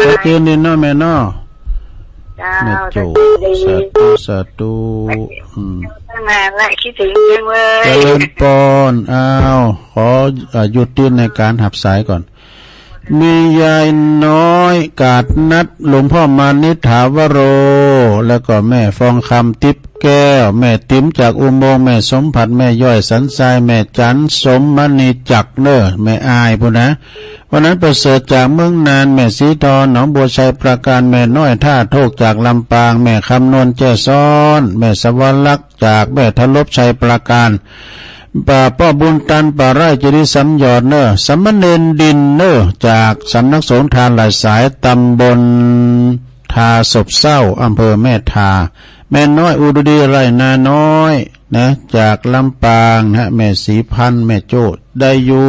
Speaker 3: ชัดเจนนี่เนาะแม่เนาะแม่จูสาธุ
Speaker 6: ตั้งนานแล้วคิดถึงจังเลย
Speaker 3: เจริญปนขอหยุดยืนในการหับสายก่อนมียายน้อยกาดนัดหลวงพ่อมานิถาวโรแล้วก็แม่ฟองคำทิพย์แก้วแม่ติ๋มจากอุโมงค์แม่สมผัดแม่ย่อยสันทรายแม่จันสมมณีจักเนอแม่อายพูนะวันนั้นประเสริฐจากเมืองนานแม่สีทองหนองบัวชัยประการแม่น้อยท่าโทกจากลำปางแม่คำนวณแจ้ซ้อนแม่สวรรลักษ์จากแม่ทลบชัยประการป่าป้อบุญตันป่าไร่จริสัมยอดเนอสมณเณรดินเนอจากสำนักสงฆ์ทานหลายสายตำบลทาศพเศร้าอำเภอแม่ทาแม่น้อยอุดดีไรนาน้อยนะจากลำปางนะแม่สีพันธ์แม่โจ้ได้อยู่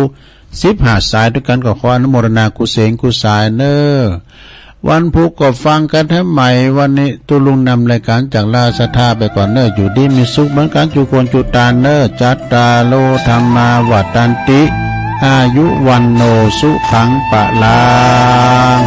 Speaker 3: 15สายด้วยกันก็ขออนุโมทนากุเสงกุสายเนอวันพุธก็ฟังกันทั้งใหม่วันนี้ตุลุงนำรายการจากลาสธาไปก่อนเนออยู่ดีมีสุขเหมือนกันจุคนจุตาเนอจัตตาโลธรรมาวัฏันติอายุวันโนสุขังปะลัง